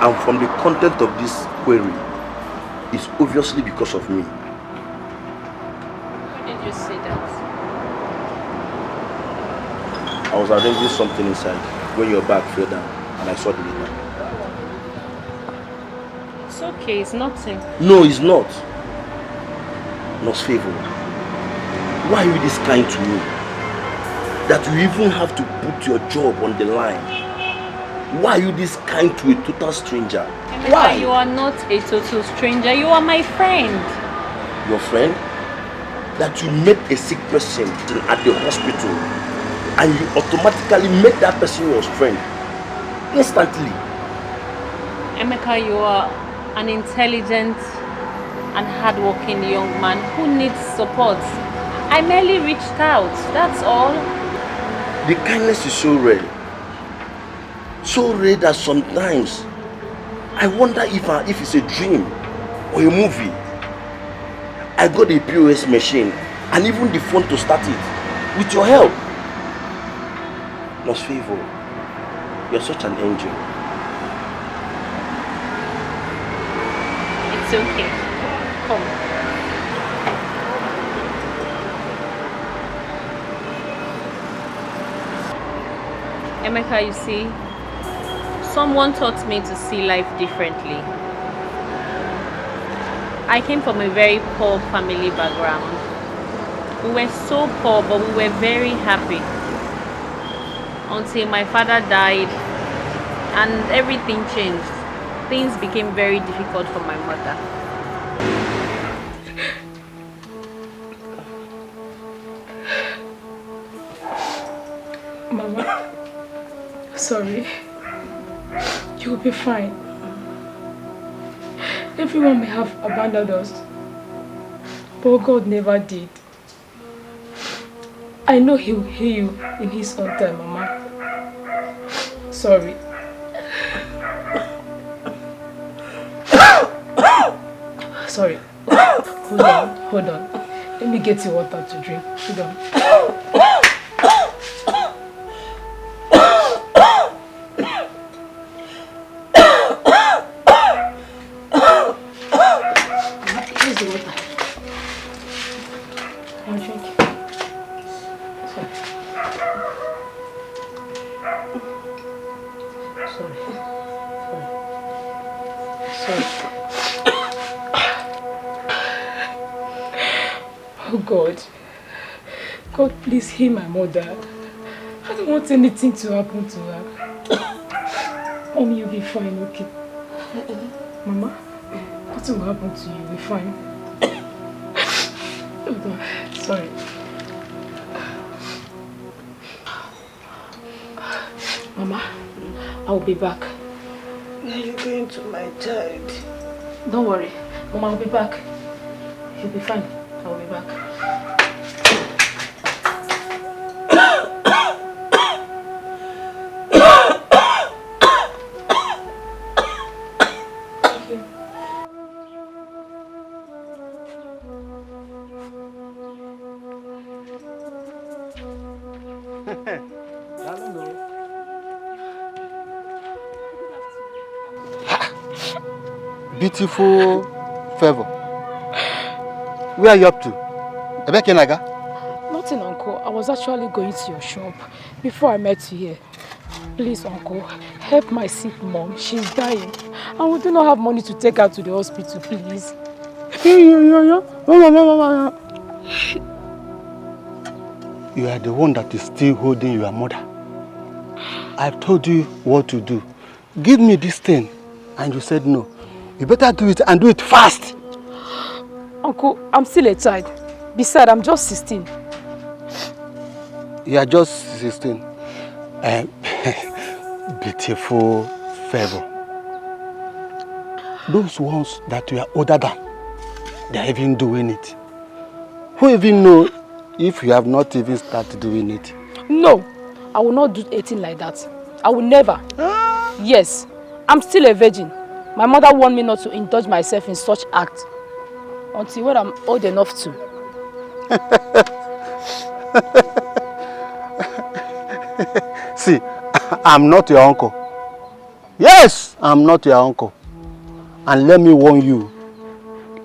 And from the content of this query, it's obviously because of me. Why did you say that? I was arranging something inside when your bag fell down and I saw the letter. It's okay, it's nothing. No, it's not. Nurse Favor, why are you this kind to me? That you even have to put your job on the line? Why are you this kind to a total stranger? Emeka, Why? you are not a total stranger. You are my friend. Your friend? That you met a sick person at the hospital and you automatically made that person your friend instantly. Emeka, you are an intelligent and hardworking young man who needs support. I merely reached out, that's all. The kindness is so rare. So rare that sometimes I wonder if it's a dream or a movie. I got a POS machine and even the phone to start it with your help. Nurse Favor, you're such an angel. It's okay. Come. Emeka, you see, someone taught me to see life differently. I came from a very poor family background. We were so poor, but we were very happy. Until my father died and everything changed. Things became very difficult for my mother. Mama, sorry. You'll be fine. Everyone may have abandoned us, but God never did. I know He will heal you in His own time, Mama. Sorry. Sorry. Hold on. Let me get you water to drink. Hold on. Here's the water. I'll drink. Sorry. Oh God. God, please heal my mother. I don't want anything to happen to her. Mommy, you'll be fine, okay? Mama, nothing will happen to you. You'll be fine. Hold on. Sorry. Mama, I'll be back. Are you going to my child? Don't worry. Mama, I'll be back. You'll be fine. I'll be back. Beautiful Favor. Where are you up to? Ebekenaga? Nothing, Uncle. I was actually going to your shop before I met you here. Please, Uncle, help my sick mom. She's dying. And we do not have money to take her to the hospital, please. You are the one that is still holding your mother. I've told you what to do. Give me this thing. And you said no. You better do it and do it fast. Uncle, I'm still a child. Besides, I'm just 16. You are just 16. Beautiful Favor. Those ones that you are older than, they are even doing it. Who even know if you have not even started doing it? No, I will not do anything like that. I will never. Yes, I'm still a virgin. My mother warned me not to indulge myself in such acts until when I'm old enough to. See, I'm not your uncle. Yes, I'm not your uncle. And let me warn you,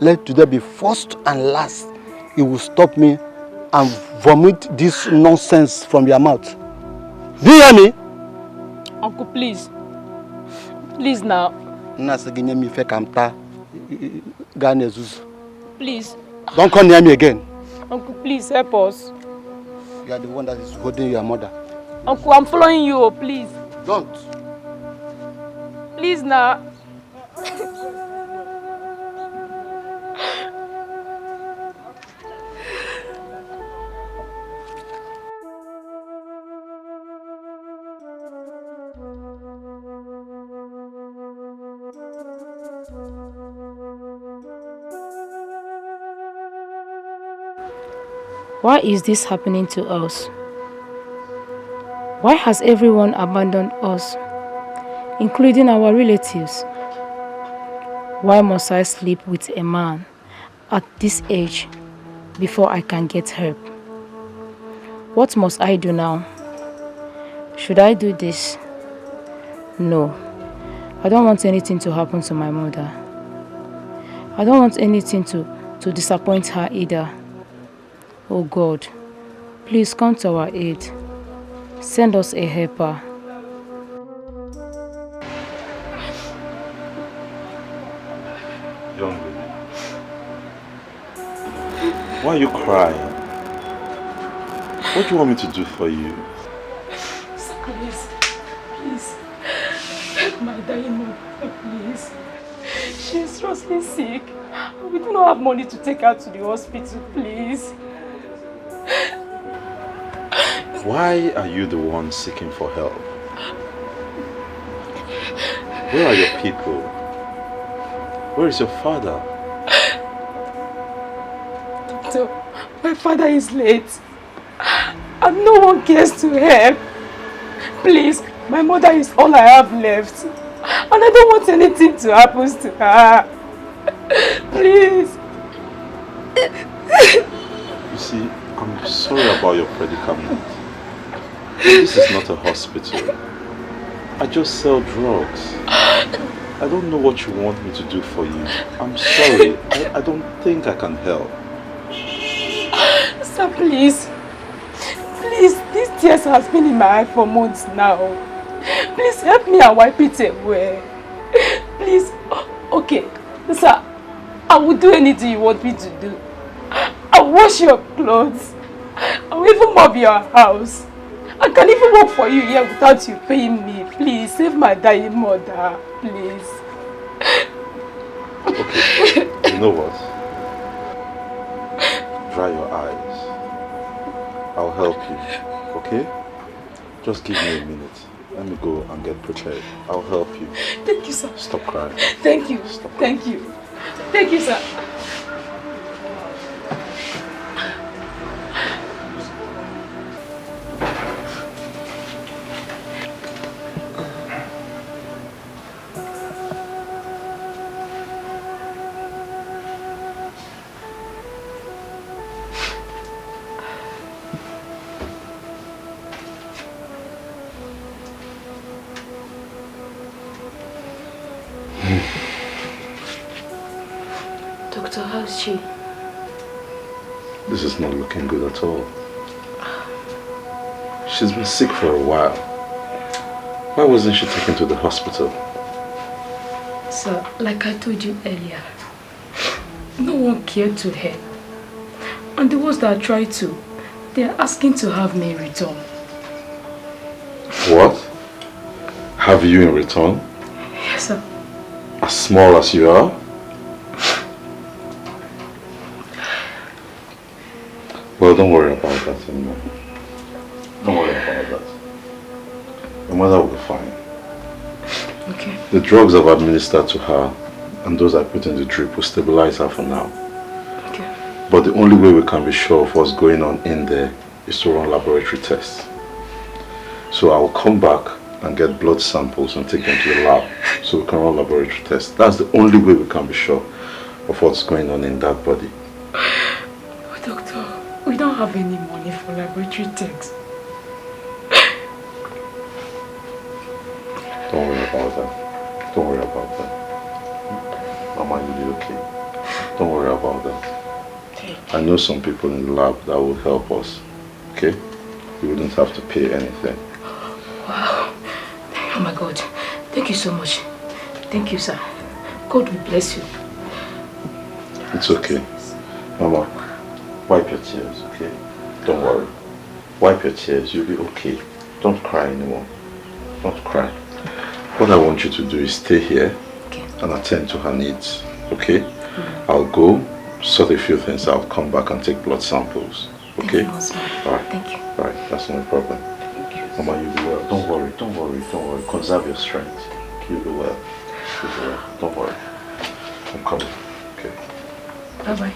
let today be first and last. You will stop me and vomit this nonsense from your mouth. Do you hear me? Uncle, please. Please now. Please. Don't come near me again. Uncle, please help us. You are the one that is holding your mother. Uncle, I'm following you, please. Don't. Please now. Why is this happening to us? Why has everyone abandoned us, including our relatives? Why must I sleep with a man at this age before I can get help? What must I do now? Should I do this? No. I don't want anything to happen to my mother. I don't want anything to disappoint her either. Oh God, please come to our aid. Send us a helper. Young lady, why are you crying? What do you want me to do for you? Please, help my dying mother, please. She's seriously sick. We do not have money to take her to the hospital, please. Why are you the one seeking for help? Where are your people? Where is your father? Doctor, my father is late. And no one cares to help. Please, my mother is all I have left. And I don't want anything to happen to her. Please. You see, I'm sorry about your predicament. This is not a hospital. I just sell drugs. I don't know what you want me to do for you. I'm sorry. I don't think I can help. Sir, please. Please, these tears has been in my eye for months now. Please help me and wipe it away. Please. Okay. Sir, I will do anything you want me to do. I'll wash your clothes. I'll even mop your house. I can even work for you here without you paying me. Please, save my dying mother. Please. Okay, you know what? Dry your eyes. I'll help you, okay? Just give me a minute. Let me go and get prepared. I'll help you. Thank you, sir. Stop crying. Thank you. Stop crying. Thank you. Thank you, sir. Doctor, how's she? This is not looking good at all. She's been sick for a while. Why wasn't she taken to the hospital? Sir, like I told you earlier, no one cared to help. And the ones that tried to, they are asking to have me return. What? Have you in return? Yes, sir. As small as you are? Well, don't worry about that anymore. Don't worry about that. Your mother will be fine. Okay. The drugs I've administered to her and those I put in the drip will stabilize her for now. Okay. But the only way we can be sure of what's going on in there is to run laboratory tests. So I will come back and get blood samples and take them to the lab so we can run laboratory tests. That's the only way we can be sure of what's going on in that body. But doctor, we don't have any money for laboratory tests. about them. Don't worry about them. Mama, you'll be okay. Don't worry about them. I know some people in the lab that will help us. Okay? You wouldn't have to pay anything. Wow. Oh my God. Thank you so much. Thank you, sir. God will bless you. It's okay. Mama, wipe your tears, okay? Don't worry. Wipe your tears, you'll be okay. Don't cry anymore. Don't cry. What I want you to do is stay here and attend to her needs, okay? I'll go, sort a few things out, come back and take blood samples, okay? Alright. Thank you. Alright, that's no problem. Thank you. Mama, you'll be well. Don't worry, don't worry, don't worry. Conserve your strength. You'll be well. You'll be well. Don't worry. I'm coming, okay? Bye-bye.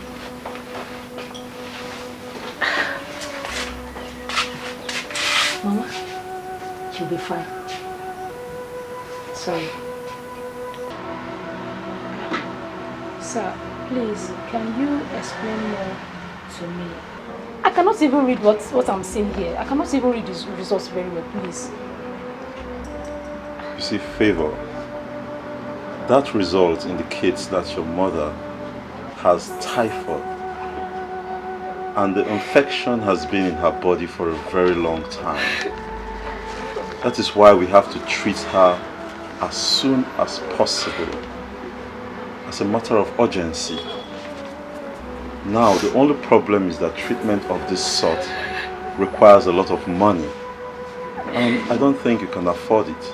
Mama, she'll be fine. Sorry. Sir, please, can you explain more to me? I cannot even read what I'm seeing here. I cannot even read these results very well, please. You see, Favor, that result indicates that your mother has typhoid and the infection has been in her body for a very long time. That is why we have to treat her as soon as possible, as a matter of urgency. Now, the only problem is that treatment of this sort requires a lot of money, and I don't think you can afford it.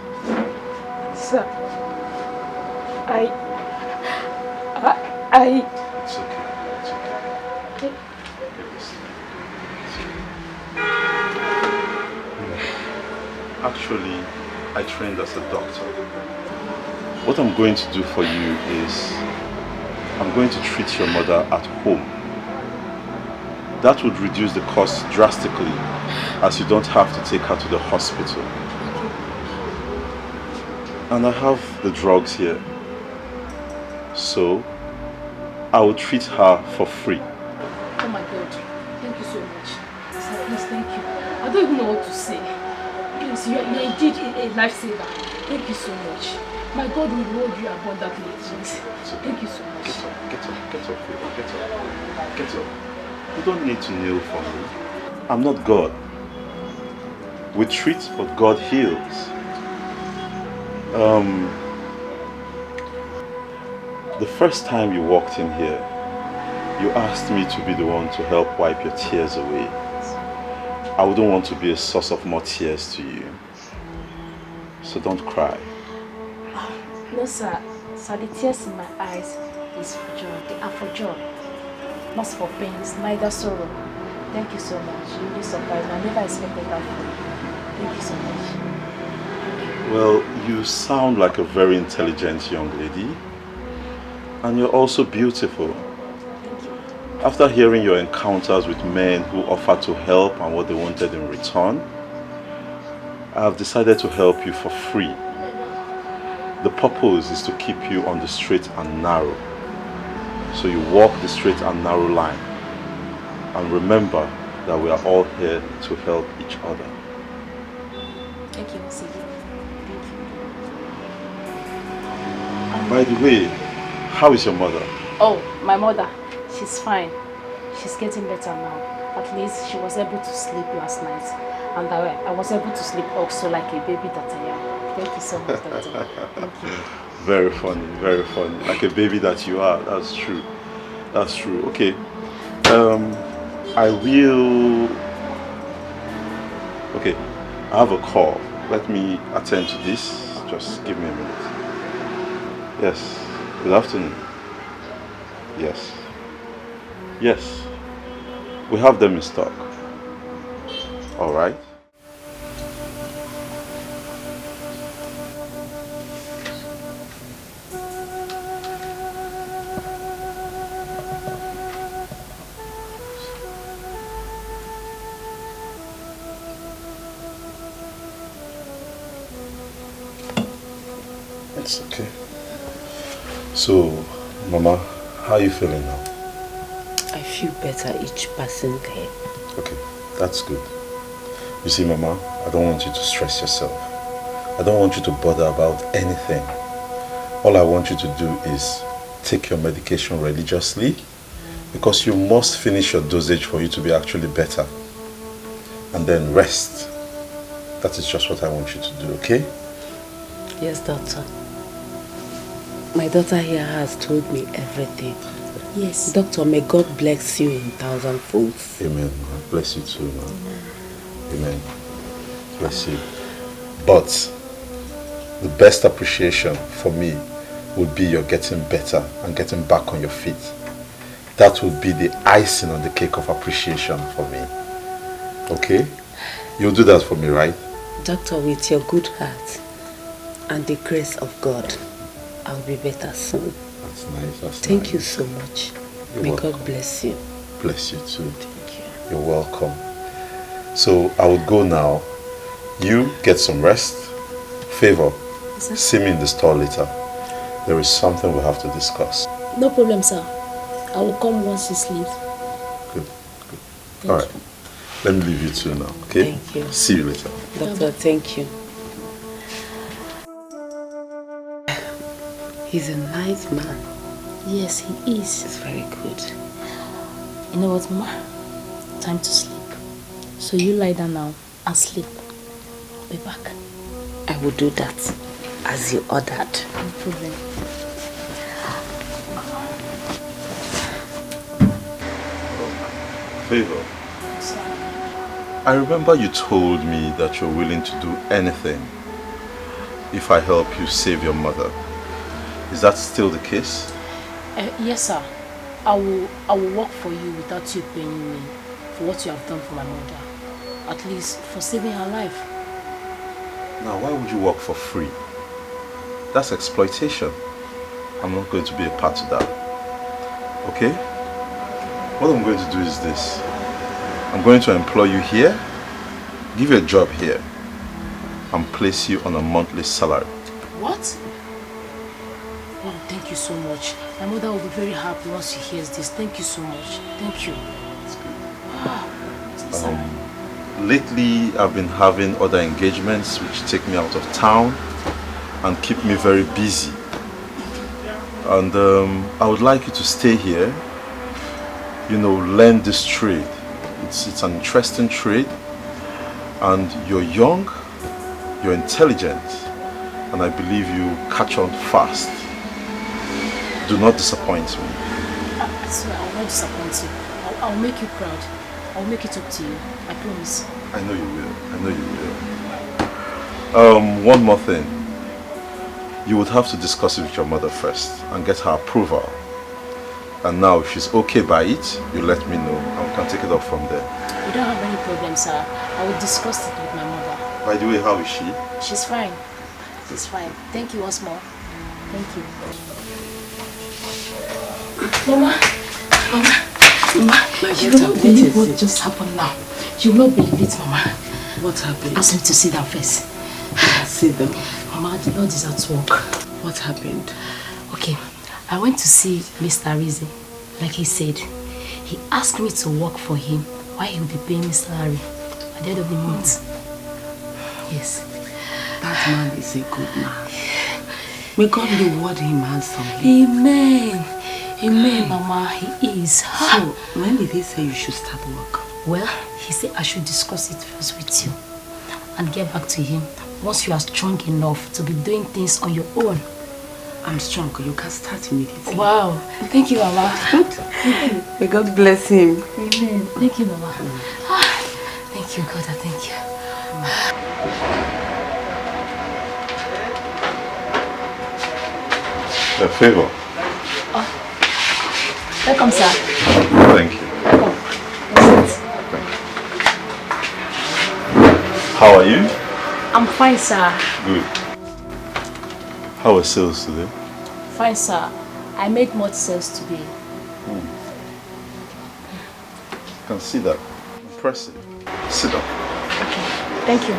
Sir, It's okay, it's okay. Actually, I trained as a doctor. What I'm going to do for you is I'm going to treat your mother at home. That would reduce the cost drastically, as you don't have to take her to the hospital. And I have the drugs here. So, I will treat her for free. oh my God, thank you so much. Sir, please, thank you. I don't even know what to say. Please, you're indeed a lifesaver. Thank you so much. My God will reward you abundantly, please. Thank you so much. Get up, get up, get up, Favor, get up. Get up. You don't need to kneel for me. I'm not God. We treat, but God heals. The first time you walked in here, you asked me to be the one to help wipe your tears away. I wouldn't want to be a source of more tears to you. So don't cry. No, sir. Sir, the tears in my eyes is for joy. They are for joy. Not for pains, neither sorrow. Thank you so much. You really surprised me. I never expected that from you. Thank you so much. Well, you sound like a very intelligent young lady. And you're also beautiful. After hearing your encounters with men who offered to help and what they wanted in return, I have decided to help you for free. The purpose is to keep you on the straight and narrow. So you walk the straight and narrow line. And remember that we are all here to help each other. Thank you, Mr. Thank you. By the way, how is your mother? Oh, my mother. She's fine. She's getting better now. At least she was able to sleep last night. And I was able to sleep also like a baby that I am. Thank you so much, Doctor. Thank you. Very funny, very funny. Like a baby that you are. That's true. That's true. Okay. I will... Okay. I have a call. Let me attend to this. Just give me a minute. Yes. Good afternoon. Yes. Yes. We have them in stock. All right. It's okay. So, Mama, how are you feeling now? I feel better each passing day. Okay, that's good. You see, Mama, I don't want you to stress yourself. I don't want you to bother about anything. All I want you to do is take your medication religiously, because you must finish your dosage for you to be actually better. And then rest. That is just what I want you to do, okay? Yes, doctor. My daughter here has told me everything. Yes. Doctor, may God bless you in 1,000 folds. Amen. Bless you too, man. Amen. Bless you. But the best appreciation for me would be your getting better and getting back on your feet. That would be the icing on the cake of appreciation for me. Okay? You'll do that for me, right? Doctor, with your good heart and the grace of God, I'll be better soon. That's nice. Thank you so much. May God bless you. Bless you too. Thank you. You're welcome. So I would go now. You get some rest. Favor, see me in the store later. There is something we have to discuss. No problem, sir. I will come once you sleep. Good. All right. Let me leave you two now, okay? Thank you. See you later. Doctor, thank you. He's a nice man. Yes, he is. He's very good. You know what, Ma? Time to sleep. So you lie down now and sleep. I'll be back. I will do that as you ordered. No problem. Favor, I remember you told me that you're willing to do anything if I help you save your mother. Is that still the case? Yes, sir. I will work for you without you paying me for what you have done for my mother. At least for saving her life. Now, why would you work for free? That's exploitation. I'm not going to be a part of that. Okay? What I'm going to do is this. I'm going to employ you here, give you a job here, and place you on a monthly salary. What? Oh, thank you so much. My mother will be very happy once she hears this. Thank you so much. Thank you. Lately, I've been having other engagements which take me out of town and keep me very busy. And I would like you to stay here, you know, learn this trade. It's an interesting trade, and you're young, you're intelligent, and I believe you catch on fast. Do not disappoint me. I swear, I will not disappoint you. I'll make you proud. I'll make it up to you. I promise. I know you will. I know you will. One more thing. You would have to discuss it with your mother first and get her approval. And now, if she's okay by it, you let me know and we can take it up from there. You don't have any problem, sir. I will discuss it with my mother. By the way, how is she? She's fine. She's fine. Thank you once more. Thank you. Mama, you will not believe what just happened now. You will not believe it, Mama. What happened? Ask me to sit down first. Sit down. Mama, the Lord is at work. What happened? Okay, I went to see Mr. Rizzi. Like he said, he asked me to work for him while he will be paying me salary at the end of the month. Yes. That man is a good man. May God reward him handsomely. Amen. Amen, Mama. He is. So, when did he say you should start work? Well, he said I should discuss it first with you and get back to him once you are strong enough to be doing things on your own. I'm strong. You can start immediately. Wow. Thank you, Mama. May God bless him. Amen. Thank you, Mama. Thank you, God. Thank you. A favor. Welcome, sir. Thank you. How are you? I'm fine, sir. Good. How are sales today? Fine, sir. I made much sales today. I can see that. Impressive. Sit down. Okay. Thank you.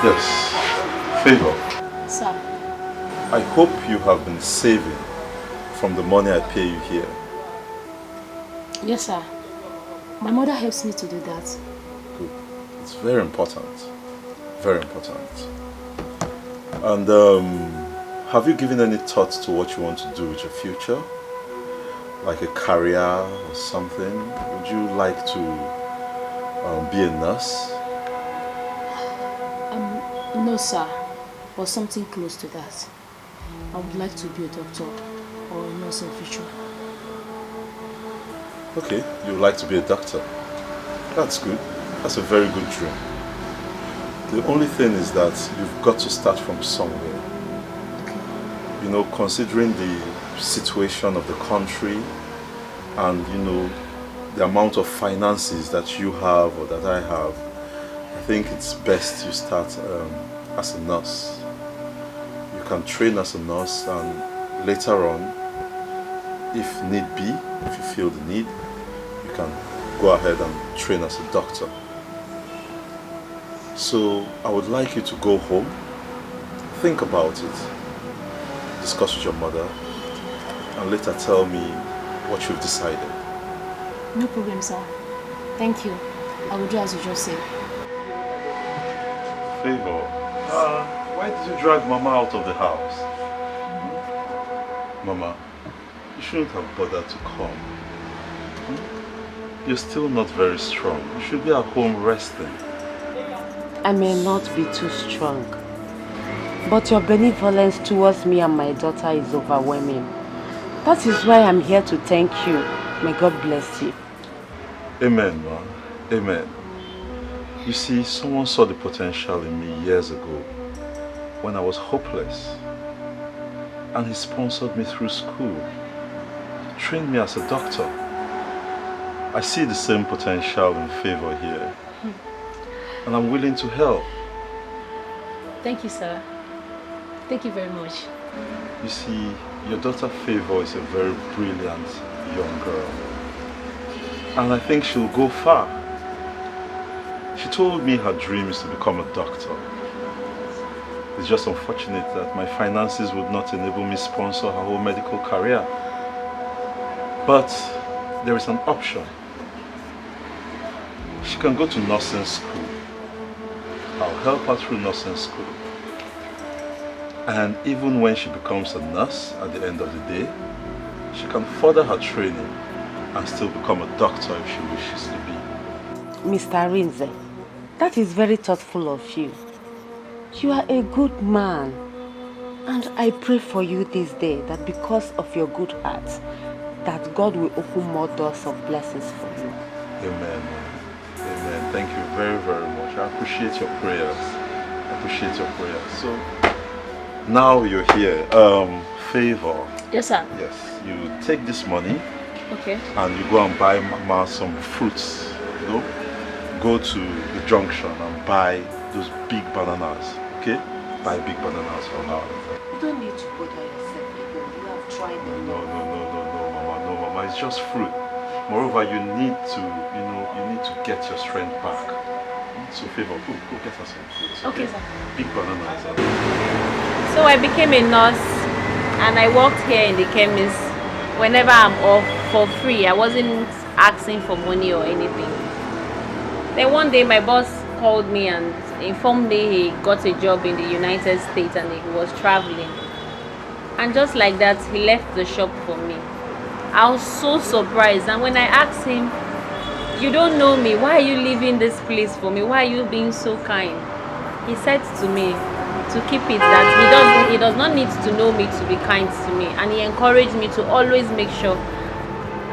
Yes. Favor. Sir. I hope you have been saving from the money I pay you here. Yes, sir. My mother helps me to do that. Good. It's very important. Very important. And have you given any thought to what you want to do with your future? Like a career or something? Would you like to be a nurse? No, sir. Or something close to that. I would like to be a doctor or a nurse in the future. Okay, you would like to be a doctor. That's good. That's a very good dream. The only thing is that you've got to start from somewhere. You know, considering the situation of the country and, you know, the amount of finances that you have or that I have, I think it's best you start as a nurse. You can train as a nurse and later on, if need be, if you feel the need, you can go ahead and train as a doctor. So I would like you to go home, think about it, discuss with your mother, and later tell me what you've decided. No problem, sir. Thank you. I will do as you just said. Favor, why did you drag Mama out of the house? Mama, you shouldn't have bothered to come. You're still not very strong. You should be at home resting. I may not be too strong, but your benevolence towards me and my daughter is overwhelming. That is why I'm here to thank you. May God bless you. Amen, ma. Amen. You see, someone saw the potential in me years ago when I was hopeless. And he sponsored me through school, trained me as a doctor. I see the same potential in Favor here. And I'm willing to help. Thank you, sir. Thank you very much. You see, your daughter Favor is a very brilliant young girl. And I think she'll go far. She told me her dream is to become a doctor. It's just unfortunate that my finances would not enable me to sponsor her whole medical career. But there is an option. She can go to nursing school. I'll help her through nursing school. And even when she becomes a nurse at the end of the day, she can further her training and still become a doctor if she wishes to be. Mr. Rinze, that is very thoughtful of you. You are a good man. And I pray for you this day that because of your good heart, that God will open more doors of blessings for you. Amen. Amen. Thank you very, very much. I appreciate your prayers. I appreciate your prayers. So, now you're here. Favor. Yes, sir. Yes. You take this money. Okay. And you go and buy Mama some fruits. You know? Go to the junction and buy those big bananas. Okay? Buy big bananas for her. You don't need to bother yourself. You have tried them. No, Mama. No, Mama. It's just fruit. Moreover, you need to get your strength back. So Favor, go get us some fruits. Okay, sir. Big bananas. So I became a nurse and I worked here in the chemist whenever I'm off for free. I wasn't asking for money or anything. Then one day my boss called me and informed me he got a job in the United States and he was traveling. And just like that, he left the shop for me. I was so surprised, and when I asked him, "You don't know me, why are you leaving this place for me? Why are you being so kind?" He said to me to keep it that he does not need to know me to be kind to me, and he encouraged me to always make sure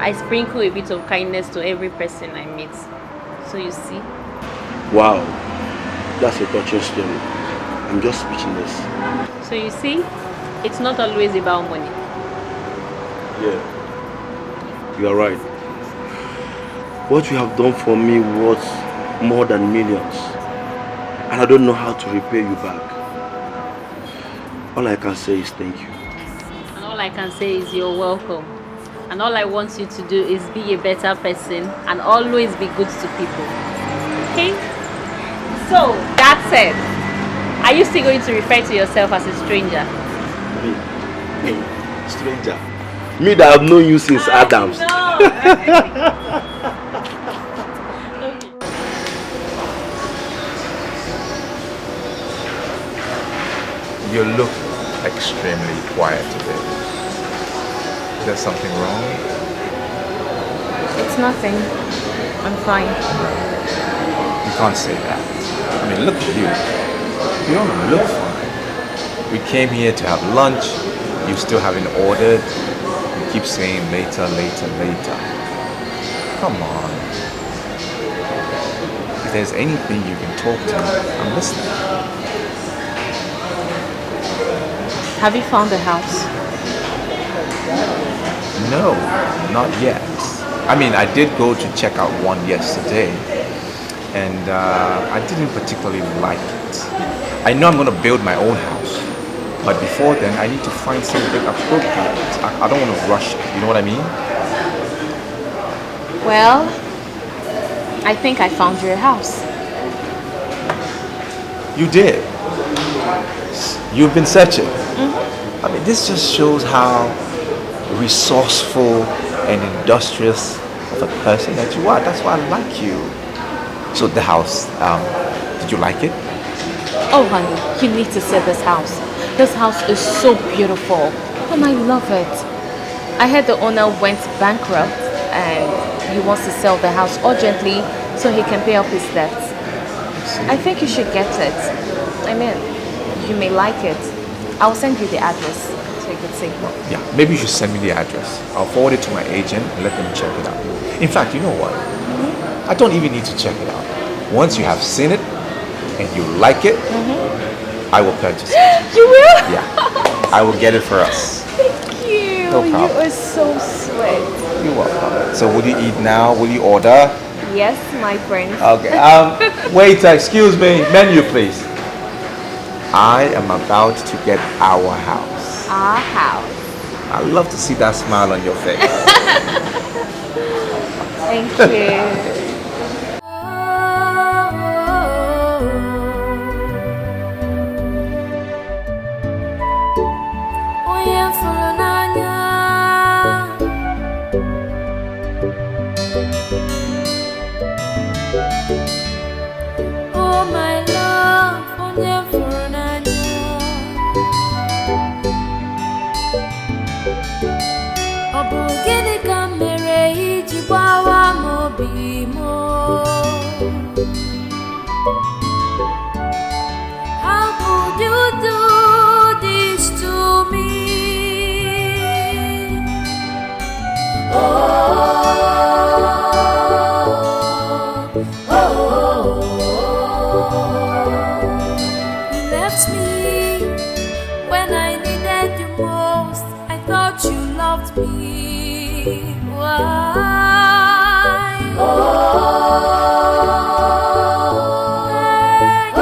I sprinkle a bit of kindness to every person I meet. So you see. Wow, that's a touching story. I'm just speechless. So you see, it's not always about money. Yeah. You are right. What you have done for me was more than millions. And I don't know how to repay you back. All I can say is thank you. And all I can say is you're welcome. And all I want you to do is be a better person and always be good to people. Okay? So, that said, are you still going to refer to yourself as a stranger? Me? Stranger? Me that have known you since Adams. No. You look extremely quiet today. Is there something wrong? It's nothing. I'm fine. You can't say that. I mean, look at you. You don't look fine. We came here to have lunch. You still haven't ordered. You keep saying later, later, later. Come on. If there's anything you can talk to me, I'm listening. Have you found a house? No, not yet. I mean, I did go to check out one yesterday, and I didn't particularly like it. I know I'm going to build my own house, but before then, I need to find something appropriate. I don't want to rush it, you know what I mean? Well, I think I found you a house. You did. You've been searching. I mean, this just shows how resourceful and industrious of a person that you are. That's why I like you. So the house, did you like it? Oh, honey, you need to see this house. This house is so beautiful, and I love it. I heard the owner went bankrupt, and he wants to sell the house urgently so he can pay off his debts. I think you should get it. I mean, you may like it. I'll send you the address so you can see. Yeah, maybe you should send me the address. I'll forward it to my agent and let them check it out. In fact, you know what? I don't even need to check it out. Once you have seen it and you like it, I will purchase it. You will? Yeah. I will get it for us. Thank you. No problem. You are so sweet. You're welcome. So will you eat now? Will you order? Yes, my friend. Okay. Waiter, excuse me. Menu, please. I am about to get our house. Our house. I love to see that smile on your face. Thank you. Oh my love, ọ bụ gịnị ka mere iji gbawa m obi m? How could you do this to me? Oh, oh, oh, you left me when I needed you most. I thought you loved me. Why? Oh, oh,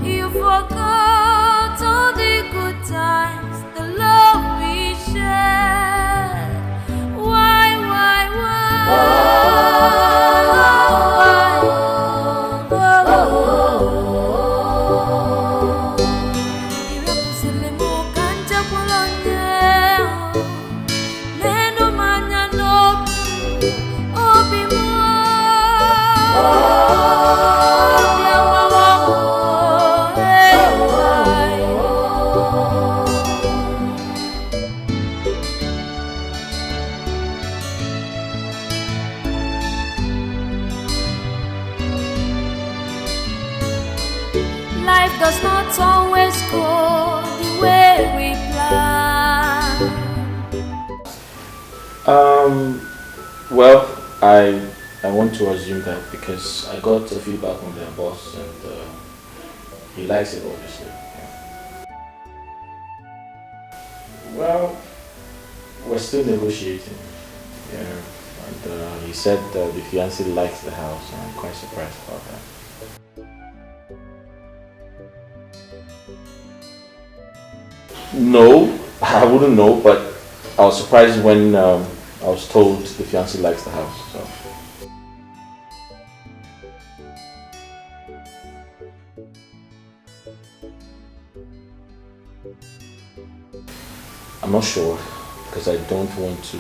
you forgot all the good times, the love we shared. Why? Life does not always go the way we plan. Well, I want to assume that because I got a feedback from their boss and he likes it, obviously. Yeah. Well, we're still negotiating. Yeah, and he said the fiancé likes the house, and I'm quite surprised about that. No, I wouldn't know, but I was surprised when I was told the fiancé likes the house. So. I'm not sure because I don't want to,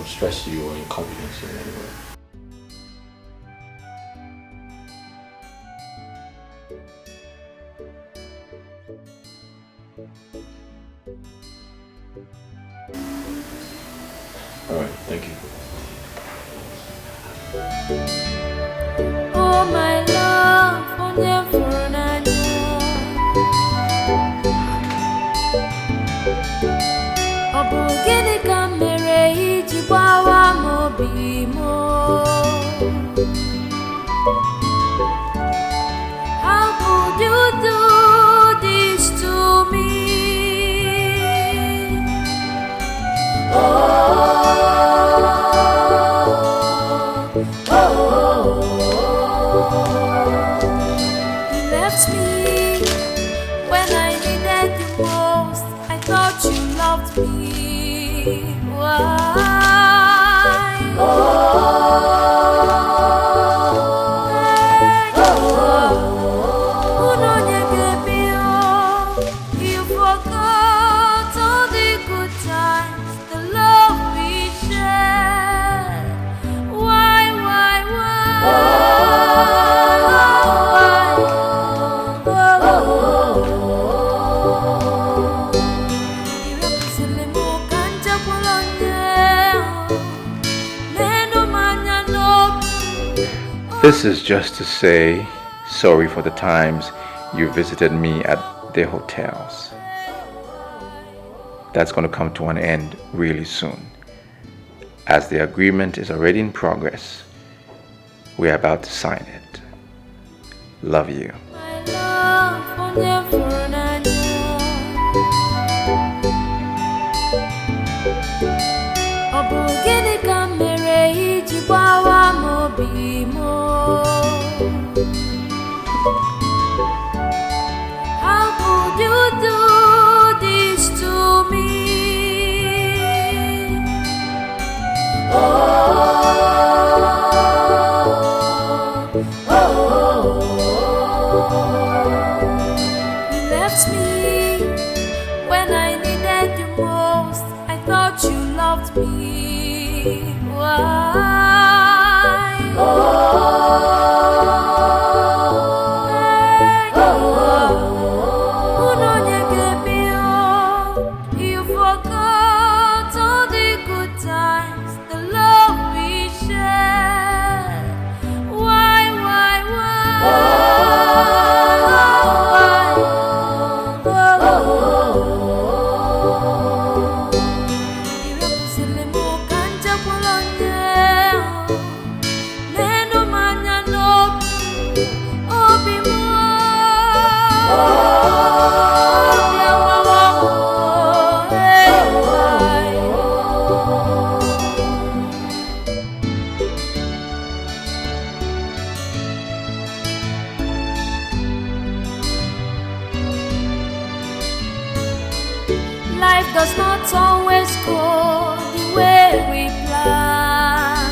stress you or inconvenience you in any way. All right, thank you. Oh my love, forever and how could you do this to me? You left me when I needed you most. I thought you loved me. Why? You forgot all the good times, the love we shared. Why? This is just to say sorry for the times you visited me at their hotels. That's going to come to an end really soon, as the agreement is already in progress. We're about to sign it. Love you. How could you do this to me? You left me when I needed you most. I thought you loved me. Why? You forgot all the good times, the love we shared. Why? Life does not always go the way we plan,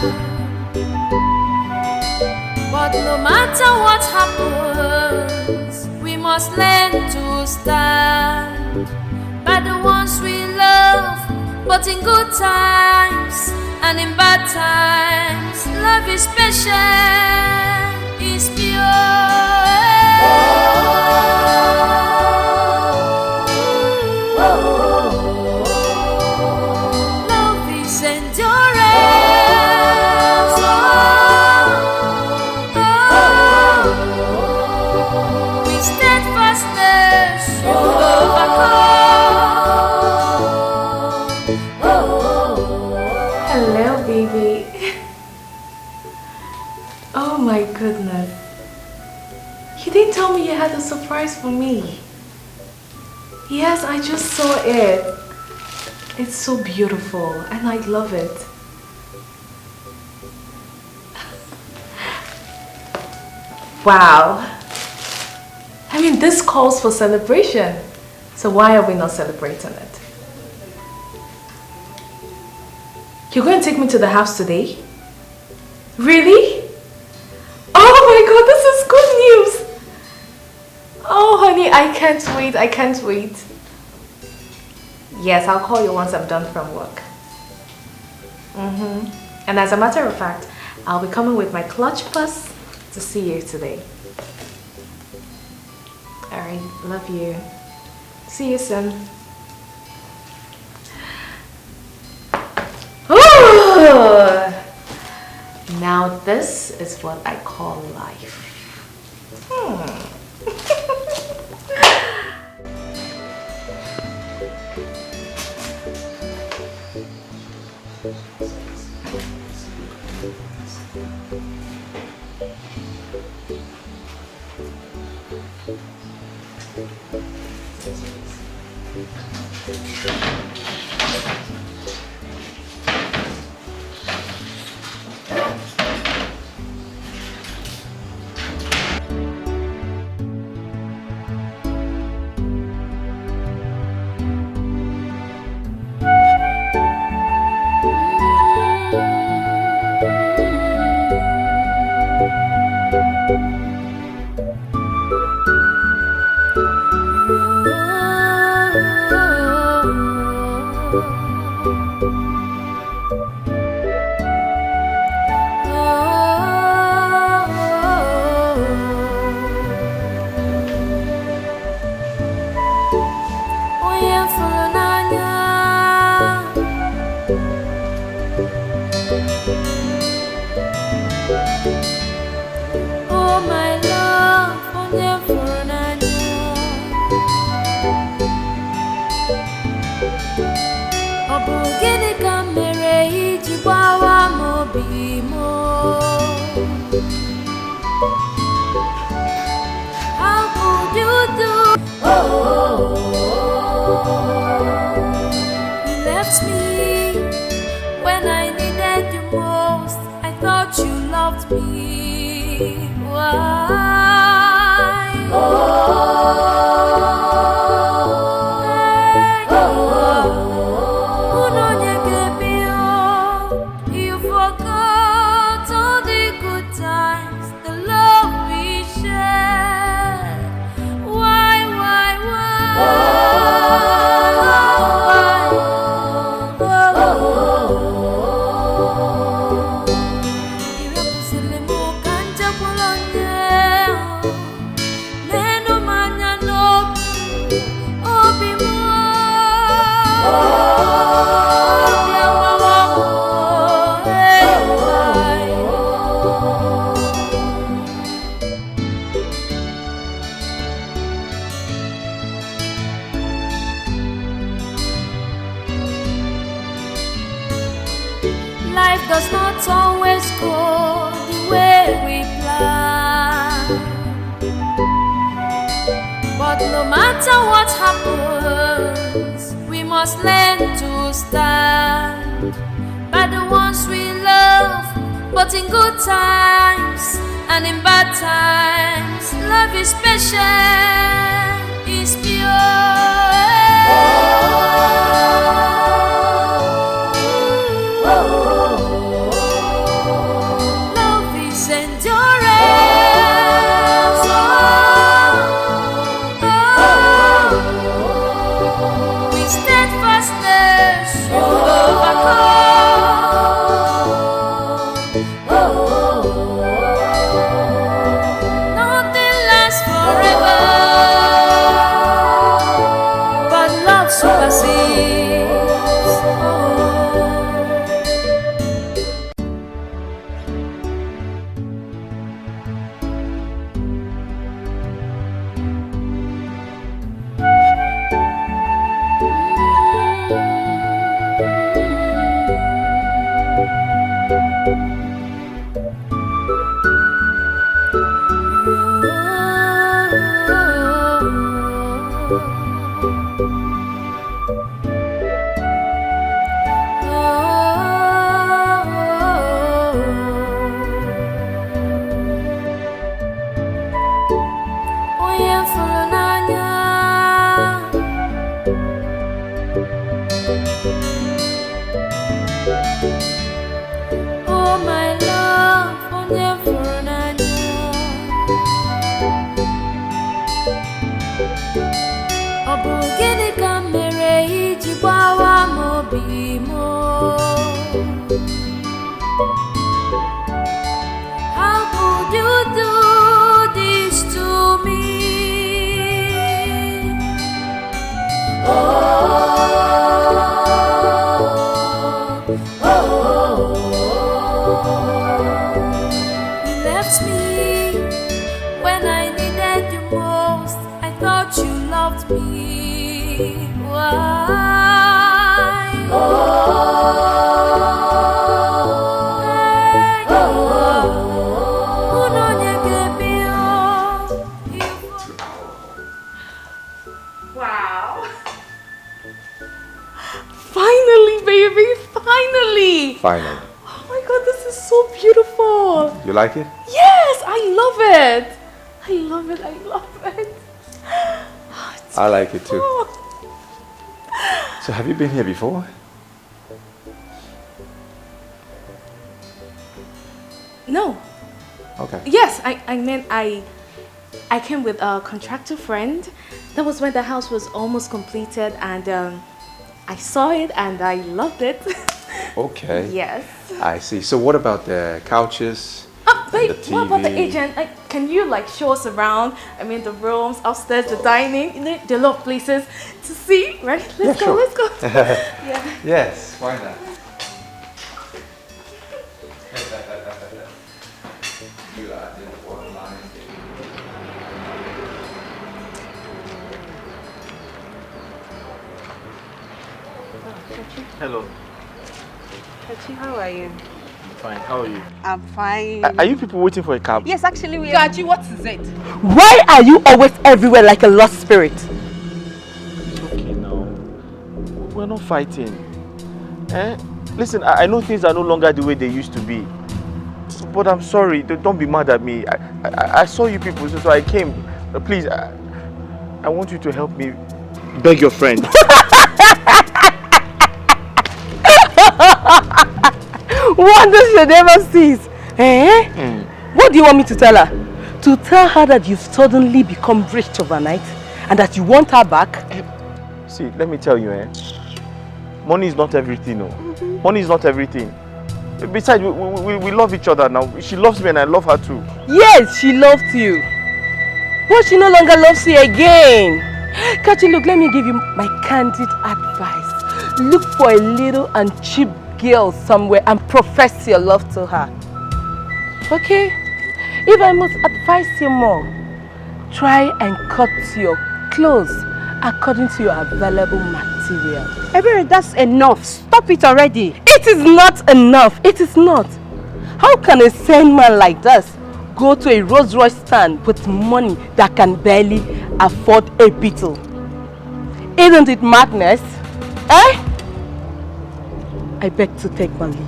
but no matter what happens, we must learn to stand by the ones we love. But in good times and in bad times, love is special, is pure. Love is endurance. With steadfastness you overcome. Hello, baby. Oh my goodness. You didn't tell me you had a surprise for me. Yes, I just saw it. It's so beautiful and I love it. Wow. I mean, this calls for celebration. So why are we not celebrating it? You're going to take me to the house today? Really? Oh my God, this is good news. Oh honey, I can't wait, I can't wait. Yes, I'll call you once I'm done from work. And as a matter of fact, I'll be coming with my clutch plus to see you today. Alright, love you. See you soon. Ooh! Now this is what I call life. Finally. Oh my God, this is so beautiful. You like it? Yes, I love it. I love it. I love it. I like it too. So have you been here before? No. Okay. Yes, I meant I came with a contractor friend. That was when the house was almost completed, and I saw it and I loved it. Okay. Yes. I see. So what about the couches? Babe, the TV? what about the agent? Can you show us around? I mean, the rooms, upstairs, the dining. There are a lot of places to see, right? Let's go. Sure. Let's go. Yeah. Yes, why not? Hello. Kachi, how are you? Fine. How are you? I'm fine. Are you people waiting for a cab? Yes, actually we are. Kachi, what is it? Why are you always everywhere like a lost spirit? It's okay now. We're not fighting. Listen, I know things are no longer the way they used to be. But I'm sorry. Don't be mad at me. I saw you people, so I came. Please, I want you to help me beg your friend. Wonders you never cease. Eh? What do you want me to tell her? To tell her that you've suddenly become rich overnight and that you want her back? See, let me tell you, money is not everything, no. Money is not everything. Besides, we love each other now. She loves me and I love her too. Yes, she loved you. But she no longer loves you again. Kachi, look, let me give you my candid advice. Look for a little and cheap girl somewhere and profess your love to her. Okay? If I must advise you more, try and cut your clothes according to your available material. Ebere, that's enough. Stop it already. It is not enough. It is not. How can a sane man like this go to a Rolls Royce stand with money that can barely afford a beetle? Isn't it madness? Eh? I beg to take my leave.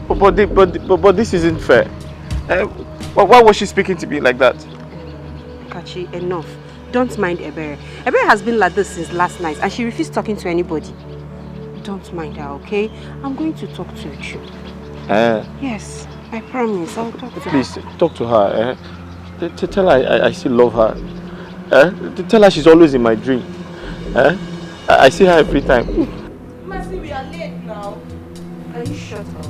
But this isn't fair. Why was she speaking to me like that? Kachi, enough. Don't mind Ebere. Ebere has been like this since last night and she refused talking to anybody. Don't mind her, okay? I'm going to talk to you. Yes, I promise. I'll talk to her. Please, talk to her. Tell her I still love her. Tell her she's always in my dream. I see her every time. Mercy, we are late now. Can you shut up?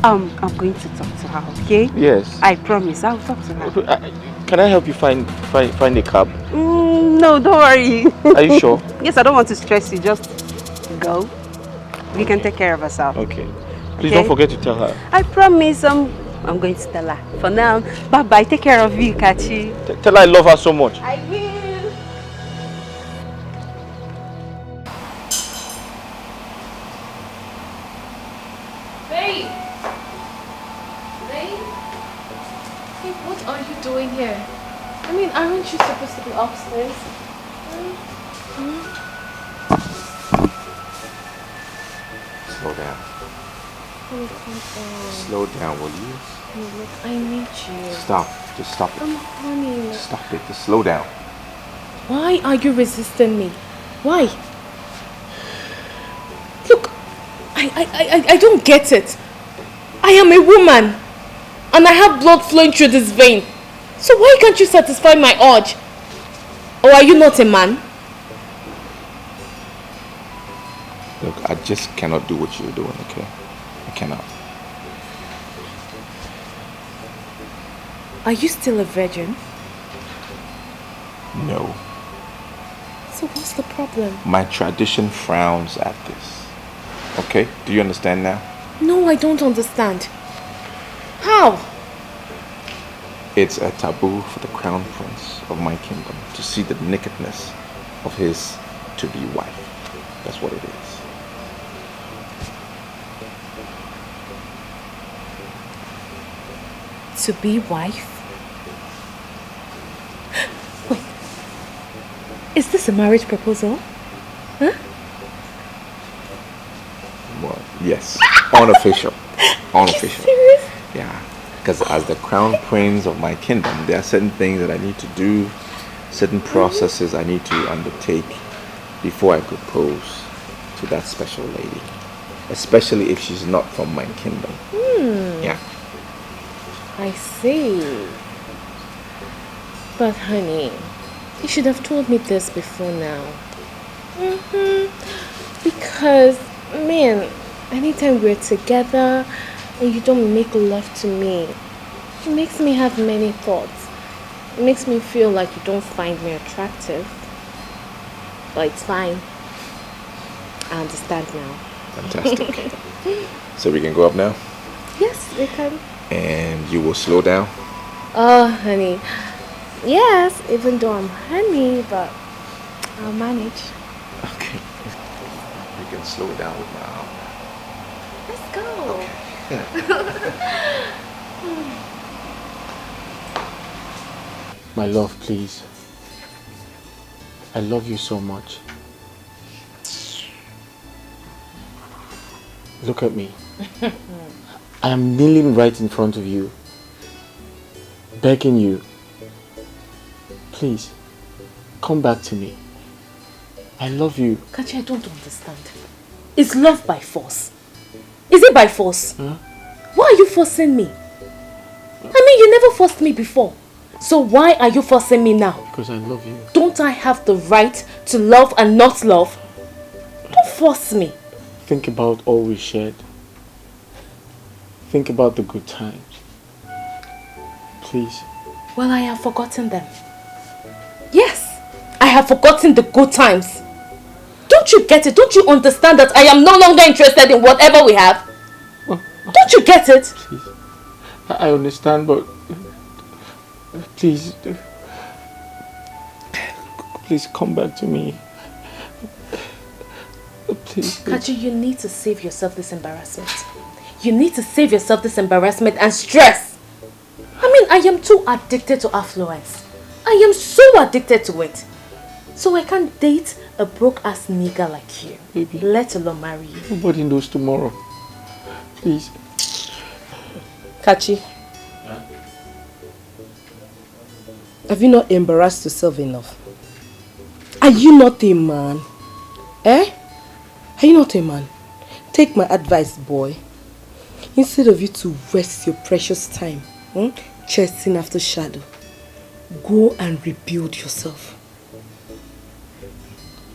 I'm going to talk to her, okay? Yes. I promise. I'll talk to her. Can I help you find a cab? No, don't worry. Are you sure? Yes, I don't want to stress you. Just go. We can take care of ourselves. Okay. Please don't forget to tell her. I promise. I'm going to tell her. For now, bye-bye. Take care of you, Kachi. Tell her I love her so much. I will. Babe! Babe? Hey, what are you doing here? I mean, aren't you supposed to be upstairs? Slow down. Oh, come on. Slow down, will you? Hey, look, I need you. Stop. Just stop it. Honey. Stop it. Just slow down. Why are you resisting me? Why? Look, I don't get it. I am a woman and I have blood flowing through this vein. So why can't you satisfy my urge? Or are you not a man? Look, I just cannot do what you're doing, okay? I cannot. Are you still a virgin? No. So what's the problem? My tradition frowns at this. Okay? Do you understand now? No, I don't understand. How? It's a taboo for the crown prince of my kingdom to see the nakedness of his to-be wife. That's what it is. To-be wife? Wait. Is this a marriage proposal? Huh? Well, yes. Unofficial. Unofficial. Serious? Yeah. Because as the crown prince of my kingdom, there are certain things that I need to do, certain processes I need to undertake before I propose to that special lady. Especially if she's not from my kingdom. Yeah. I see. But honey, you should have told me this before now. Because, man, anytime we're together and you don't make love to me, it makes me have many thoughts. It makes me feel like you don't find me attractive. But it's fine. I understand now. Fantastic. So we can go up now? Yes, we can. And you will slow down? Oh, honey. Yes, even though I'm honey, but I'll manage. Okay. You can slow it down with my arm. Let's go. My love, please. I love you so much. Look at me. I am kneeling right in front of you, begging you, please, come back to me. I love you. Kachi, I don't understand. Is love by force? Is it by force? Why are you forcing me? I mean, you never forced me before. So why are you forcing me now? Because I love you. Don't I have the right to love and not love? Don't force me. Think about all we shared. Think about the good times. Please. Well, I have forgotten them. Yes, I have forgotten the good times. Don't you get it? Don't you understand that I am no longer interested in whatever we have? Don't you get it? Please. I understand, but please, please come back to me. Please. Kachi, you need to save yourself this embarrassment. You need to save yourself this embarrassment and stress. I mean, I am too addicted to affluence. I am so addicted to it. So I can't date a broke-ass nigger like you. Baby. Let alone marry you. Nobody knows tomorrow. Please. Kachi. Have you not embarrassed yourself enough? Are you not a man? Eh? Are you not a man? Take my advice, boy. Instead of you to waste your precious time chasing after shadow, go and rebuild yourself.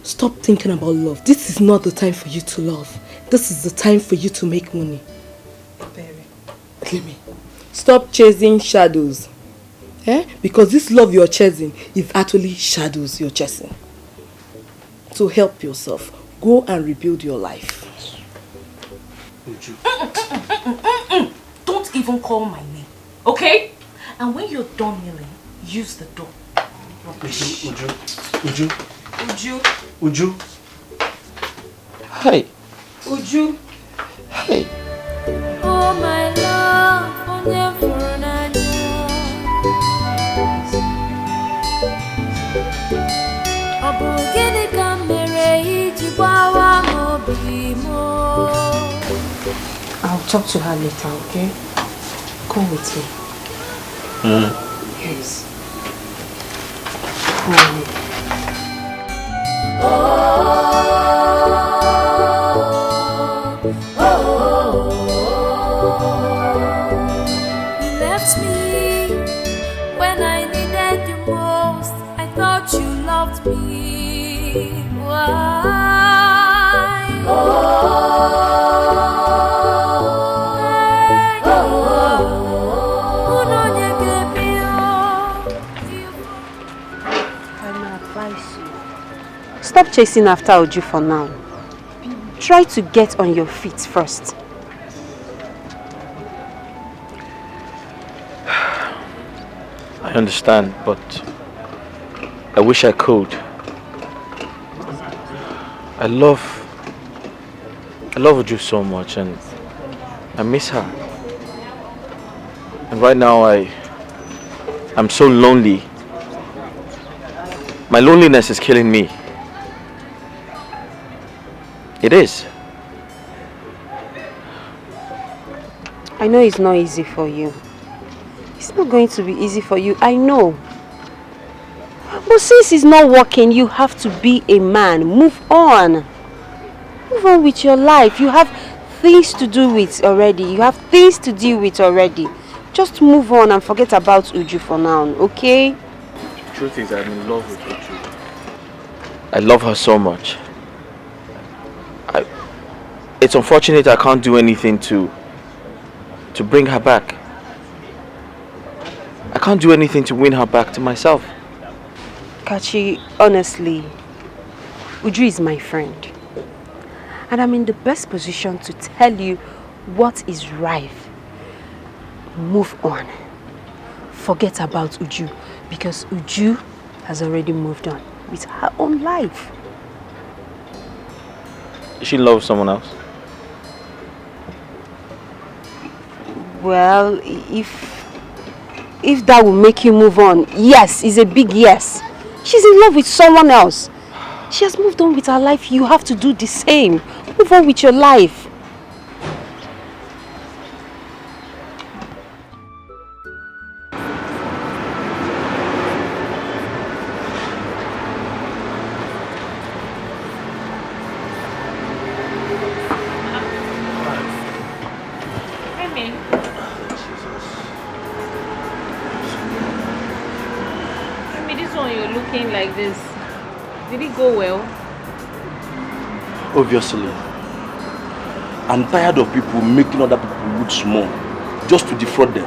Stop thinking about love. This is not the time for you to love. This is the time for you to make money. Let me. Stop chasing shadows. Eh? Because this love you're chasing is actually shadows you're chasing. So help yourself. Go and rebuild your life. Don't even call my name, okay? And when you're done kneeling, use the door. Uju. Hi. Uju. Hi. Oh my love, onye furu n'anya. Ọ bụ gịnị ka m mere iji gbawa obi m? I'll talk to her later, okay? Come with me. Yes. Come with me. You left me when I needed you most. I thought you loved me. Why? Stop chasing after Uju for now. Try to get on your feet first. I understand, but I wish I could. I love Uju so much and I miss her. And right now I'm so lonely. My loneliness is killing me. It is. I know it's not easy for you. It's not going to be easy for you, I know. But since it's not working, you have to be a man. Move on. Move on with your life. You have things to do with already. You have things to deal with already. Just move on and forget about Uju for now, okay? The truth is, I'm in love with Uju. I love her so much. It's unfortunate I can't do anything to bring her back. I can't do anything to win her back to myself. Kachi, honestly, Uju is my friend. And I'm in the best position to tell you what is right. Move on. Forget about Uju, because Uju has already moved on with her own life. She loves someone else? Well, if that will make you move on, yes, it's a big yes. She's in love with someone else. She has moved on with her life. You have to do the same. Move on with your life. Like this, did it go well? Obviously. I'm tired of people making other people look small just to defraud them.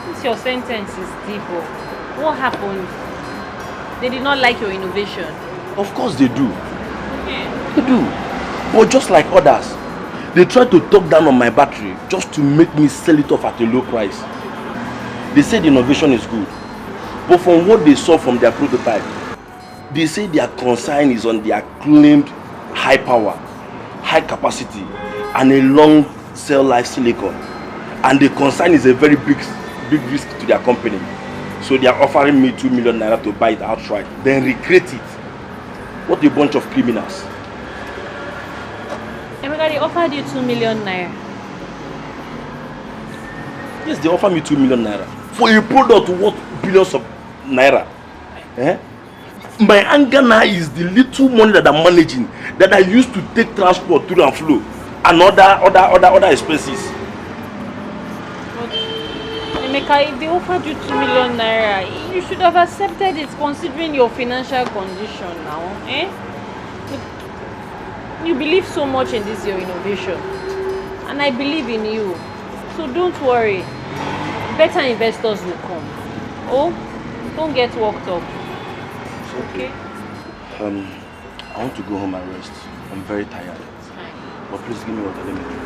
Since your sentence is deep, what happened? They did not like your innovation. Of course they do. Okay. They do. But just like others, they try to talk down on my battery just to make me sell it off at a low price. They say the innovation is good. But from what they saw from their prototype, they say their concern is on their claimed high power, high capacity, and a long cell life silicon. And the concern is a very big risk to their company. So they are offering me 2 million naira to buy it outright, then recreate it. What a bunch of criminals. Emeka, they offered you 2 million naira. Yes, they offered me 2 million naira for a product worth billions of naira. My anger now is the little money that I'm managing that I used to take transport to and flow and other expenses. But Emeka, if they offered you 2 million naira, you should have accepted it considering your financial condition now. You believe so much in this your innovation, and I believe in you. So don't worry. Better investors will come. Oh, don't get worked up. Okay? I want to go home and rest. I'm very tired. But please give me water, let me drink.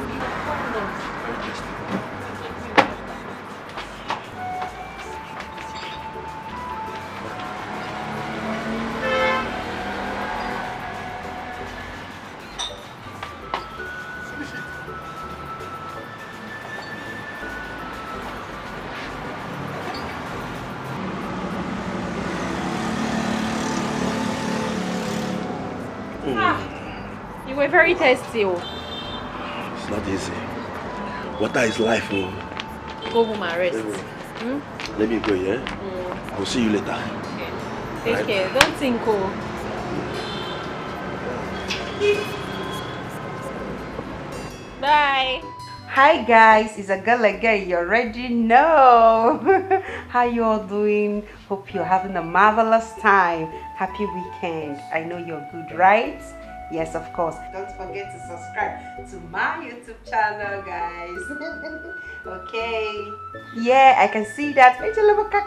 You were very thirsty. It's not easy. Water is life. Go home and rest. Let me go, yeah? I will see you later. Okay. Take care. Don't think. Bye. Hi guys, it's a girl again. You already know. How you all doing? Hope you're having a marvelous time. Happy weekend. I know you're good, right? Yes, of course. Don't forget to subscribe to my YouTube channel, guys. Okay. Yeah, I can see that. I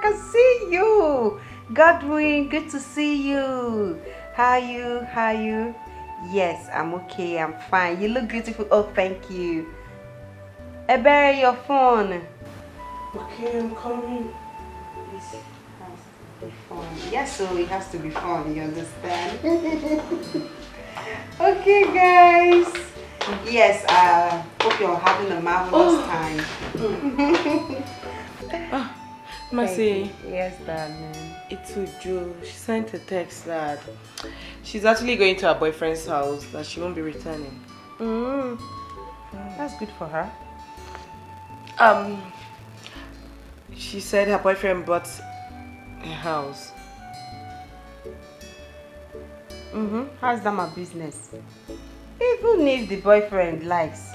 can see you. Godwin, good to see you. How are you? Yes, I'm okay. I'm fine. You look beautiful. Oh, thank you. Ebere, your phone. Okay, I'm coming. This has to be fun. Yes, so it has to be fun. You understand? Okay, guys. Yes, hope you're having a marvelous time. Mercy. Yes, darling. It's Uju. She sent a text that she's actually going to her boyfriend's house, that she won't be returning. That's good for her. She said her boyfriend bought a house. How's that my business? Even if the boyfriend likes,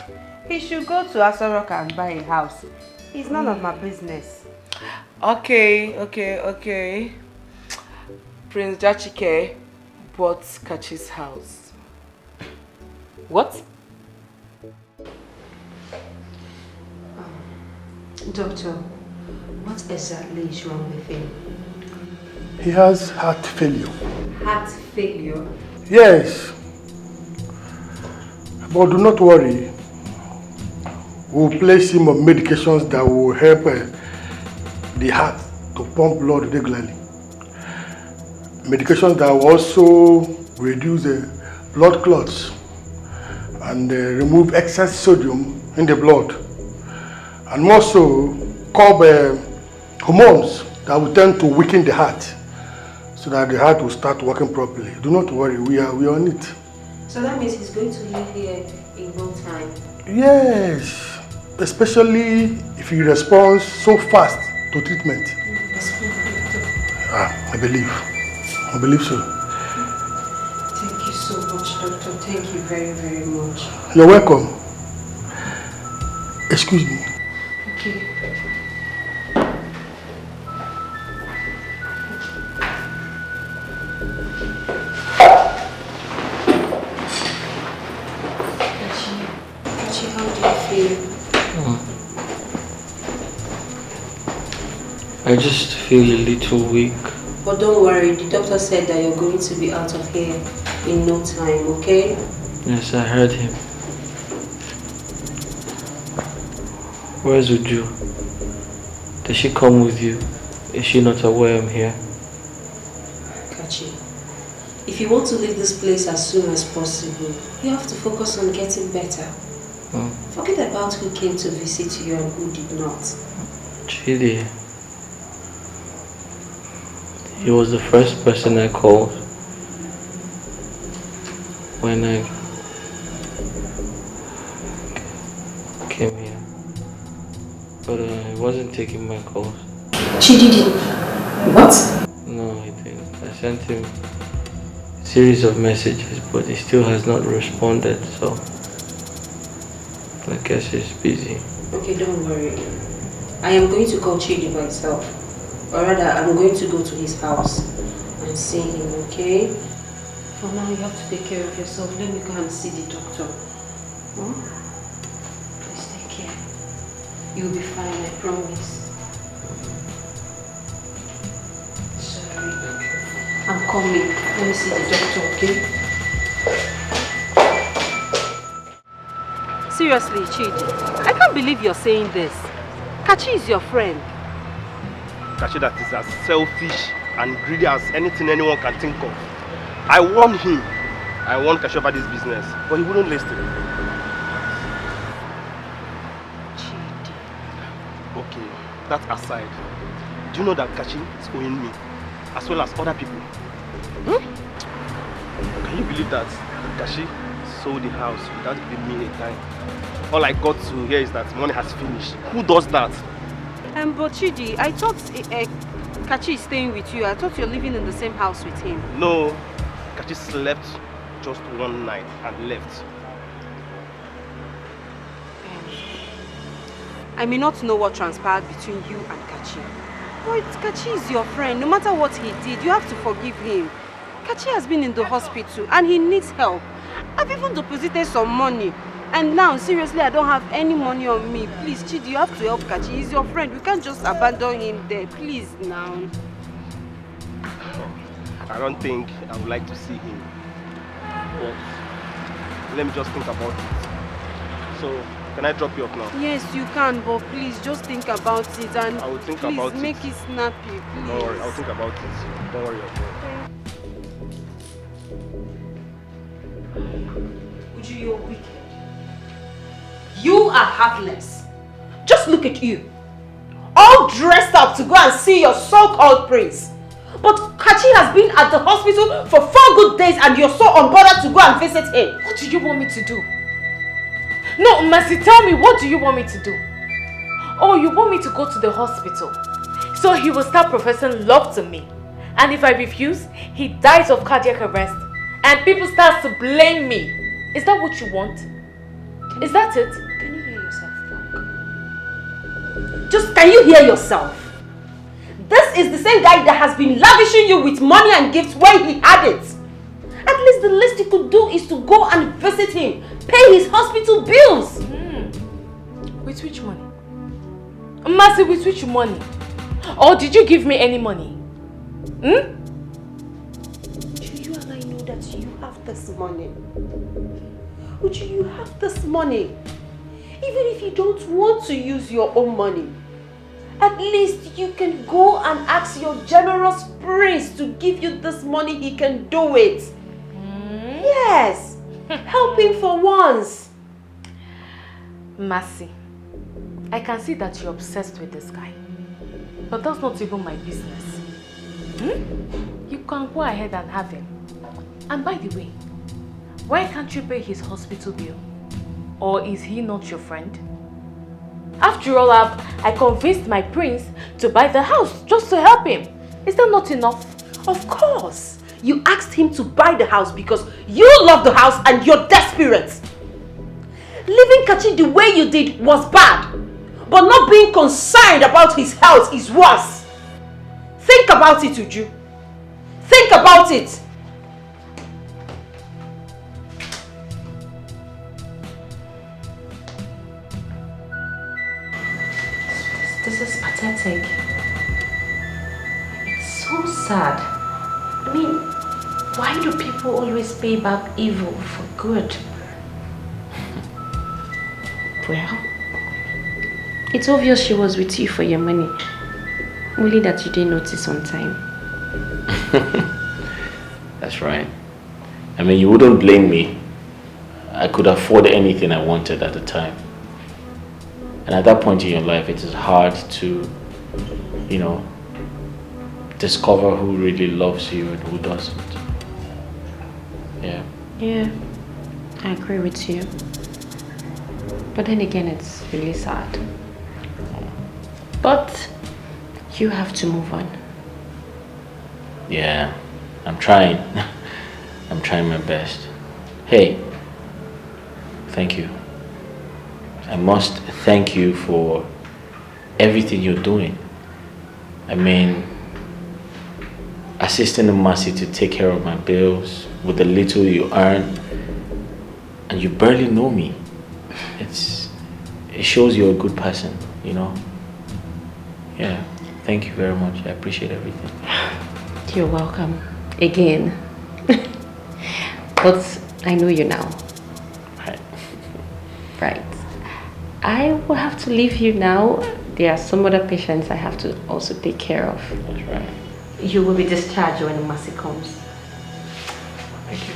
he should go to Asorok and buy a house. It's none of my business. Okay. Prince Jachike bought Kachi's house. What? Doctor, what exactly is wrong with him? He has heart failure. Heart failure? Yes. But do not worry. We'll place him on medications that will help the heart to pump blood regularly. Medications that will also reduce blood clots and remove excess sodium in the blood. And also curb hormones that will tend to weaken the heart so that the heart will start working properly. Do not worry, we are on it. So that means he's going to live here in no time? Yes, especially if he responds so fast to treatment. I believe so. Thank you so much, doctor. Thank you very, very much. You're welcome. Excuse me. Okay. Kachi, how do you feel? I just feel a little weak. But don't worry, the doctor said that you're going to be out of here in no time, okay? Yes, I heard him. Where's Uju? Does she come with you? Is she not aware I'm here? Kachi, if you want to leave this place as soon as possible, you have to focus on getting better. Forget about who came to visit you and who did not. Chidi. He was the first person I called when I came here. But he wasn't taking my calls. Chidi didn't? What? No, he didn't. I sent him a series of messages, but he still has not responded, so I guess he's busy. Okay, don't worry. I am going to call Chidi myself. Or rather, I'm going to go to his house and see him, okay? For now, you have to take care of yourself. Let me go and see the doctor. Please take care. You'll be fine, I promise. Sorry. I'm coming. Let me see the doctor, okay? Seriously, Chidi, I can't believe you're saying this. Kachi is your friend. Kachi that is as selfish and greedy as anything anyone can think of. I warned him. I warned Kachi about this business, but he wouldn't listen. Okay, that aside, do you know that Kachi is owing me, as well as other people? Can you believe that Kachi sold the house without giving me a dime? All I got to hear is that money has finished. Who does that? But Chidi, I thought Kachi is staying with you. I thought you're living in the same house with him. No, Kachi slept just one night and left. I may not know what transpired between you and Kachi. But Kachi is your friend. No matter what he did, you have to forgive him. Kachi has been in the hospital and he needs help. I've even deposited some money. And now, seriously, I don't have any money on me. Please, Chidi, you have to help Kachi. He's your friend. We can't just abandon him there. Please, now. I don't think I would like to see him. But let me just think about it. So, can I drop you off now? Yes, you can, but please, just think about it. And I will think please, about it. make it snappy, please. Don't worry, I'll think about it. Don't worry about it. Uju, you're wicked. You are heartless. Just look at you. All dressed up to go and see your so-called prince. But Kachi has been at the hospital for 4 good days and you're so unbothered to go and visit him. What do you want me to do? No, Mercy, tell me, what do you want me to do? Oh, you want me to go to the hospital so he will start professing love to me. And if I refuse, he dies of cardiac arrest and people start to blame me. Is that what you want? Is that it? Can you hear yourself talk? Just can you hear yourself? This is the same guy that has been lavishing you with money and gifts when he had it. At least the least you could do is to go and visit him, pay his hospital bills. With which money? Mercy, with which money? Or did you give me any money? Do you and I know that you have this money? Uche, you have this money. Even if you don't want to use your own money, at least you can go and ask your generous prince to give you this money. He can do it. Yes. Help him for once. Mercy, I can see that you're obsessed with this guy. But that's not even my business. You can go ahead and have him. And by the way, why can't you pay his hospital bill? Or is he not your friend? After all, I convinced my prince to buy the house just to help him. Is that not enough? Of course. You asked him to buy the house because you love the house and you're desperate. Leaving Kachi the way you did was bad. But not being concerned about his health is worse. Think about it, Uju. Think about it. This is pathetic. It's so sad. I mean, why do people always pay back evil for good? Well, it's obvious she was with you for your money. Only that you didn't notice on time. That's right. I mean, you wouldn't blame me. I could afford anything I wanted at the time. And at that point in your life, it is hard to, you know, discover who really loves you and who doesn't. Yeah. Yeah, I agree with you. But then again, it's really sad. But you have to move on. Yeah, I'm trying. I'm trying my best. Hey, thank you. I must thank you for everything you're doing. I mean, assisting Mercy to take care of my bills with the little you earn, and you barely know me. It shows you're a good person, you know. Yeah, thank you very much. I appreciate everything. You're welcome. Again. But I know you now. Right. Right. I will have to leave you now. There are some other patients I have to also take care of. That's right. You will be discharged when Mercy comes. Thank you.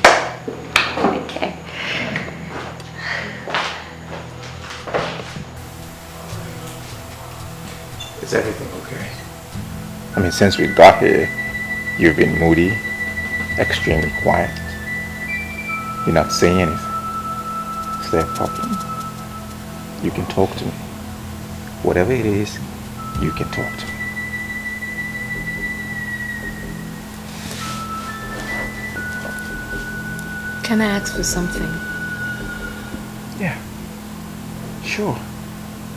Okay. Is everything okay? I mean, since we got here, you've been moody, extremely quiet. You're not saying anything. Is there a problem? You can talk to me. Whatever it is, you can talk to me. Can I ask for something? Yeah. Sure.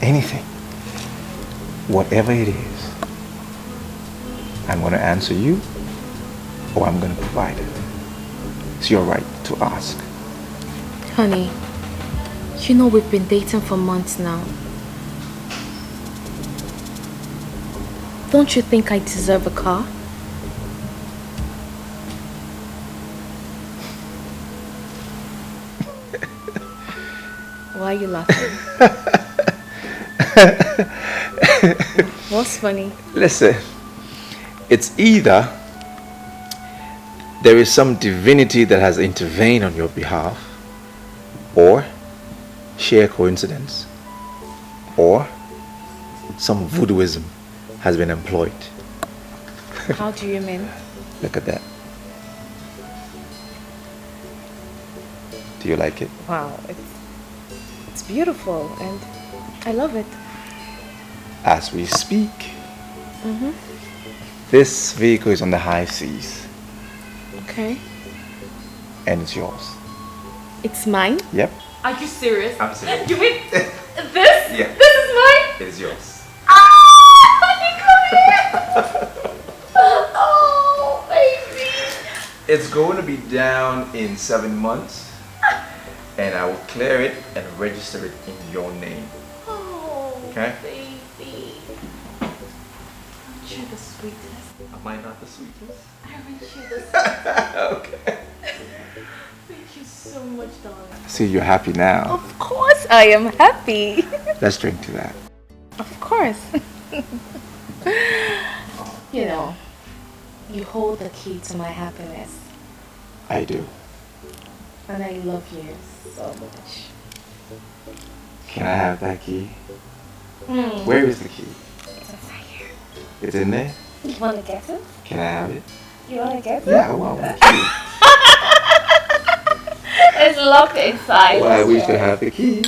Anything. Whatever it is. I'm going to answer you, or I'm going to provide it. It's your right to ask. Honey, you know we've been dating for months now. Don't you think I deserve a car? Why are you laughing? What's funny? Listen, it's either there is some divinity that has intervened on your behalf, or sheer coincidence, or some voodooism has been employed. How do you mean? Look at that. Do you like it? Wow, It's beautiful and I love it. As we speak, Mm-hmm. this vehicle is on the high seas Okay. and it's yours. It's mine? Yep. Are you serious? I'm serious. You mean this? Yeah. This is mine? It is yours. Oh, baby. It's going to be down in 7 months and I will clear it and register it in your name. Oh, Okay? baby. Aren't you the sweetest? Am I not the sweetest? Aren't you the sweetest? Okay. Thank you so much, darling. See, you're happy now. Of course I am happy. Let's drink to that. Of course. You know, you hold the key to my happiness. I do. And I love you so much. Can I have that key? Mm. Where is the key? It's inside here. It's in there? You want to get it? Can I have it? You want to get it? Yeah, I want the key. It's locked inside. Well, I wish to have the key.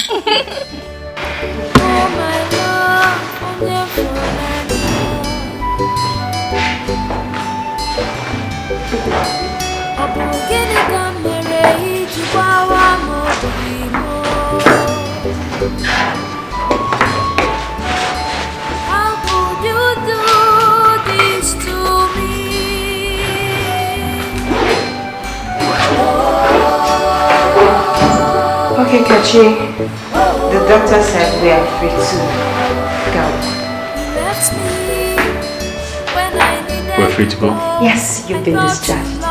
How could you do this to me? Okay, Kachi. The doctor said we are free to go. We're free to go? Yes, you've been discharged.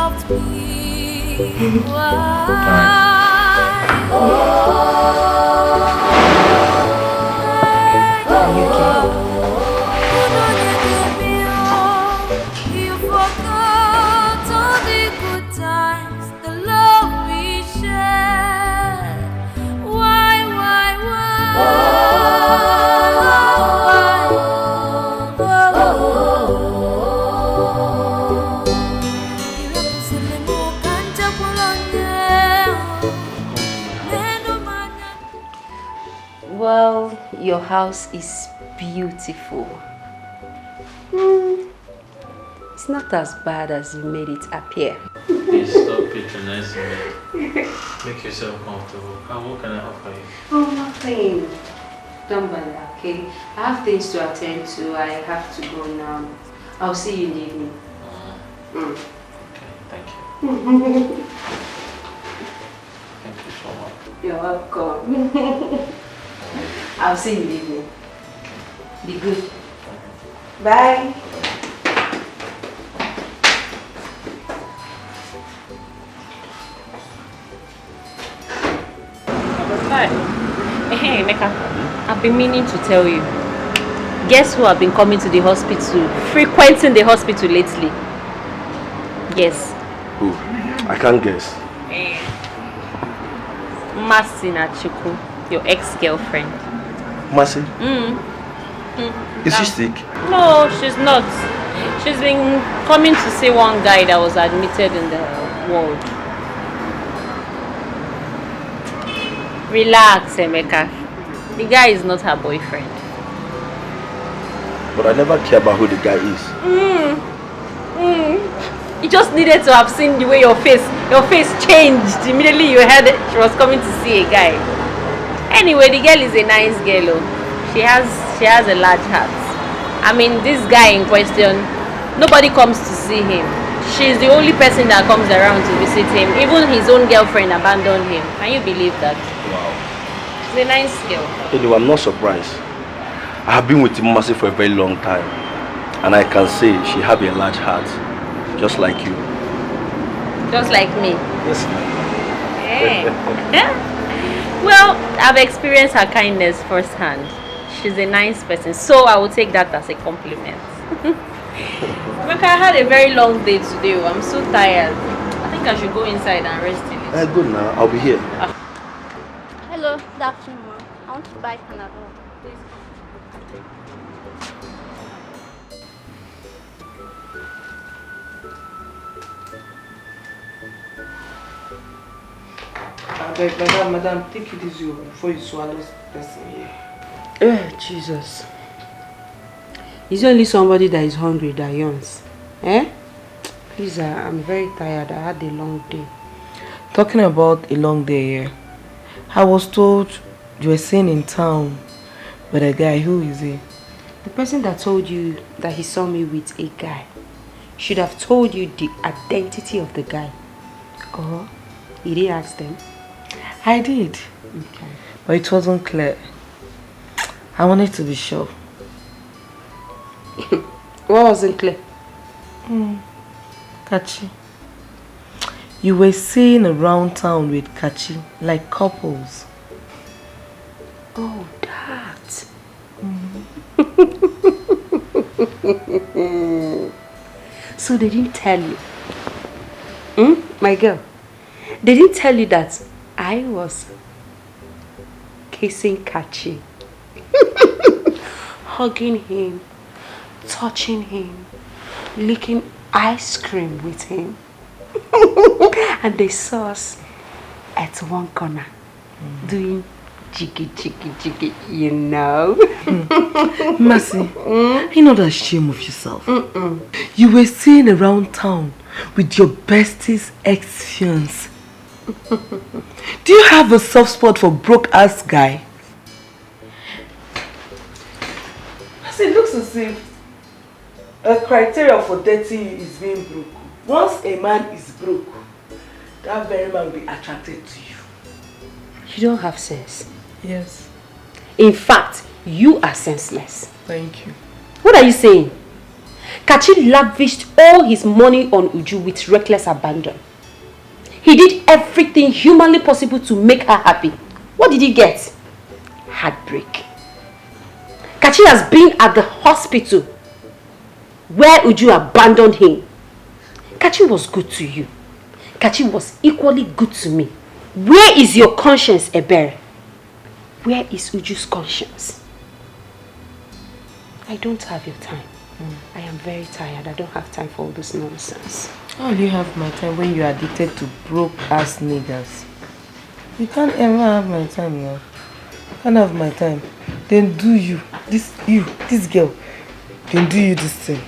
You forgot all the good times, the love we shared. Why? Well, your house is beautiful. It's not as bad as you made it appear. Please stop patronizing me. Make yourself comfortable. What can I offer you? Oh, nothing. Don't bother, okay? I have things to attend to. I have to go now. I'll see you in the evening. Okay, thank you. Thank you so much. You're welcome. I'll see you in the evening. Be good. Bye. Hey, Mecca, I've been meaning to tell you. Guess who have been coming to the hospital, frequenting the hospital lately? Yes. Who? I can't guess. Masina Chuku, your ex-girlfriend. Mercy? Is she Now- sick? No, she's not. She's been coming to see one guy that was admitted in the ward. Relax, Emeka. The guy is not her boyfriend. But I never care about who the guy is. You just needed to have seen the way your face changed immediately you heard that she was coming to see a guy. Anyway, the girl is a nice girl. Oh. She has a large heart. I mean, this guy in question, nobody comes to see him. She's the only person that comes around to visit him. Even his own girlfriend abandoned him. Can you believe that? Wow. She's a nice girl. Anyway, I'm not surprised. I have been with Mercy for a very long time. And I can say she has a large heart. Just like you. Just like me. Yes. Hey. Well, I've experienced her kindness firsthand. She's a nice person, so I will take that as a compliment. Look, I had a very long day today. I'm so tired. I think I should go inside and rest a little. Good now. I'll be here. Hello, good afternoon, ma'am. I want to buy Panadol. Please. Madam, take it easy before you swallow this person here. Jesus. Is there only somebody that is hungry that yawns? Eh? Please, I'm very tired. I had a long day. Talking about a long day here, I was told you were seen in town with a guy. Who is he? The person that told you that he saw me with a guy should have told you the identity of the guy. Oh, you didn't ask them? I did. Okay. But it wasn't clear. I wanted to be sure. What wasn't clear? Kachi. You were seen around town with Kachi, like couples. Oh, that. So they didn't tell you? My girl, they didn't tell you that I was kissing Kachi, hugging him, touching him, licking ice cream with him. And they saw us at one corner doing jiggy, jiggy, jiggy, you know. Mercy, you're not ashamed of yourself. You were seen around town with your bestie's ex-fiance. Do you have a soft spot for broke-ass guy? Mercy, it looks as if a criteria for dirty is being broke. Once a man is broke, that very man will be attracted to you. You don't have sense. Yes. In fact, you are senseless. Thank you. What are you saying? Kachi lavished all his money on Uju with reckless abandon. He did everything humanly possible to make her happy. What did he get? Heartbreak. Kachi has been at the hospital where Uju abandoned him. Kachi was good to you. Kachi was equally good to me. Where is your conscience, Ebere? Where is Uju's conscience? I don't have your time. I am very tired. I don't have time for all this nonsense. How do you have my time when you're addicted to broke-ass niggas? You can't ever have my time now. You can't have my time. Then do this girl, then do you this thing.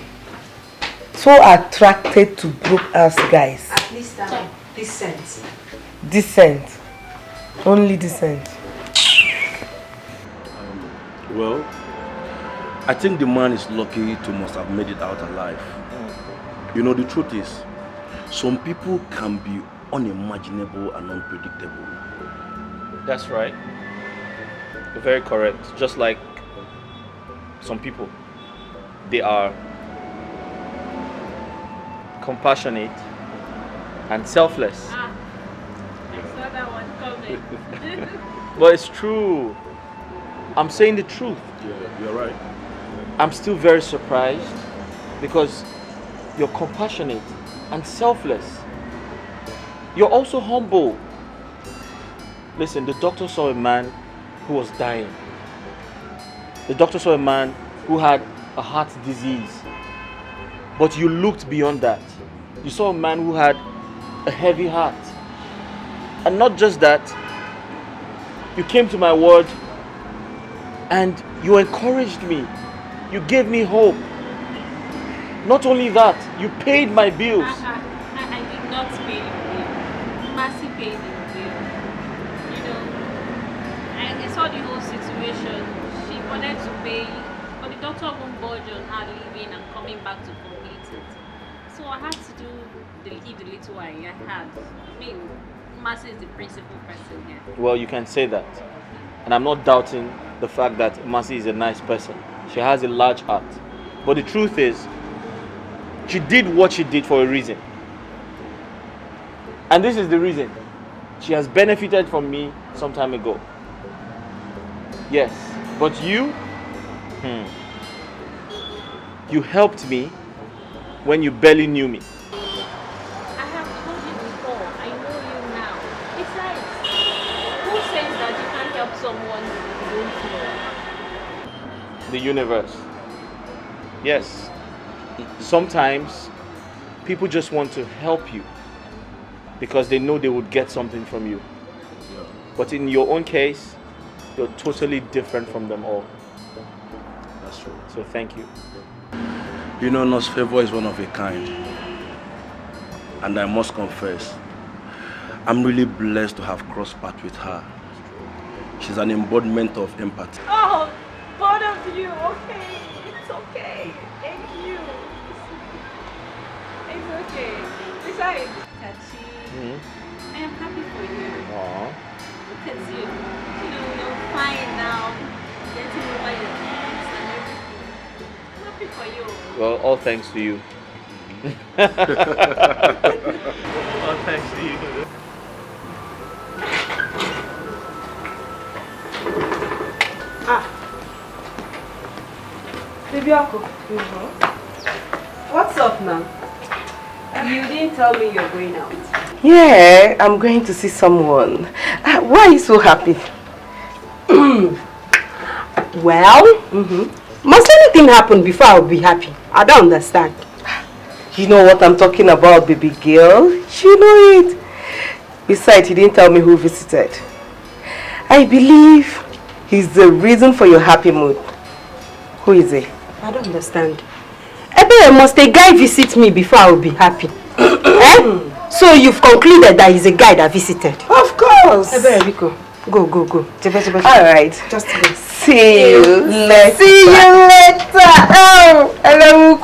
So attracted to broke-ass guys. At least I'm decent. Decent. Only decent. Well, I think the man is lucky to must have made it out alive. You know, the truth is, some people can be unimaginable and unpredictable. That's right. You're very correct. Just like some people, they are compassionate and selfless. I saw that one coming. But it's true. I'm saying the truth. Yeah, you're right. I'm still very surprised because you're compassionate and selfless. You're also humble. Listen, the doctor saw a man who was dying. The doctor saw a man who had a heart disease. But you looked beyond that. You saw a man who had a heavy heart. And not just that, you came to my ward and you encouraged me. You gave me hope. Not only that, you paid my bills. I did not pay your bill. Mercy paid your bill. You know, I saw the whole situation. She wanted to pay, but the doctor won't budge on her leaving and coming back to complete it. So I had to give the little I had. I mean, Mercy is the principal person here. Well, you can say that. And I'm not doubting the fact that Mercy is a nice person. She has a large heart. But the truth is, she did what she did for a reason. And this is the reason. She has benefited from me some time ago. Yes. But you helped me when you barely knew me. I have told you before, I know you now. Besides, who says that you can't help someone you don't know? The universe. Yes. Sometimes people just want to help you because they know they would get something from you. But in your own case, you're totally different from them all. That's true. So thank you. You know, Nurse Favor is one of a kind. And I must confess, I'm really blessed to have crossed paths with her. She's an embodiment of empathy. Oh, both of you, okay. It's okay. Thank you. It's okay. Besides, Tachi, I am happy for you. Aww. Look at you. You know, you're fine now. Getting over your things and everything. I'm happy for you. Well, all thanks to you. All thanks to you. Baby Uncle. What's up now? You didn't tell me you're going out. Yeah, I'm going to see someone. Why are you so happy? Well, must anything happen before I'll be happy? I don't understand. You know what I'm talking about, baby girl. You know it. Besides, he didn't tell me who visited. I believe he's the reason for your happy mood. Who is he? I don't understand. Must a guy visit me before I will be happy? Eh? So you've concluded that he's a guy that visited? Of course. Rico, go. Alright. Just go. See you later. Oh, hello,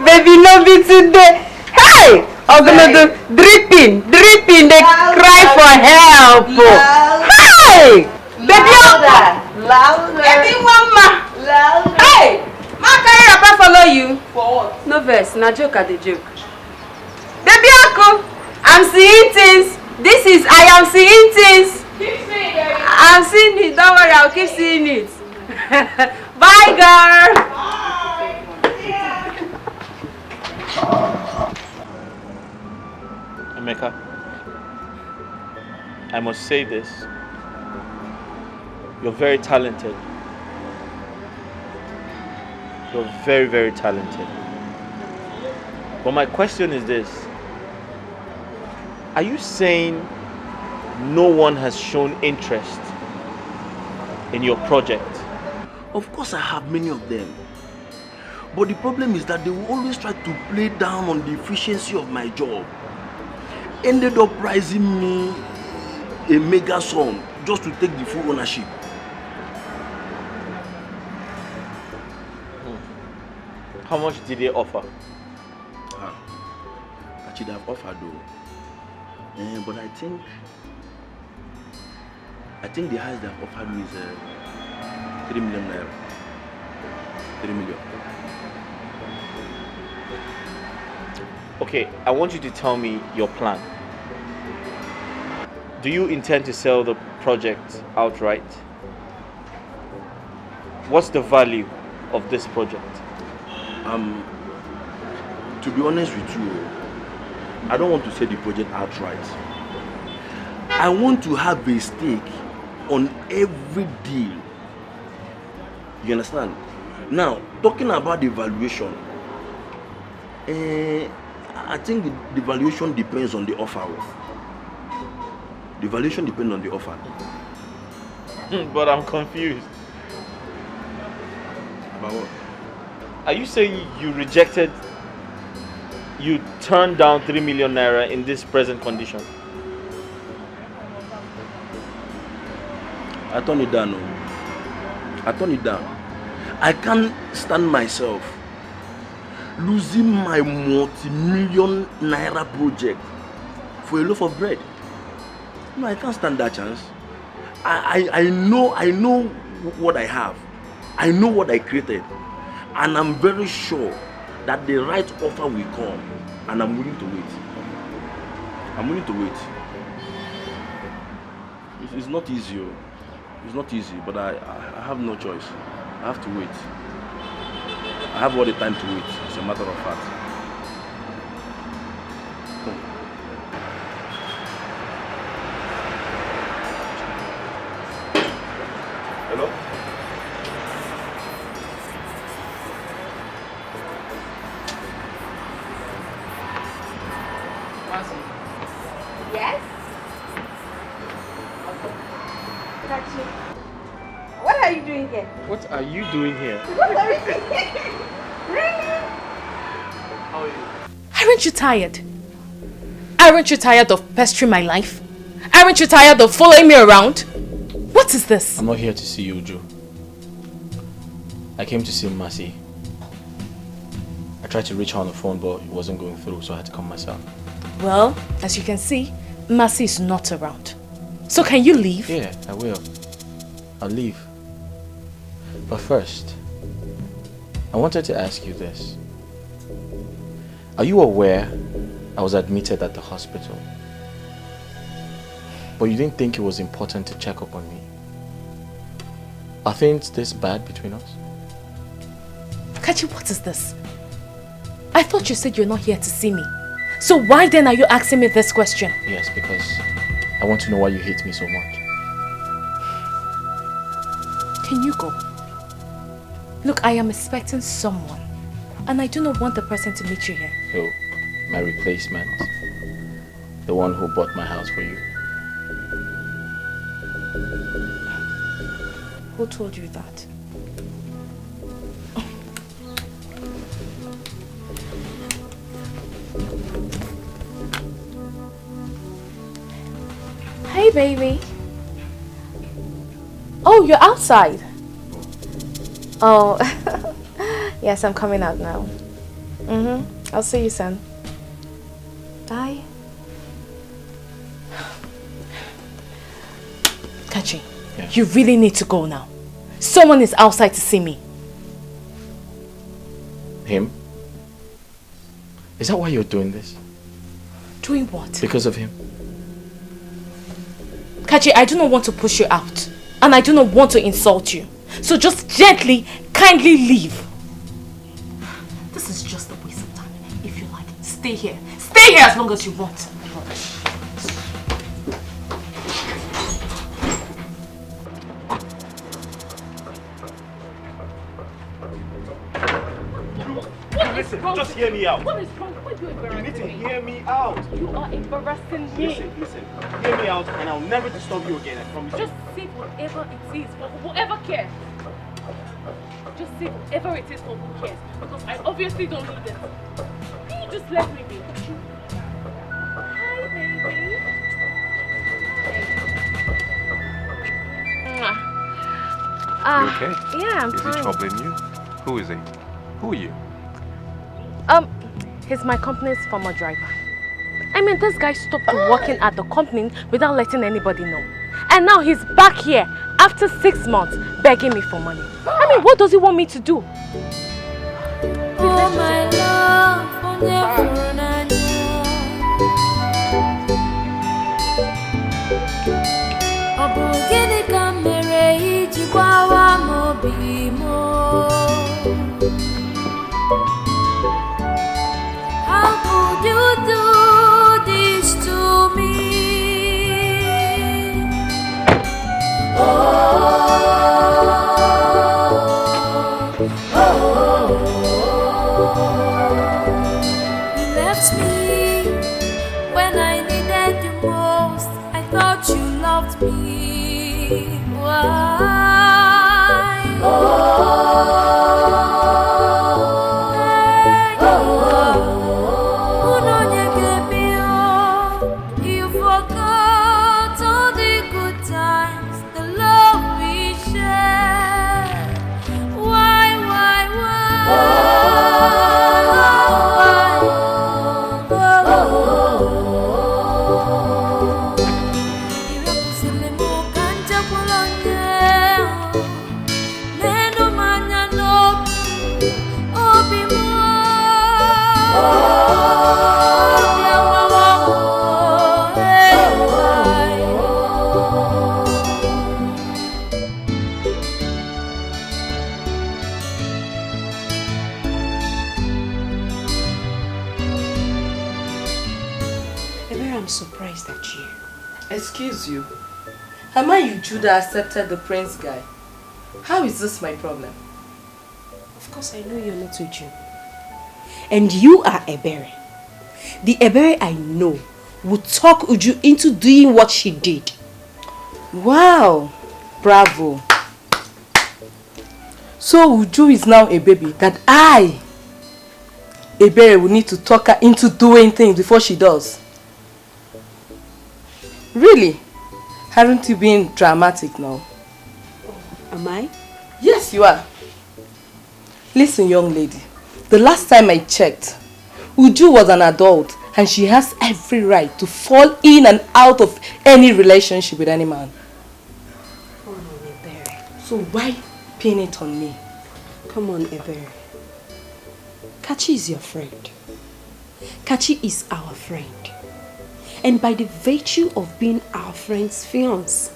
baby, no be today. Hey, I'm gonna do dripping. They cry for help. Hey, baby, louder. Baby, mama. Louder. Hey, ma carry Papa follow you. For what? No verse, na joke at the joke. Baby Uncle, I'm seeing things. I am seeing things. Keep seeing it. I'm seeing it. Don't worry, I'll keep seeing it. Bye, girl. Emeka, I must say this. You're very talented. You're very, very talented. But my question is this. Are you saying no one has shown interest in your project? Of course I have many of them. But the problem is that they will always try to play down on the efficiency of my job. Ended up pricing me a mega sum just to take the full ownership. How much did they offer? Actually, they've offered though. But I think the highest they've offered me is 3 million naira. 3 million. Okay, I want you to tell me your plan. Do you intend to sell the project outright? What's the value of this project? To be honest with you, I don't want to sell the project outright. I want to have a stake on every deal. You understand? Now, talking about the valuation, I think the valuation depends on the offer. The valuation depends on the offer. But I'm confused. About what? Are you saying you turned down 3 million naira in this present condition? I turned it down. I turned it down. I can't stand myself losing my multi-million naira project for a loaf of bread. No, I can't stand that chance. I know what I have. I know what I created. And I'm very sure that the right offer will come. And I'm willing to wait. I'm willing to wait. It's not easy. It's not easy, but I have no choice. I have to wait. I have all the time to wait, as a matter of fact. Hello? Yes? What are you doing here? What are you doing here? What are you doing here? Really? How are you? Aren't you tired? Aren't you tired of pestering my life? Aren't you tired of following me around? What is this? I'm not here to see you, Uju. I came to see Mercy. I tried to reach her on the phone, but it wasn't going through, so I had to come myself. Well, as you can see, Mercy is not around. So can you leave? Yeah, I will. I'll leave. But first, I wanted to ask you this. Are you aware I was admitted at the hospital? But you didn't think it was important to check up on me? Are things this bad between us? Kachi, what is this? I thought you said you're not here to see me. So why then are you asking me this question? Yes, because I want to know why you hate me so much. Can you go? Look, I am expecting someone. And I do not want the person to meet you here. Who? My replacement? The one who bought my house for you? Who told you that? Hey, baby. Oh, you're outside. Oh, yes, I'm coming out now. I'll see you soon. Bye. Kachi, you really need to go now. Someone is outside to see me. Him? Is that why you're doing this? Doing what? Because of him? Kachi, I do not want to push you out. And I do not want to insult you. So just gently, kindly leave. This is just a waste of time. If you like, stay here. Stay here as long as you want. Listen, just hear me out. What is wrong? Why are you embarrassing You need to me? hear me out. You are embarrassing me. Listen. Hear me out and I'll never disturb you again, I promise you. Just say whatever it is for whoever cares. Just say whatever it is for who cares. Because I obviously don't need it. Can you just let me be? Hi, baby. You okay? Yeah, I'm Is fine. he troubling you? Who is he? Who are you? He's my company's former driver. I mean, this guy stopped working at the company without letting anybody know. And now he's back here after 6 months begging me for money. I mean, what does he want me to do? Oh my love, how could you do this to me? You left me when I needed you most. I thought you loved me. Why? You forgot all the good times, the love we shared. Why? I'm surprised at you. Excuse you. Am I Uju that accepted the prince guy? How is this my problem? Of course I know you're not Uju. And you are Ebere. The Ebere I know would talk Uju into doing what she did. Wow. Bravo. So Uju is now a baby that I, Ebere, will need to talk her into doing things before she does. Really? Haven't you been dramatic now? Am I? Yes, you are. Listen, young lady. The last time I checked, Uju was an adult and she has every right to fall in and out of any relationship with any man. Come on, Ebere. So why pin it on me? Come on, Ebere. Kachi is your friend. Kachi is our friend. And by the virtue of being our friend's fiancé,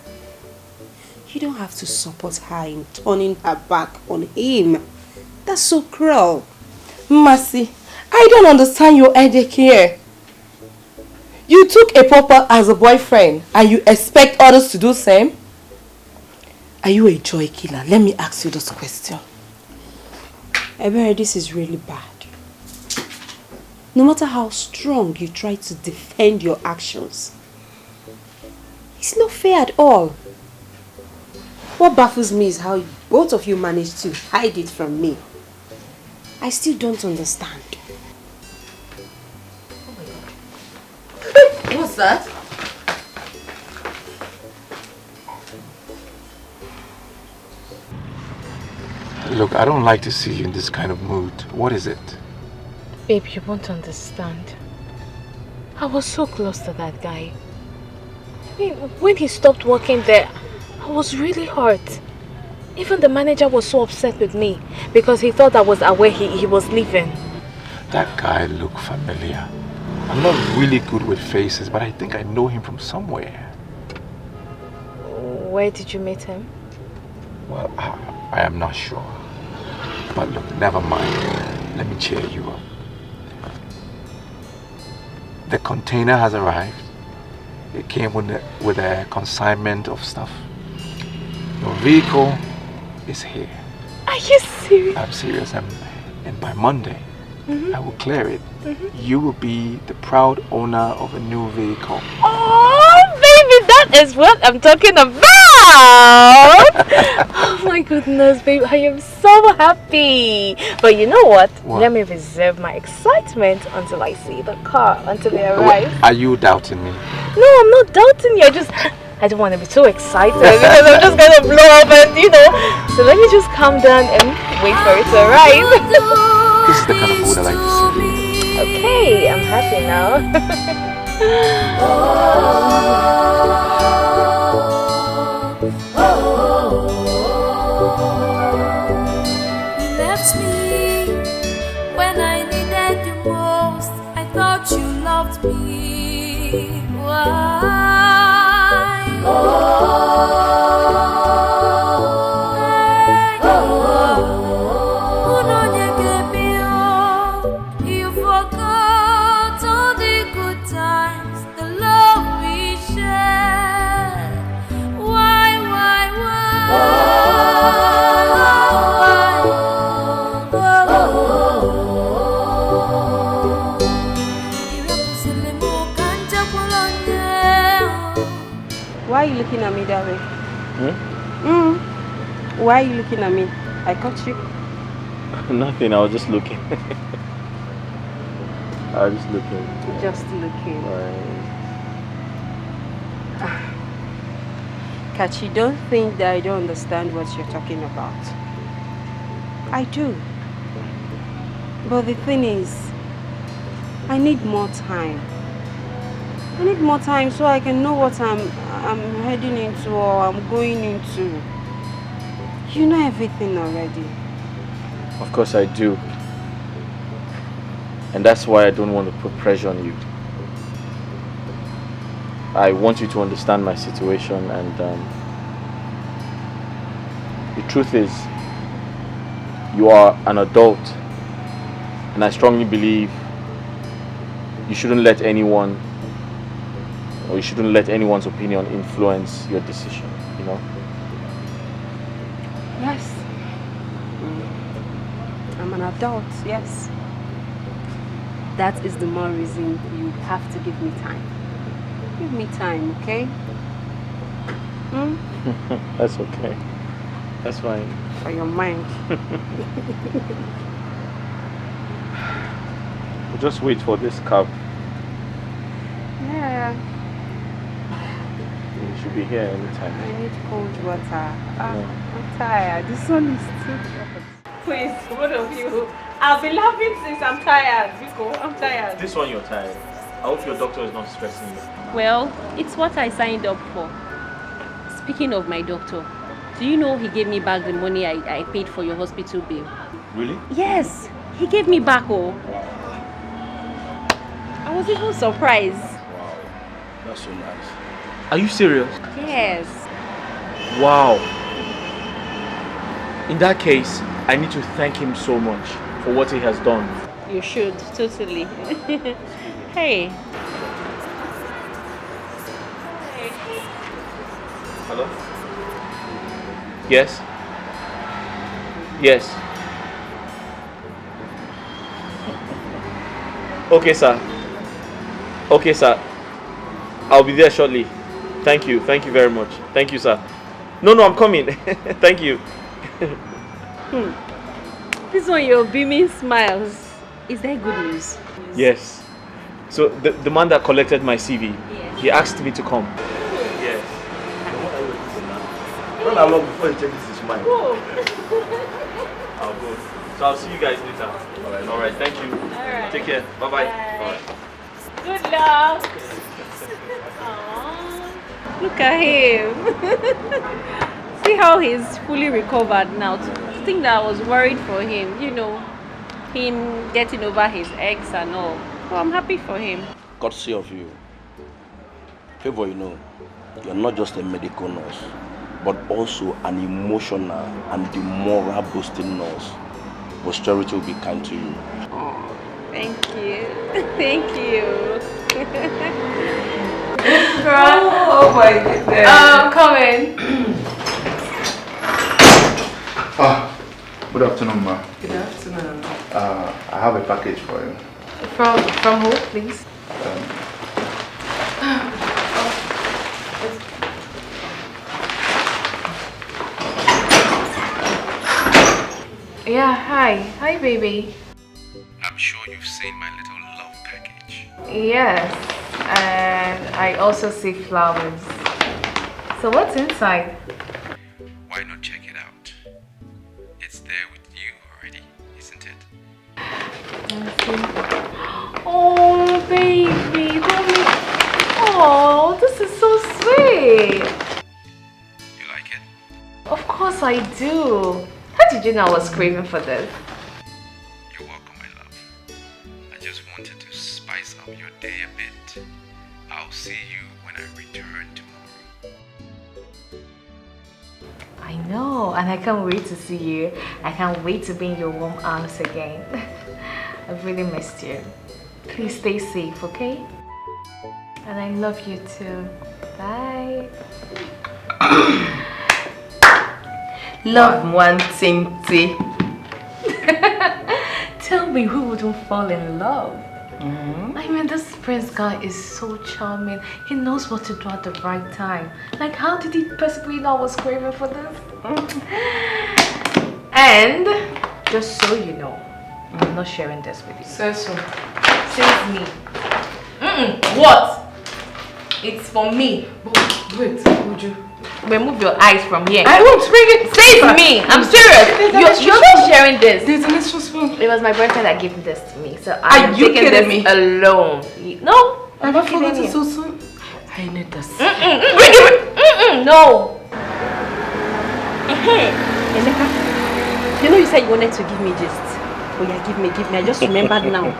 you don't have to support her in turning her back on him. That's so cruel. Mercy, I don't understand your headache here. You took a pauper as a boyfriend and you expect others to do the same? Are you a joy killer? Let me ask you this question. Ebere, this is really bad. No matter how strong you try to defend your actions, it's not fair at all. What baffles me is how both of you managed to hide it from me. I still don't understand. Oh my God. What's that? Look, I don't like to see you in this kind of mood. What is it? Babe, you won't understand. I was so close to that guy. I mean, when he stopped working there, I was really hurt. Even the manager was so upset with me because he thought I was aware he was leaving. That guy looked familiar. I'm not really good with faces, but I think I know him from somewhere. Where did you meet him? Well, I am not sure. But look, never mind. Let me cheer you up. The container has arrived. It came with a consignment of stuff. Your vehicle is here. Are you serious? I'm serious. And by Monday, I will clear it. You will be the proud owner of a new vehicle. Oh, baby, that is what I'm talking about. Oh my goodness, babe, I am so happy. But you know what? Let me reserve my excitement until I see the car, until they arrive. Are you doubting me? No, I'm not doubting you. I don't want to be too excited because I'm just going to blow up and, So let me just calm down and wait for it to arrive. This is the kind of mood I like to see. Okay, I'm happy now. You left me when I needed you most. I thought you loved me. Why? You forgot all the good times, the love we shared. Why? Why are you looking at me that way? Why are you looking at me? I caught you. Nothing, I was just looking. I was just looking. Just looking. Kachi, don't think that I don't understand what you're talking about. I do. But the thing is, I need more time. I need more time so I can know what I'm heading into or I'm going into. You know everything already. Of course I do. And that's why I don't want to put pressure on you. I want you to understand my situation, and the truth is, you are an adult, and I strongly believe you shouldn't let anyone, or you shouldn't let anyone's opinion influence your decision, Yes. I'm an adult, yes. That is the more reason you have to give me time. Give me time, okay? That's okay. That's fine. For your mind. We'll just wait for this cab. Yeah. You should be here anytime. I need cold water. I'm tired. The sun is too hot. Please, both of you. I've been laughing since I'm tired. Biko, I'm tired. This one you're tired. I hope your doctor is not stressing you. Well, it's what I signed up for. Speaking of my doctor, do you know he gave me back the money I paid for your hospital bill? Really? Yes, he gave me back, oh. I was even surprised. Wow, that's so nice. Are you serious? Yes. Wow. In that case, I need to thank him so much for what he has done. You should, totally. Hey. Hello? Yes? Yes. Okay, sir. Okay, sir. I'll be there shortly. Thank you. Thank you very much. Thank you, sir. No, I'm coming. Thank you. This one, your beaming smiles. Is that good news? Yes. So the man that collected my CV, he asked me to come. Yes. Run along before you check this is mine. I'll go. So I'll see you guys later. All right. Thank you. Alright. Take care. Bye-bye. Bye. Good luck. Look at him. See how he's fully recovered now. To think that I was worried for him, you know, him getting over his ex and all. So I'm happy for him. Courtesy of you. Favor, you know, you're not just a medical nurse, but also an emotional and the moral boosting nurse. Posterity will be kind to you. Oh, thank you. Thank you. Oh my goodness. Come in. Good afternoon, ma. Good afternoon. I have a package for you. From who, please? Yeah, hi, baby. I'm sure you've seen my little love package. Yes, and I also see flowers. So what's inside? Why not check it out? It's there with you already, isn't it? Oh, baby, oh, this is so sweet. You like it? Of course I do. How did you know I was craving for this? You're welcome, my love. I just wanted to spice up your day a bit. I'll see you when I return tomorrow. I know, and I can't wait to see you. I can't wait to be in your warm arms again. I've really missed you. Please stay safe, okay? And I love you too. Bye. Love one thing. Tell me, who wouldn't fall in love? I mean, this prince guy is so charming. He knows what to do at the right time. Like, how did he possibly know I was craving for this? And just so you know, I'm not sharing this with you. Says me. What? It's for me. Wait, would you? Remove your eyes from here. I won't bring it. Say it me. I'm serious. You're not sharing this. There's an extra spoon. It was my boyfriend that gave this to me, so Are I'm you taking kidding this me? alone. No, Have not I forgotten kidding so you. soon? I need this. No. Emeka, you know you said you wanted to give me gist. Oh yeah, give me. I just remembered now.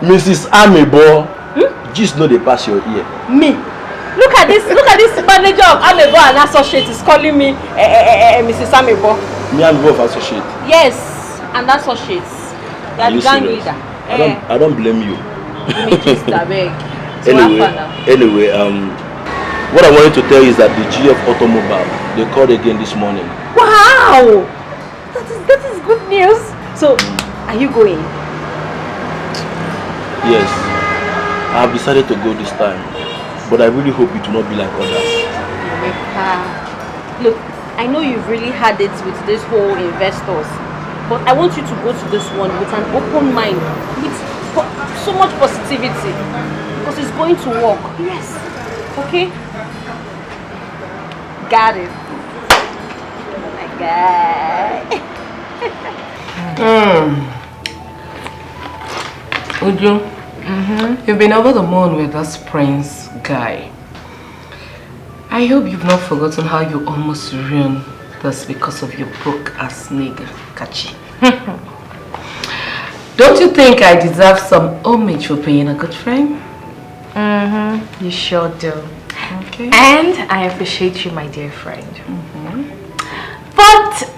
Mrs. Amebo, just know they pass your ear. Me? Look at this manager of Amebo and Associate is calling me Mrs. Amebo. Me and Wolf associate. Yes, and Associates. They are the gang leader. I don't blame you. Give me gist, abeg. Anyway, what I wanted to tell you is that the GF Automobile, they called again this morning. Wow! That is good news. So, are you going? Yes, I have decided to go this time, but I really hope it will not be like others. Look, I know you've really had it with this whole investors, but I want you to go to this one with an open mind, with so much positivity, because it's going to work. Yes. Okay? Got it. Oh my God. Uju, you've been over the moon with this prince guy. I hope you've not forgotten how you almost ruined this because of your broke-ass nigga, Kachi. Don't you think I deserve some homage for being a good friend? You sure do. Okay. And I appreciate you, my dear friend. But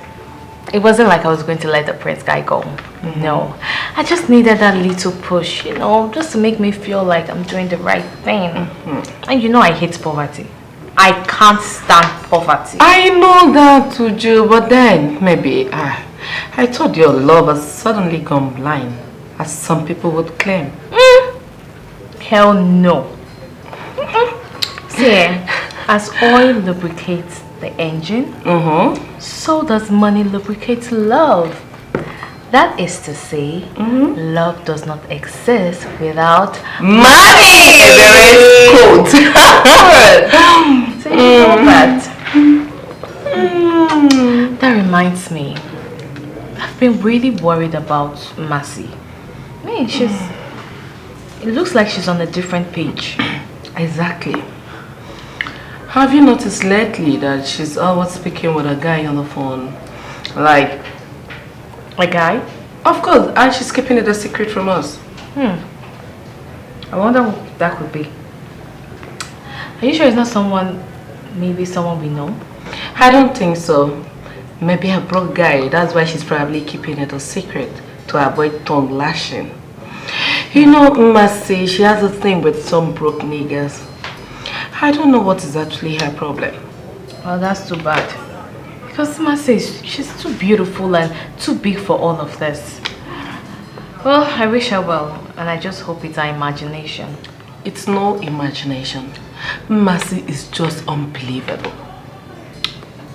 it wasn't like I was going to let the prince guy go. No. I just needed that little push, you know, just to make me feel like I'm doing the right thing. And you know I hate poverty. I can't stand poverty. I know that, Uju, but then maybe I thought your love has suddenly gone blind, as some people would claim. Hell no. See, as oil lubricates the engine, so does money lubricate love. That is to say, love does not exist without money. There is quote. So you know that. That reminds me, I've been really worried about Mercy. I mean, it looks like she's on a different page. Exactly. Have you noticed lately that she's always speaking with a guy on the phone? Like, a guy? Of course, and she's keeping it a secret from us. I wonder who that could be. Are you sure it's not maybe someone we know? I don't think so. Maybe a broke guy, that's why she's probably keeping it a secret, to avoid tongue lashing. You know, Mercy, she has a thing with some broke niggas. I don't know what is actually her problem. Well, that's too bad. Because Mercy, she's too beautiful and too big for all of this. Well, I wish her well, and I just hope it's our imagination. It's no imagination. Mercy is just unbelievable.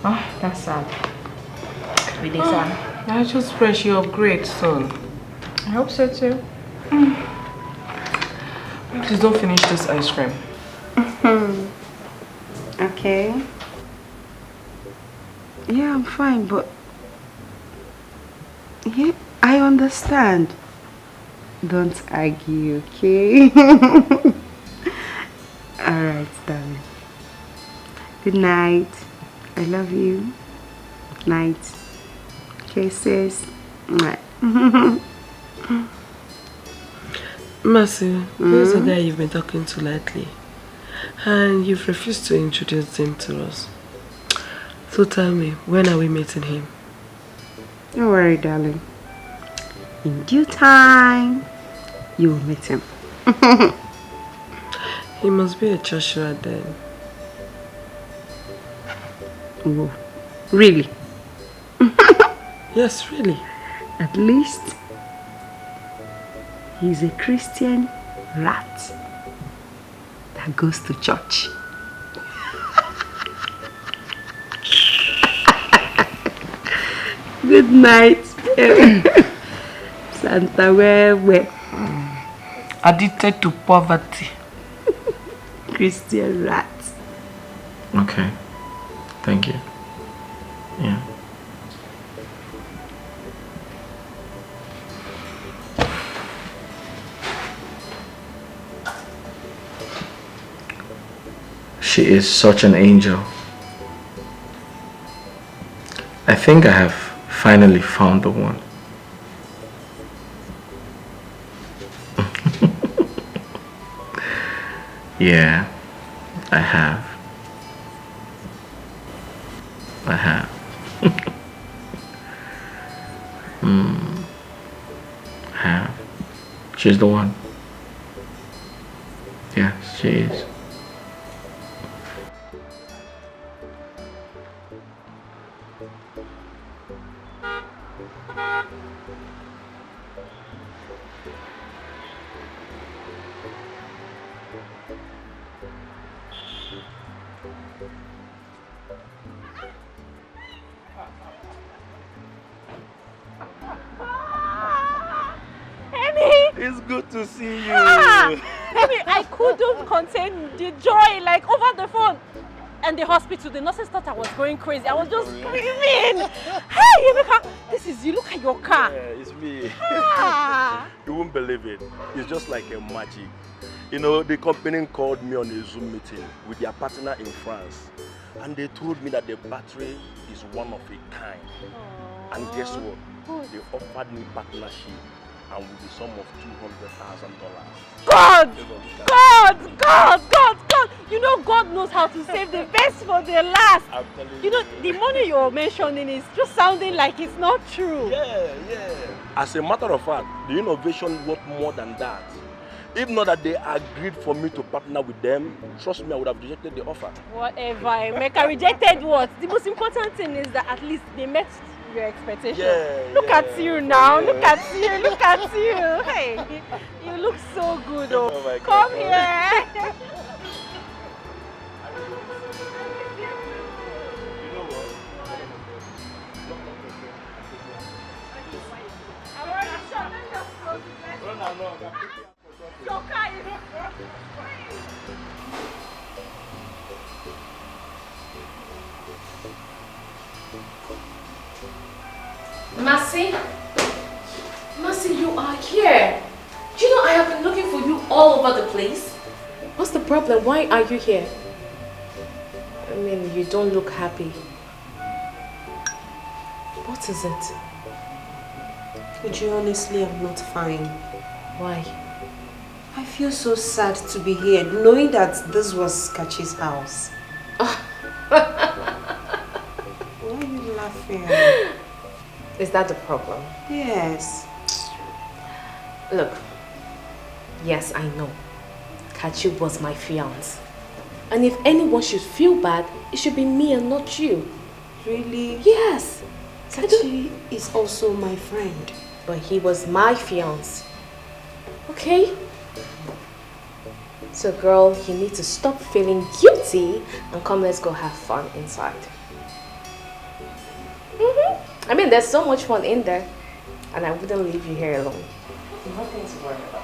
Oh, that's sad. Really sad. I just pray she upgrade soon. I hope so too. Please don't finish this ice cream. Okay. Yeah, I'm fine, but yeah, I understand. Don't argue, okay? Alright, darling. Good night. I love you. Night. Kisses. Mercy, who's the guy you've been talking to lately? And you've refused to introduce him to us. So tell me, when are we meeting him? Don't worry, darling. In due time, you will meet him. He must be a Joshua then. Whoa. Really? Yes, really. At least, he's a Christian rat that goes to church. Good night. Santa Wewe. Addicted to poverty. Christian rat. Okay. Thank you. Yeah. She is such an angel. I think I have finally found the one. Yeah, I have. I have. I have. She's the one. Yes, she is. It's good to see you. I couldn't contain the joy, like over the phone. And the hospital, the nurses thought I was going crazy. I was just screaming. Hey, Emeka, this is you. Look at your car. Yeah, it's me. Ah. You won't believe it. It's just like a magic. You know, the company called me on a Zoom meeting with their partner in France. And they told me that the battery is one of a kind. And guess what? They offered me partnership and with the sum of $200,000. God! God! God! God! God! You know God knows how to save the best for the last. I'm telling you. You know, the money you're mentioning is just sounding like it's not true. Yeah. As a matter of fact, the innovation worth more than that. If not that they agreed for me to partner with them, trust me, I would have rejected the offer. Whatever, Emeka, rejected what? The most important thing is that at least they met your expectations. Look at you now. Look at you. Look at you. Hey, you look so good. Oh, my God. Come here. Mercy, you are here. Do you know I have been looking for you all over the place? What's the problem? Why are you here? I mean, you don't look happy. What is it? Uche, honestly, I'm not fine. Why? I feel so sad to be here, knowing that this was Kachi's house. Why are you laughing? Is that the problem? Yes. Look, yes, I know. Kachi was my fiance. And if anyone should feel bad, it should be me and not you. Really? Yes. Kachi is also my friend. But he was my fiance. Okay? So girl, you need to stop feeling guilty and come, let's go have fun inside. I mean, there's so much fun in there. And I wouldn't leave you here alone. Nothing to worry about.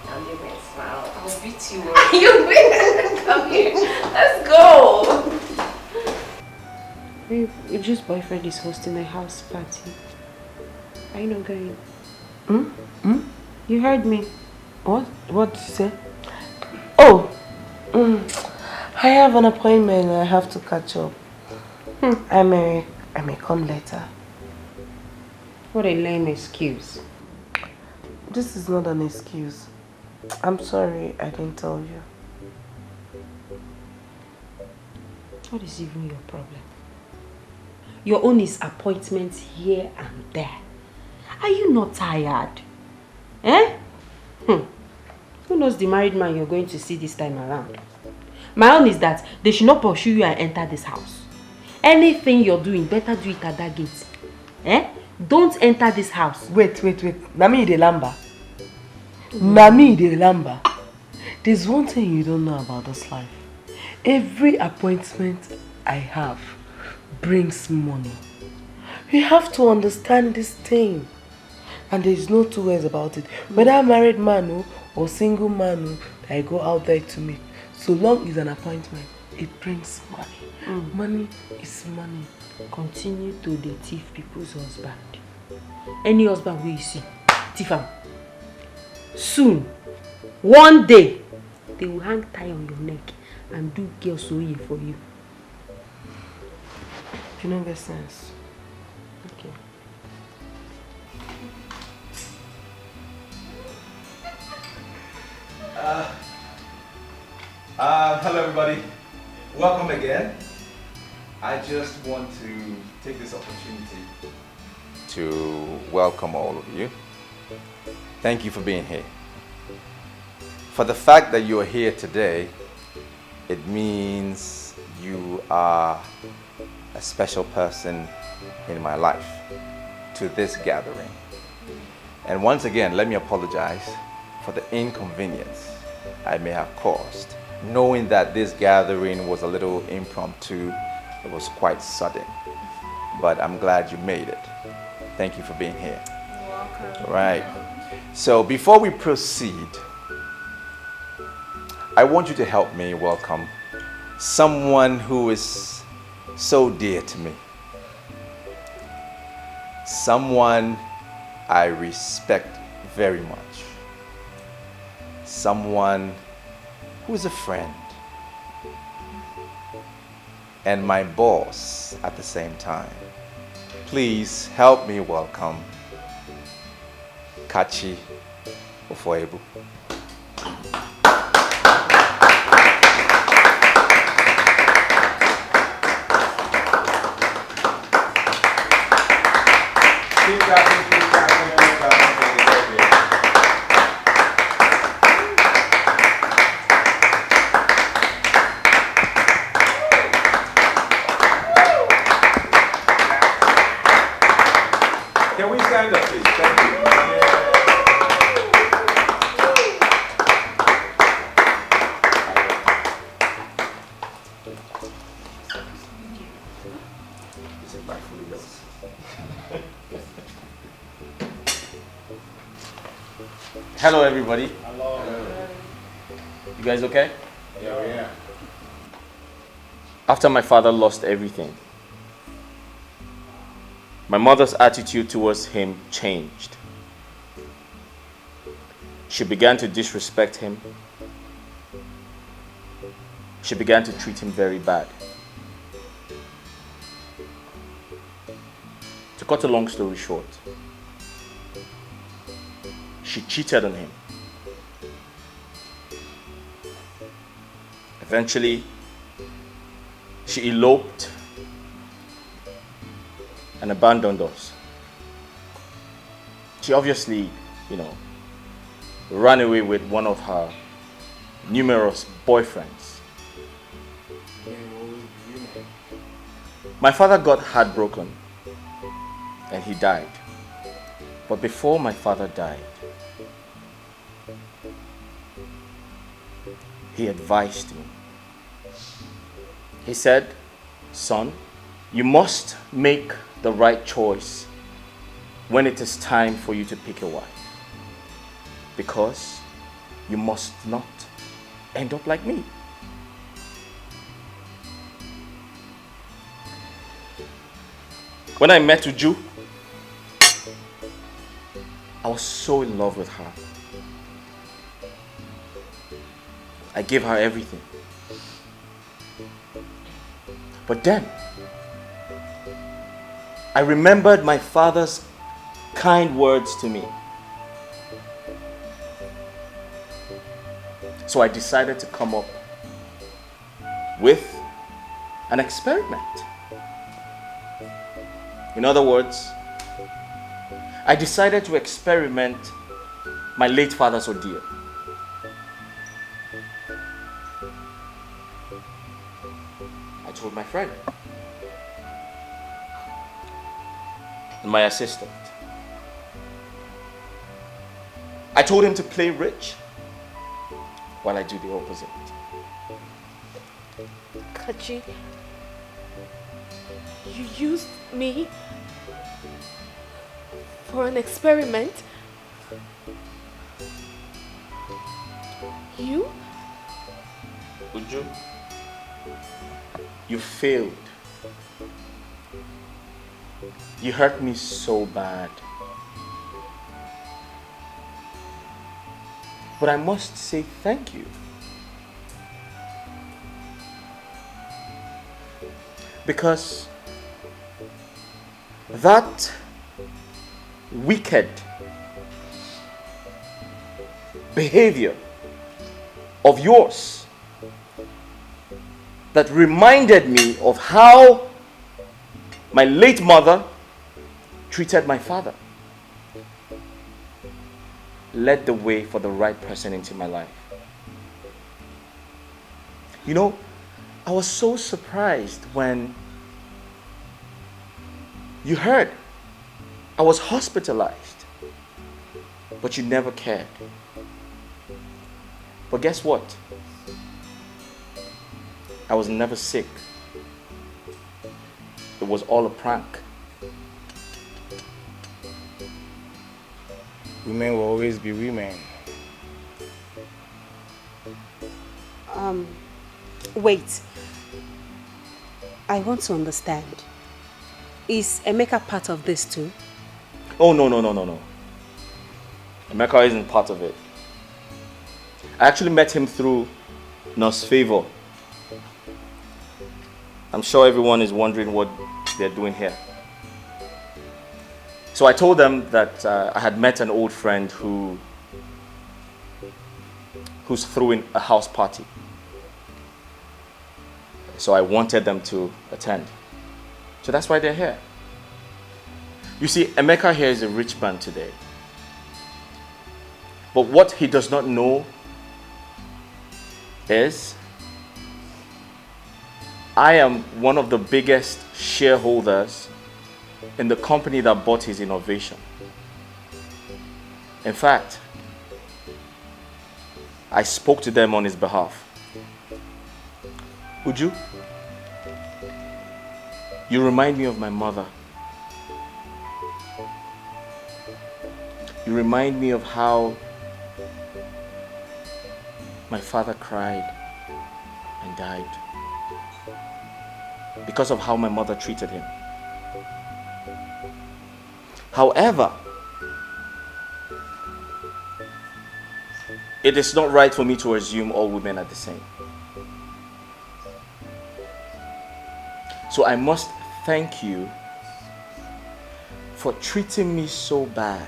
I'll give me a smile. I'll beat you. You win. Come here. Let's go. Babe, Uju's boyfriend is hosting a house party. Are you not going? You heard me. What? What did you say? Oh, I have an appointment. I have to catch up. I may come later. What a lame excuse. This is not an excuse. I'm sorry I didn't tell you. What is even your problem? Your own is appointments here and there. Are you not tired? Eh? Who knows the married man you're going to see this time around? My own is that they should not pursue you and enter this house. Anything you're doing, better do it at that gate. Eh? Don't enter this house. Wait. Nami de lamba. Nami de lamba. There's one thing you don't know about this life. Every appointment I have brings money. You have to understand this thing. And there's no two ways about it. Whether I'm married man or single man that I go out there to meet, so long as an appointment, it brings money. Money is money. Continue to thief people's husband. Any husband where you see, thief him. Soon, one day, they will hang tie on your neck and do girl sewing for you. You know that sense. Okay. Hello everybody, welcome again. I just want to take this opportunity to welcome all of you. Thank you for being here. For the fact that you are here today, it means you are a special person in my life to this gathering. And once again, let me apologize for the inconvenience I may have caused, knowing that this gathering was a little impromptu. It was quite sudden, but I'm glad you made it. Thank you for being here. You're welcome. All right. So before we proceed, I want you to help me welcome someone who is so dear to me. Someone I respect very much. Someone who is a friend. And my boss at the same time. Please help me welcome Kachi Ofoebu. Can we stand up, please? Thank you. Hello, everybody. Hello. You guys okay? Yeah. After my father lost everything, my mother's attitude towards him changed. She began to disrespect him. She began to treat him very bad. To cut a long story short, she cheated on him. Eventually, she eloped and abandoned us. She obviously, ran away with one of her numerous boyfriends. My father got heartbroken and he died. But before my father died, he advised me. He said, "Son, you must make the right choice when it is time for you to pick a wife, because you must not end up like me." When I met Uju, I was so in love with her. I gave her everything. But then, I remembered my father's kind words to me. So I decided to come up with an experiment. In other words, I decided to experiment my late father's ordeal. I told my friend and my assistant. I told him to play rich while I do the opposite. Kachi, you used me for an experiment? You? Uju, you failed. You hurt me so bad. But I must say thank you. Because that wicked behavior of yours that reminded me of how my late mother treated my father led the way for the right person into my life. You know, I was so surprised when you heard I was hospitalized, but you never cared. But guess what? I was never sick. It was all a prank. women will always be women. Wait. I want to understand. Is Emeka part of this too? Oh, no. Emeka isn't part of it. I actually met him through Nurse Favor. I'm sure everyone is wondering what they're doing here. So I told them that I had met an old friend who's throwing a house party. So I wanted them to attend. So that's why they're here. You see, Emeka here is a rich man today. But what he does not know is I am one of the biggest shareholders in the company that bought his innovation. In fact, I spoke to them on his behalf. Uju, you remind me of my mother. You remind me of how my father cried and died because of how my mother treated him. However, it is not right for me to assume all women are the same. So I must thank you for treating me so bad,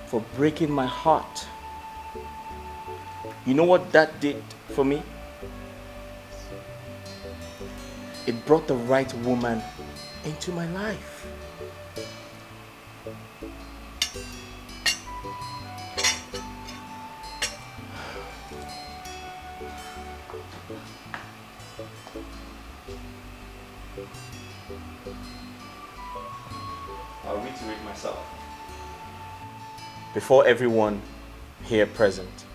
for breaking my heart. You know what that did for me? It brought the right woman into my life. I'll reiterate myself. Before everyone here present,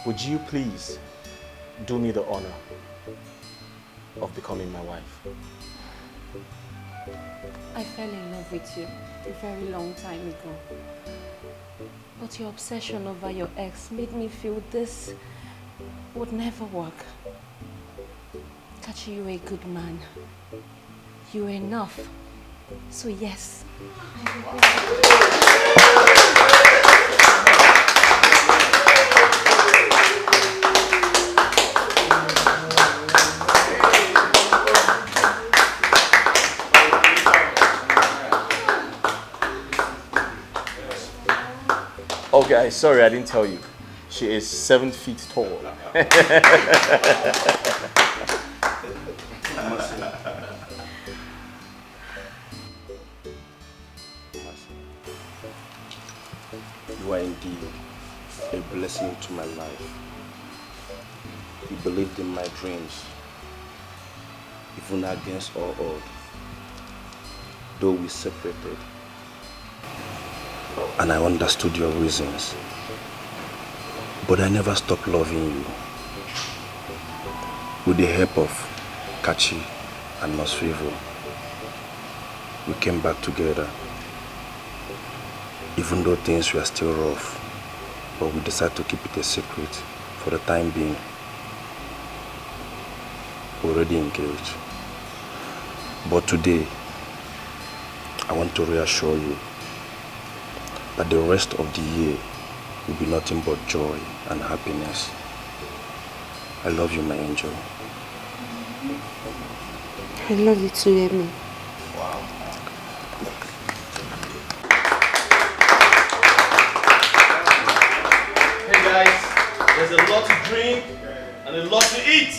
would you please do me the honor of becoming my wife? I fell in love with you a very long time ago. But your obsession over your ex made me feel this would never work. Kachi, you were a good man. You were enough. So yes. Oh guys, sorry I didn't tell you. She is 7 feet tall. You are indeed a blessing to my life. You believed in my dreams, even against all odds. Though we separated, and I understood your reasons, but I never stopped loving you. With the help of Kachi and Nosrivo, we came back together. Even though things were still rough, but we decided to keep it a secret for the time being. We're already engaged. But today, I want to reassure you that the rest of the year will be nothing but joy and happiness. I love you, my angel. I love you too, Emi. Wow. Hey guys, there's a lot to drink and a lot to eat.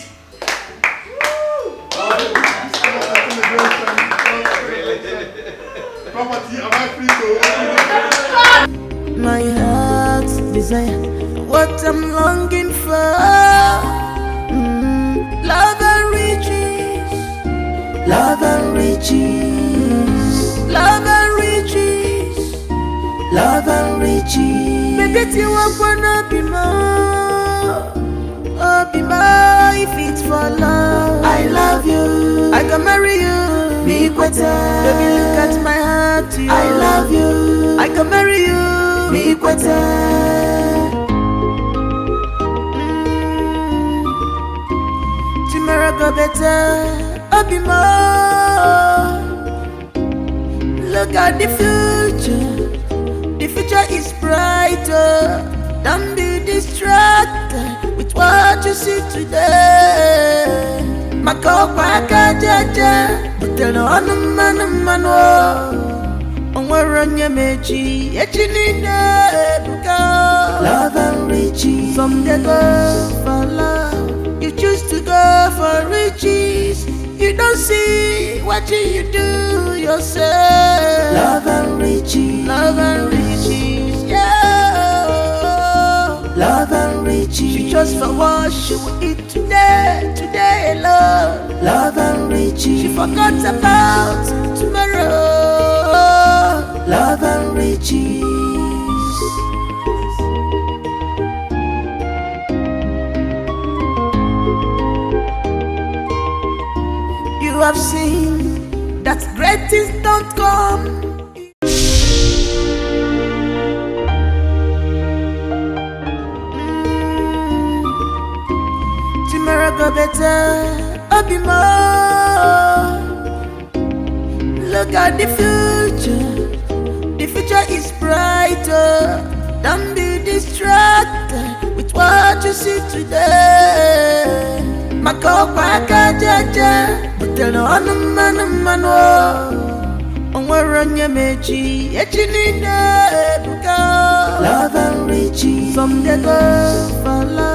Property, am I free to open? My heart's desire, what I'm longing for. Love and riches, love and riches, love and riches, love and riches. Make it you up wanna be more, oh be more if it's for love. I love you, I can marry you. me kweta. Baby, look at my heart, I love you. I can marry you, me kweta. Tomorrow go better, I'll be more. Look at the future is brighter. Don't be distracted with what you see today. Makopa kajaja, butelo anumano. Onwaranya meji, echinine buka. Love and riches, some they go for love. You choose to go for riches. You don't see what you do yourself. Love and riches, yeah. Love and riches. She just for what she will eat today alone. Love and riches. She forgot about tomorrow. Love and riches. You have seen that great things don't come. Tomorrow go better, I'll be more. Look at the future is brighter. Don't be distracted with what you see today. Makopa kajaja, butelo anumano. Onwaranya meji, echinine buka. Love and riches, some they go for love.